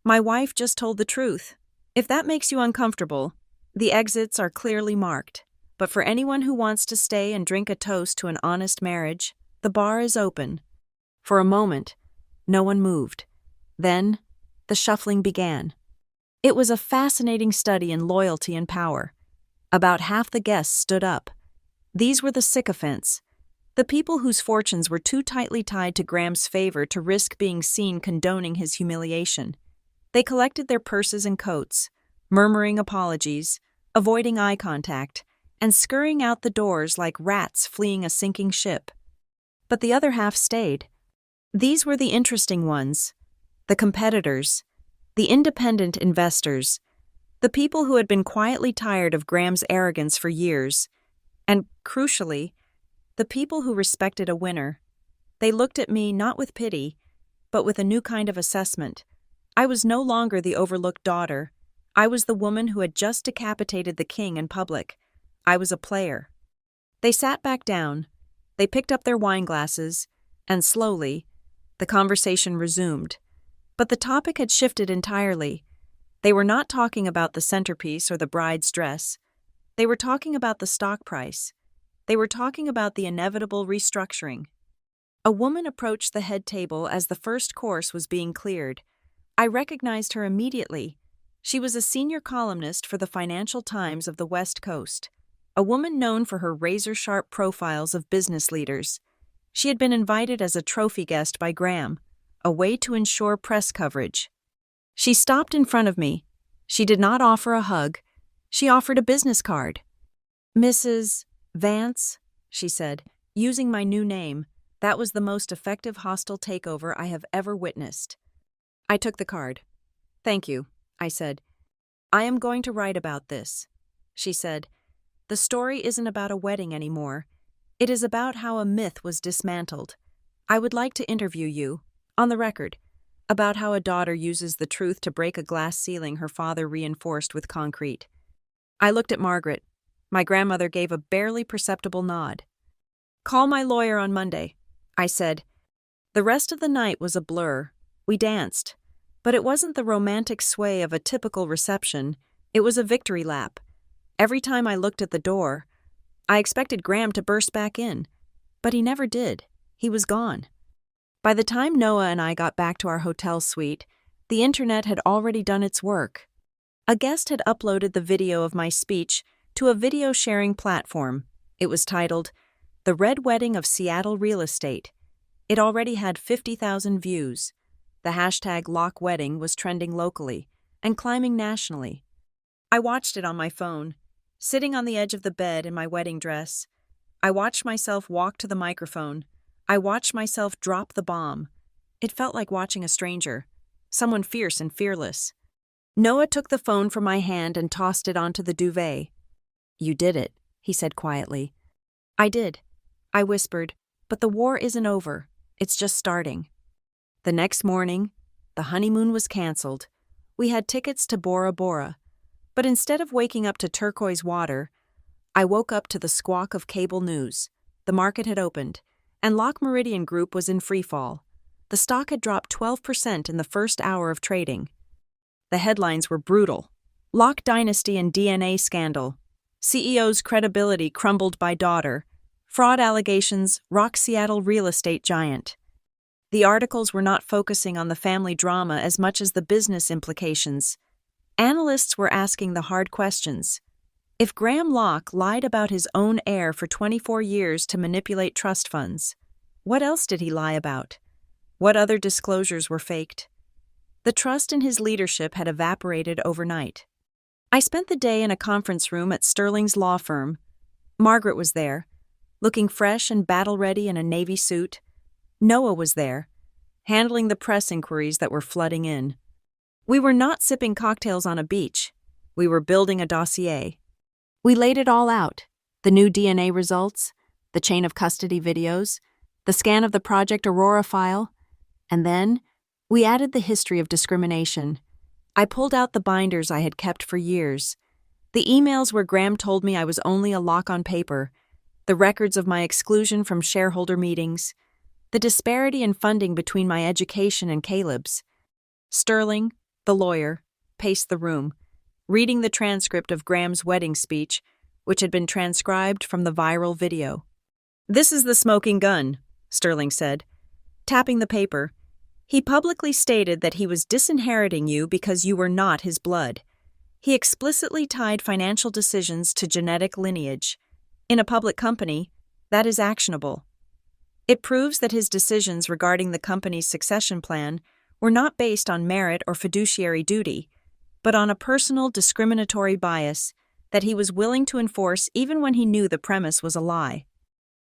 "My wife just told the truth. If that makes you uncomfortable, the exits are clearly marked. But for anyone who wants to stay and drink a toast to an honest marriage, the bar is open." For a moment, no one moved. Then, the shuffling began. It was a fascinating study in loyalty and power. About half the guests stood up. These were the sycophants, the people whose fortunes were too tightly tied to Graham's favor to risk being seen condoning his humiliation. They collected their purses and coats, murmuring apologies, avoiding eye contact, and scurrying out the doors like rats fleeing a sinking ship. But the other half stayed. These were the interesting ones, the competitors, the independent investors, the people who had been quietly tired of Graham's arrogance for years, and, crucially, the people who respected a winner. They looked at me not with pity, but with a new kind of assessment. I was no longer the overlooked daughter. I was the woman who had just decapitated the king in public. I was a player. They sat back down. They picked up their wine glasses, and slowly, the conversation resumed. But the topic had shifted entirely. They were not talking about the centerpiece or the bride's dress. They were talking about the stock price. They were talking about the inevitable restructuring. A woman approached the head table as the first course was being cleared. I recognized her immediately. She was a senior columnist for the Financial Times of the West Coast, a woman known for her razor-sharp profiles of business leaders. She had been invited as a trophy guest by Graham, a way to ensure press coverage. She stopped in front of me. She did not offer a hug. She offered a business card. "Mrs. Vance," she said, using my new name. That was the most effective hostile takeover I have ever witnessed. I took the card. "Thank you," I said. "I am going to write about this," she said. "The story isn't about a wedding anymore. It is about how a myth was dismantled. I would like to interview you, on the record, about how a daughter uses the truth to break a glass ceiling her father reinforced with concrete." I looked at Margaret. My grandmother gave a barely perceptible nod. "Call my lawyer on Monday," I said. The rest of the night was a blur. We danced. But it wasn't the romantic sway of a typical reception. It was a victory lap. Every time I looked at the door, I expected Graham to burst back in. But he never did. He was gone. By the time Noah and I got back to our hotel suite, the internet had already done its work. A guest had uploaded the video of my speech to a video-sharing platform. It was titled, "The Red Wedding of Seattle Real Estate." It already had 50,000 views. The hashtag #LockWedding was trending locally and climbing nationally. I watched it on my phone, sitting on the edge of the bed in my wedding dress. I watched myself walk to the microphone. I watched myself drop the bomb. It felt like watching a stranger, someone fierce and fearless. Noah took the phone from my hand and tossed it onto the duvet. "You did it," he said quietly. "I did," I whispered, "but the war isn't over. It's just starting." The next morning, the honeymoon was canceled. We had tickets to Bora Bora. But instead of waking up to turquoise water, I woke up to the squawk of cable news. The market had opened, and Lock Meridian Group was in freefall. The stock had dropped 12% in the first hour of trading. The headlines were brutal. Lock dynasty and DNA scandal. CEO's credibility crumbled by daughter. Fraud allegations rock Seattle real estate giant. The articles were not focusing on the family drama as much as the business implications. Analysts were asking the hard questions. If Graham Locke lied about his own heir for 24 years to manipulate trust funds, what else did he lie about? What other disclosures were faked? The trust in his leadership had evaporated overnight. I spent the day in a conference room at Sterling's law firm. Margaret was there, looking fresh and battle-ready in a navy suit. Noah was there, handling the press inquiries that were flooding in. We were not sipping cocktails on a beach. We were building a dossier. We laid it all out, the new DNA results, the chain of custody videos, the scan of the Project Aurora file, and then we added the history of discrimination. I pulled out the binders I had kept for years, the emails where Graham told me I was only a lock on paper, the records of my exclusion from shareholder meetings, the disparity in funding between my education and Caleb's. Sterling, the lawyer, paced the room, reading the transcript of Graham's wedding speech, which had been transcribed from the viral video. "This is the smoking gun," Sterling said, tapping the paper. "He publicly stated that he was disinheriting you because you were not his blood. He explicitly tied financial decisions to genetic lineage. In a public company, that is actionable. It proves that his decisions regarding the company's succession plan were not based on merit or fiduciary duty, but on a personal discriminatory bias that he was willing to enforce even when he knew the premise was a lie."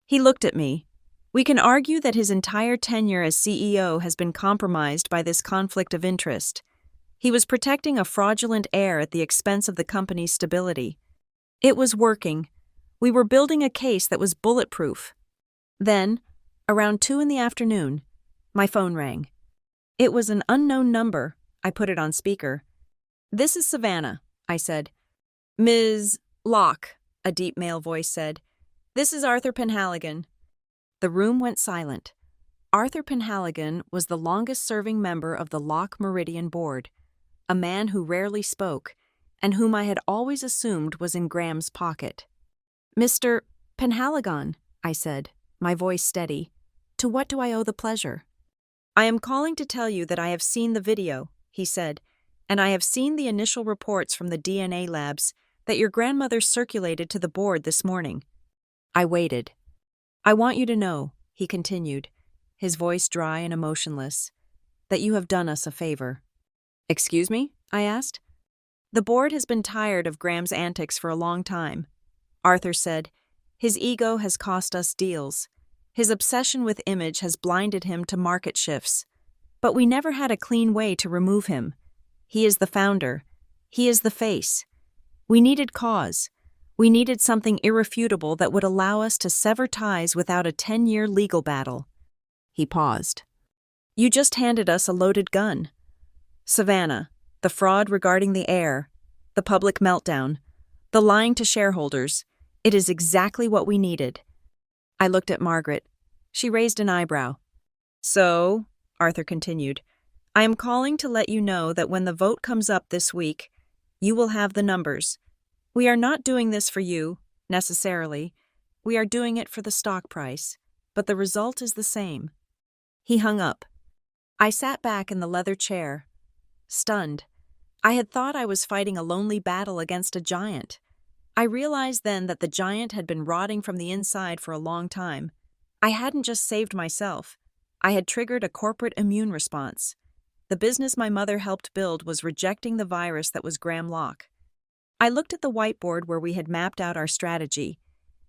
He looked at me. "We can argue that his entire tenure as CEO has been compromised by this conflict of interest. He was protecting a fraudulent heir at the expense of the company's stability. It was working. We were building a case that was bulletproof." Then, around 2 p.m, my phone rang. It was an unknown number. I put it on speaker. "This is Savannah," I said. "Ms. Locke," a deep male voice said. "This is Arthur Penhaligon." The room went silent. Arthur Penhaligon was the longest-serving member of the Locke Meridian Board, a man who rarely spoke, and whom I had always assumed was in Graham's pocket. "Mr. Penhaligon," I said, my voice steady, "to what do I owe the pleasure?" "I am calling to tell you that I have seen the video," he said, "and I have seen the initial reports from the DNA labs that your grandmother circulated to the board this morning." I waited. "I want you to know," he continued, his voice dry and emotionless, "that you have done us a favor." "Excuse me?" I asked. "The board has been tired of Graham's antics for a long time," Arthur said. "His ego has cost us deals. His obsession with image has blinded him to market shifts. But we never had a clean way to remove him. He is the founder. He is the face. We needed cause. We needed something irrefutable that would allow us to sever ties without a 10-year legal battle." He paused. "You just handed us a loaded gun. Savannah, the fraud regarding the heir, the public meltdown, the lying to shareholders. It is exactly what we needed." I looked at Margaret. She raised an eyebrow. "So," Arthur continued, "I am calling to let you know that when the vote comes up this week, you will have the numbers. We are not doing this for you, necessarily. We are doing it for the stock price, but the result is the same." He hung up. I sat back in the leather chair, stunned. I had thought I was fighting a lonely battle against a giant. I realized then that the giant had been rotting from the inside for a long time. I hadn't just saved myself. I had triggered a corporate immune response. The business my mother helped build was rejecting the virus that was Graham Locke. I looked at the whiteboard where we had mapped out our strategy.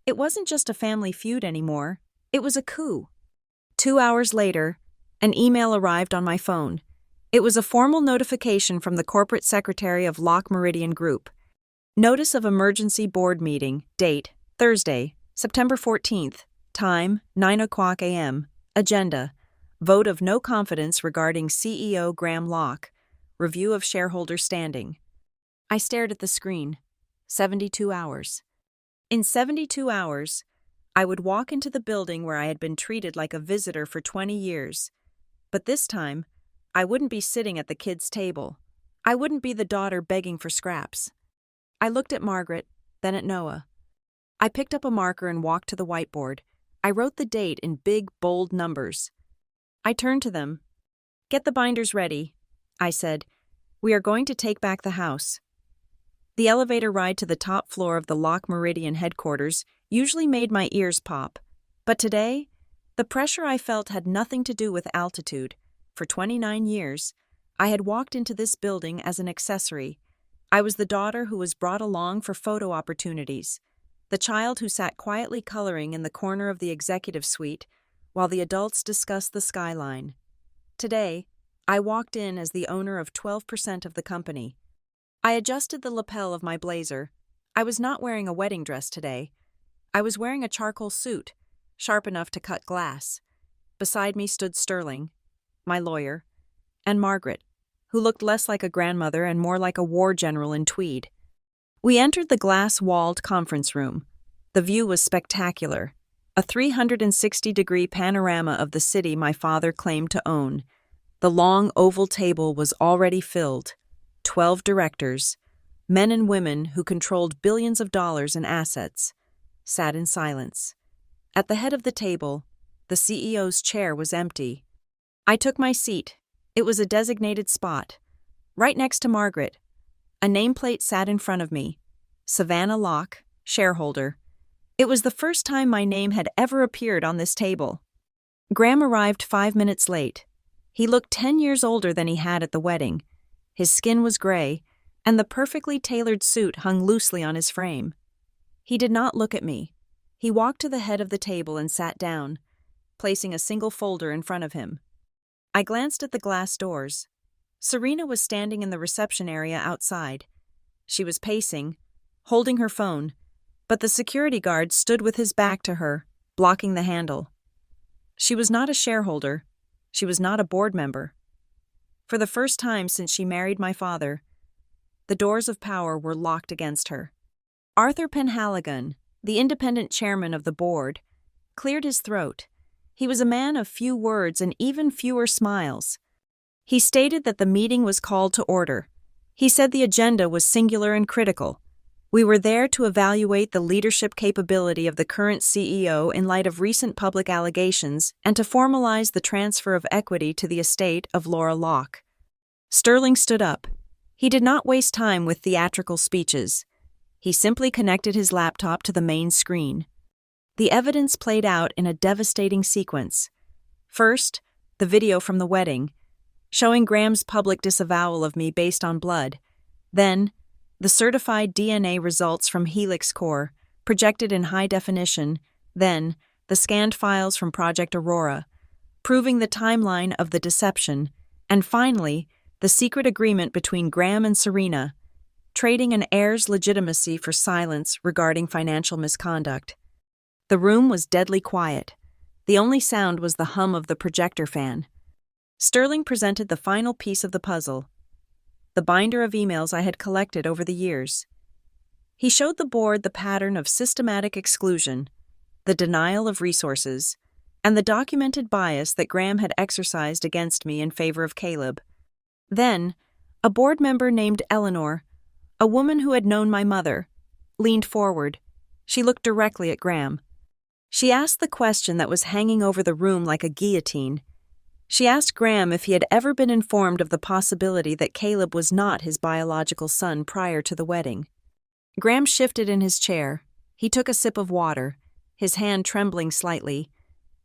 It wasn't just a family feud anymore. It was a coup. 2 hours later, an email arrived on my phone. It was a formal notification from the corporate secretary of Locke Meridian Group. Notice of emergency board meeting, date, Thursday, September 14th, time, 9:00 a.m., agenda, vote of no confidence regarding CEO Graham Locke, review of shareholder standing. I stared at the screen. 72 hours. In 72 hours, I would walk into the building where I had been treated like a visitor for 20 years. But this time, I wouldn't be sitting at the kids' table. I wouldn't be the daughter begging for scraps. I looked at Margaret, then at Noah. I picked up a marker and walked to the whiteboard. I wrote the date in big, bold numbers. I turned to them. "Get the binders ready," I said. "We are going to take back the house." The elevator ride to the top floor of the Locke Meridian headquarters usually made my ears pop. But today, the pressure I felt had nothing to do with altitude. For 29 years, I had walked into this building as an accessory. I was the daughter who was brought along for photo opportunities, the child who sat quietly coloring in the corner of the executive suite while the adults discussed the skyline. Today, I walked in as the owner of 12% of the company. I adjusted the lapel of my blazer. I was not wearing a wedding dress today. I was wearing a charcoal suit, sharp enough to cut glass. Beside me stood Sterling, my lawyer, and Margaret, who looked less like a grandmother and more like a war general in tweed. We entered the glass-walled conference room. The view was spectacular, a 360-degree panorama of the city my father claimed to own. The long oval table was already filled. 12 directors, men and women who controlled billions of dollars in assets, sat in silence. At the head of the table, the CEO's chair was empty. I took my seat. It was a designated spot, right next to Margaret. A nameplate sat in front of me. Savannah Locke, shareholder. It was the first time my name had ever appeared on this table. Graham arrived 5 minutes late. He looked 10 years older than he had at the wedding. His skin was gray, and the perfectly tailored suit hung loosely on his frame. He did not look at me. He walked to the head of the table and sat down, placing a single folder in front of him. I glanced at the glass doors. Serena was standing in the reception area outside. She was pacing, holding her phone, but the security guard stood with his back to her, blocking the handle. She was not a shareholder. She was not a board member. For the first time since she married my father, the doors of power were locked against her. Arthur Penhaligon, the independent chairman of the board, cleared his throat. He was a man of few words and even fewer smiles. He stated that the meeting was called to order. He said the agenda was singular and critical. We were there to evaluate the leadership capability of the current CEO in light of recent public allegations and to formalize the transfer of equity to the estate of Laura Locke. Sterling stood up. He did not waste time with theatrical speeches. He simply connected his laptop to the main screen. The evidence played out in a devastating sequence. First, the video from the wedding, showing Graham's public disavowal of me based on blood. Then, the certified DNA results from Helix Core, projected in high definition. Then, the scanned files from Project Aurora, proving the timeline of the deception. And finally, the secret agreement between Graham and Serena, trading an heir's legitimacy for silence regarding financial misconduct. The room was deadly quiet. The only sound was the hum of the projector fan. Sterling presented the final piece of the puzzle, the binder of emails I had collected over the years. He showed the board the pattern of systematic exclusion, the denial of resources, and the documented bias that Graham had exercised against me in favor of Caleb. Then, a board member named Eleanor, a woman who had known my mother, leaned forward. She looked directly at Graham. She asked the question that was hanging over the room like a guillotine. She asked Graham if he had ever been informed of the possibility that Caleb was not his biological son prior to the wedding. Graham shifted in his chair. He took a sip of water, his hand trembling slightly.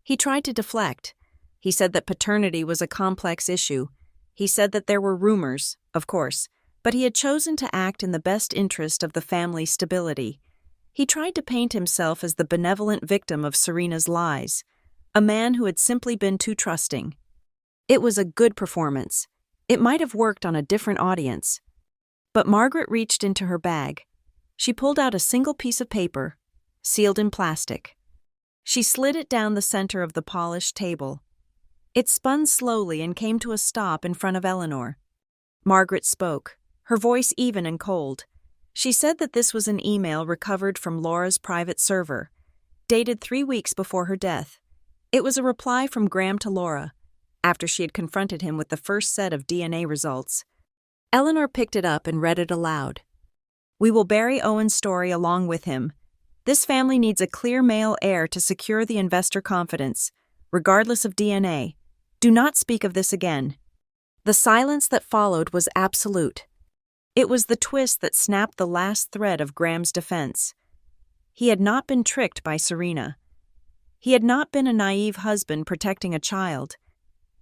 He tried to deflect. He said that paternity was a complex issue. He said that there were rumors, of course, but he had chosen to act in the best interest of the family's stability. He tried to paint himself as the benevolent victim of Serena's lies, a man who had simply been too trusting. It was a good performance. It might have worked on a different audience. But Margaret reached into her bag. She pulled out a single piece of paper, sealed in plastic. She slid it down the center of the polished table. It spun slowly and came to a stop in front of Eleanor. Margaret spoke, her voice even and cold. She said that this was an email recovered from Laura's private server, dated 3 weeks before her death. It was a reply from Graham to Laura, after she had confronted him with the first set of DNA results. Eleanor picked it up and read it aloud. "We will bury Owen's story along with him. This family needs a clear male heir to secure the investor confidence, regardless of DNA. Do not speak of this again." The silence that followed was absolute. It was the twist that snapped the last thread of Graham's defense. He had not been tricked by Serena. He had not been a naive husband protecting a child.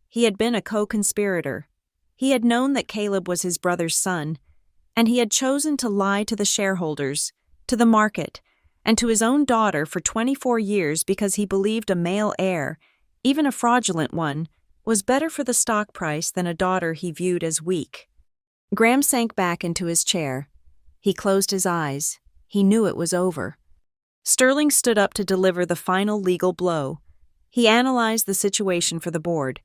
He had been a co-conspirator. He had known that Caleb was his brother's son, and he had chosen to lie to the shareholders, to the market, and to his own daughter for 24 years because he believed a male heir, even a fraudulent one, was better for the stock price than a daughter he viewed as weak. Graham sank back into his chair. He closed his eyes. He knew it was over. Sterling stood up to deliver the final legal blow. He analyzed the situation for the board.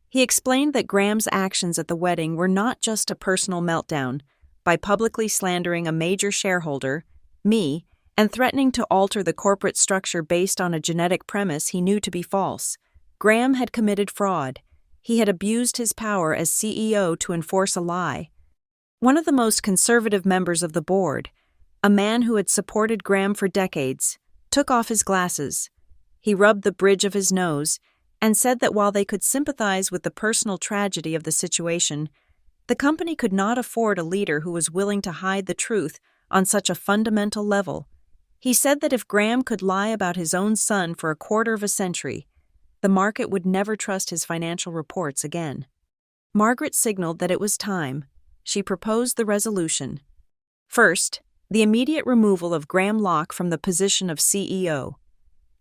He explained that Graham's actions at the wedding were not just a personal meltdown. By publicly slandering a major shareholder, me, and threatening to alter the corporate structure based on a genetic premise he knew to be false, Graham had committed fraud. He had abused his power as CEO to enforce a lie. One of the most conservative members of the board, a man who had supported Graham for decades, took off his glasses. He rubbed the bridge of his nose and said that while they could sympathize with the personal tragedy of the situation, the company could not afford a leader who was willing to hide the truth on such a fundamental level. He said that if Graham could lie about his own son for a quarter of a century, the market would never trust his financial reports again. Margaret signaled that it was time. She proposed the resolution. First, the immediate removal of Graham Locke from the position of CEO.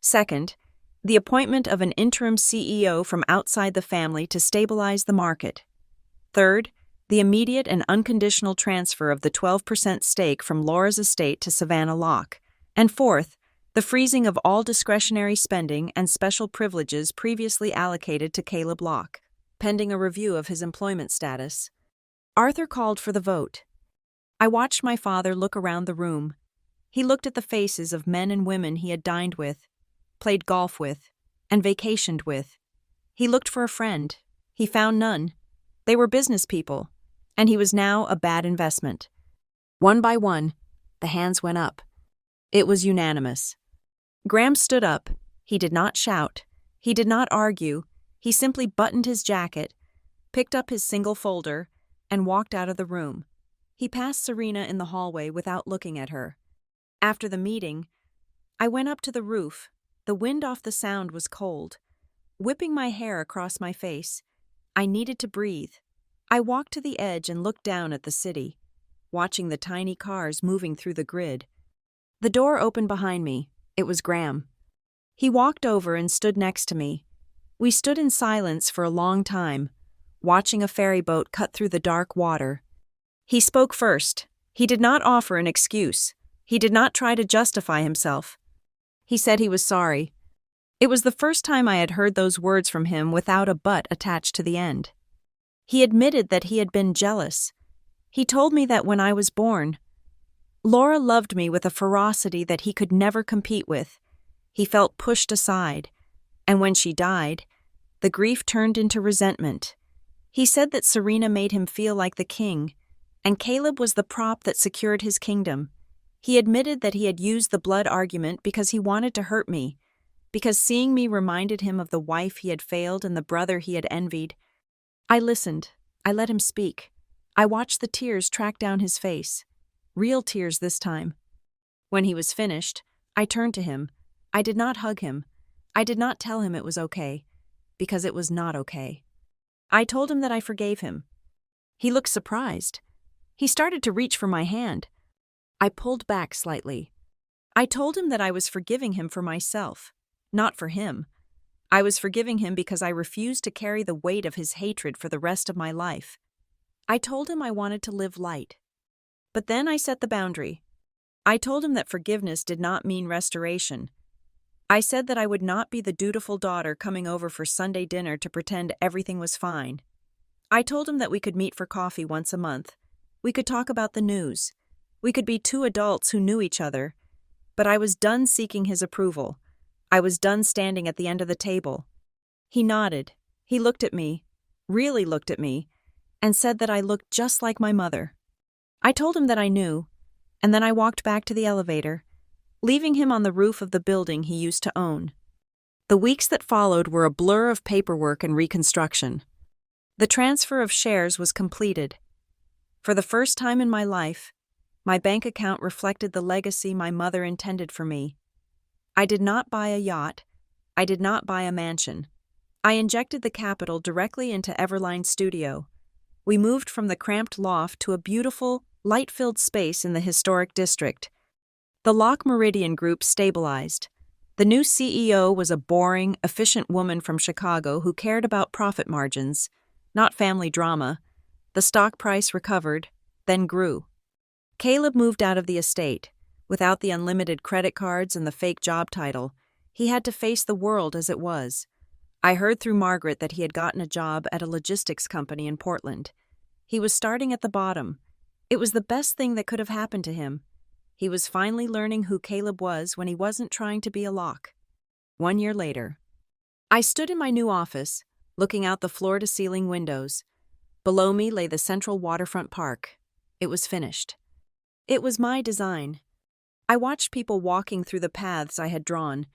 Second, the appointment of an interim CEO from outside the family to stabilize the market. Third, the immediate and unconditional transfer of the 12% stake from Laura's estate to Savannah Locke. And fourth, the freezing of all discretionary spending and special privileges previously allocated to Caleb Locke, pending a review of his employment status. Arthur called for the vote. I watched my father look around the room. He looked at the faces of men and women he had dined with, played golf with, and vacationed with. He looked for a friend. He found none. They were business people, and he was now a bad investment. One by one, the hands went up. It was unanimous. Graham stood up. He did not shout. He did not argue. He simply buttoned his jacket, picked up his single folder, and walked out of the room. He passed Serena in the hallway without looking at her. After the meeting, I went up to the roof. The wind off the sound was cold, whipping my hair across my face. I needed to breathe. I walked to the edge and looked down at the city, watching the tiny cars moving through the grid. The door opened behind me. It was Graham. He walked over and stood next to me. We stood in silence for a long time, watching a ferry boat cut through the dark water. He spoke first. He did not offer an excuse. He did not try to justify himself. He said he was sorry. It was the first time I had heard those words from him without a but attached to the end. He admitted that he had been jealous. He told me that when I was born, Laura loved me with a ferocity that he could never compete with. He felt pushed aside, and when she died, the grief turned into resentment. He said that Serena made him feel like the king, and Caleb was the prop that secured his kingdom. He admitted that he had used the blood argument because he wanted to hurt me, because seeing me reminded him of the wife he had failed and the brother he had envied. I listened. I let him speak. I watched the tears track down his face. Real tears this time. When he was finished, I turned to him. I did not hug him. I did not tell him it was okay, because it was not okay. I told him that I forgave him. He looked surprised. He started to reach for my hand. I pulled back slightly. I told him that I was forgiving him for myself, not for him. I was forgiving him because I refused to carry the weight of his hatred for the rest of my life. I told him I wanted to live light. But then I set the boundary. I told him that forgiveness did not mean restoration. I said that I would not be the dutiful daughter coming over for Sunday dinner to pretend everything was fine. I told him that we could meet for coffee once a month. We could talk about the news. We could be two adults who knew each other. But I was done seeking his approval. I was done standing at the end of the table. He nodded. He looked at me, really looked at me, and said that I looked just like my mother. I told him that I knew, and then I walked back to the elevator, leaving him on the roof of the building he used to own. The weeks that followed were a blur of paperwork and reconstruction. The transfer of shares was completed. For the first time in my life, my bank account reflected the legacy my mother intended for me. I did not buy a yacht. I did not buy a mansion. I injected the capital directly into Everline Studio. We moved from the cramped loft to a beautiful, light-filled space in the historic district. The Locke Meridian Group stabilized. The new CEO was a boring, efficient woman from Chicago who cared about profit margins, not family drama. The stock price recovered, then grew. Caleb moved out of the estate. Without the unlimited credit cards and the fake job title, he had to face the world as it was. I heard through Margaret that he had gotten a job at a logistics company in Portland. He was starting at the bottom. It was the best thing that could have happened to him. He was finally learning who Caleb was when he wasn't trying to be a lock. 1 year later, I stood in my new office, looking out the floor-to-ceiling windows. Below me lay the central waterfront park. It was finished. It was my design. I watched people walking through the paths I had drawn.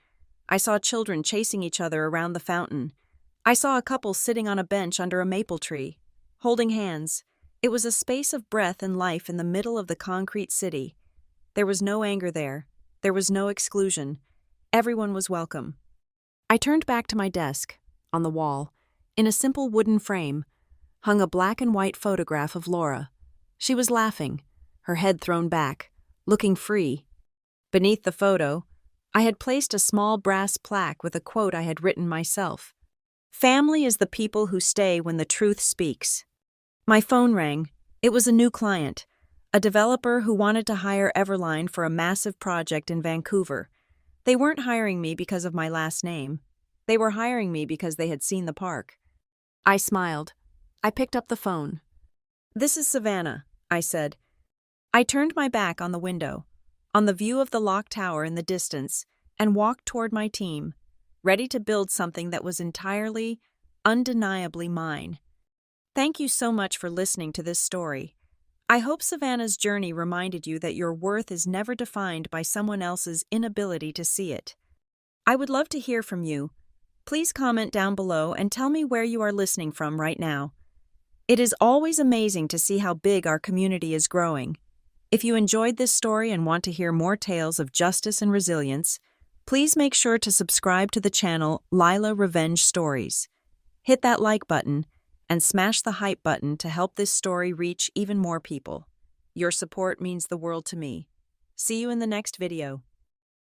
I saw children chasing each other around the fountain. I saw a couple sitting on a bench under a maple tree, holding hands. It was a space of breath and life in the middle of the concrete city. There was no anger there. There was no exclusion. Everyone was welcome. I turned back to my desk. On the wall, in a simple wooden frame, hung a black and white photograph of Laura. She was laughing, her head thrown back, looking free. Beneath the photo, I had placed a small brass plaque with a quote I had written myself. "Family is the people who stay when the truth speaks." My phone rang. It was a new client, a developer who wanted to hire Everline for a massive project in Vancouver. They weren't hiring me because of my last name. They were hiring me because they had seen the park. I smiled. I picked up the phone. "This is Savannah," I said. I turned my back on the window, on the view of the lock tower in the distance, and walked toward my team, ready to build something that was entirely, undeniably mine. Thank you so much for listening to this story. I hope Savannah's journey reminded you that your worth is never defined by someone else's inability to see it. I would love to hear from you. Please comment down below and tell me where you are listening from right now. It is always amazing to see how big our community is growing. If you enjoyed this story and want to hear more tales of justice and resilience, please make sure to subscribe to the channel Lila Revenge Stories. Hit that like button and smash the hype button to help this story reach even more people. Your support means the world to me. See you in the next video.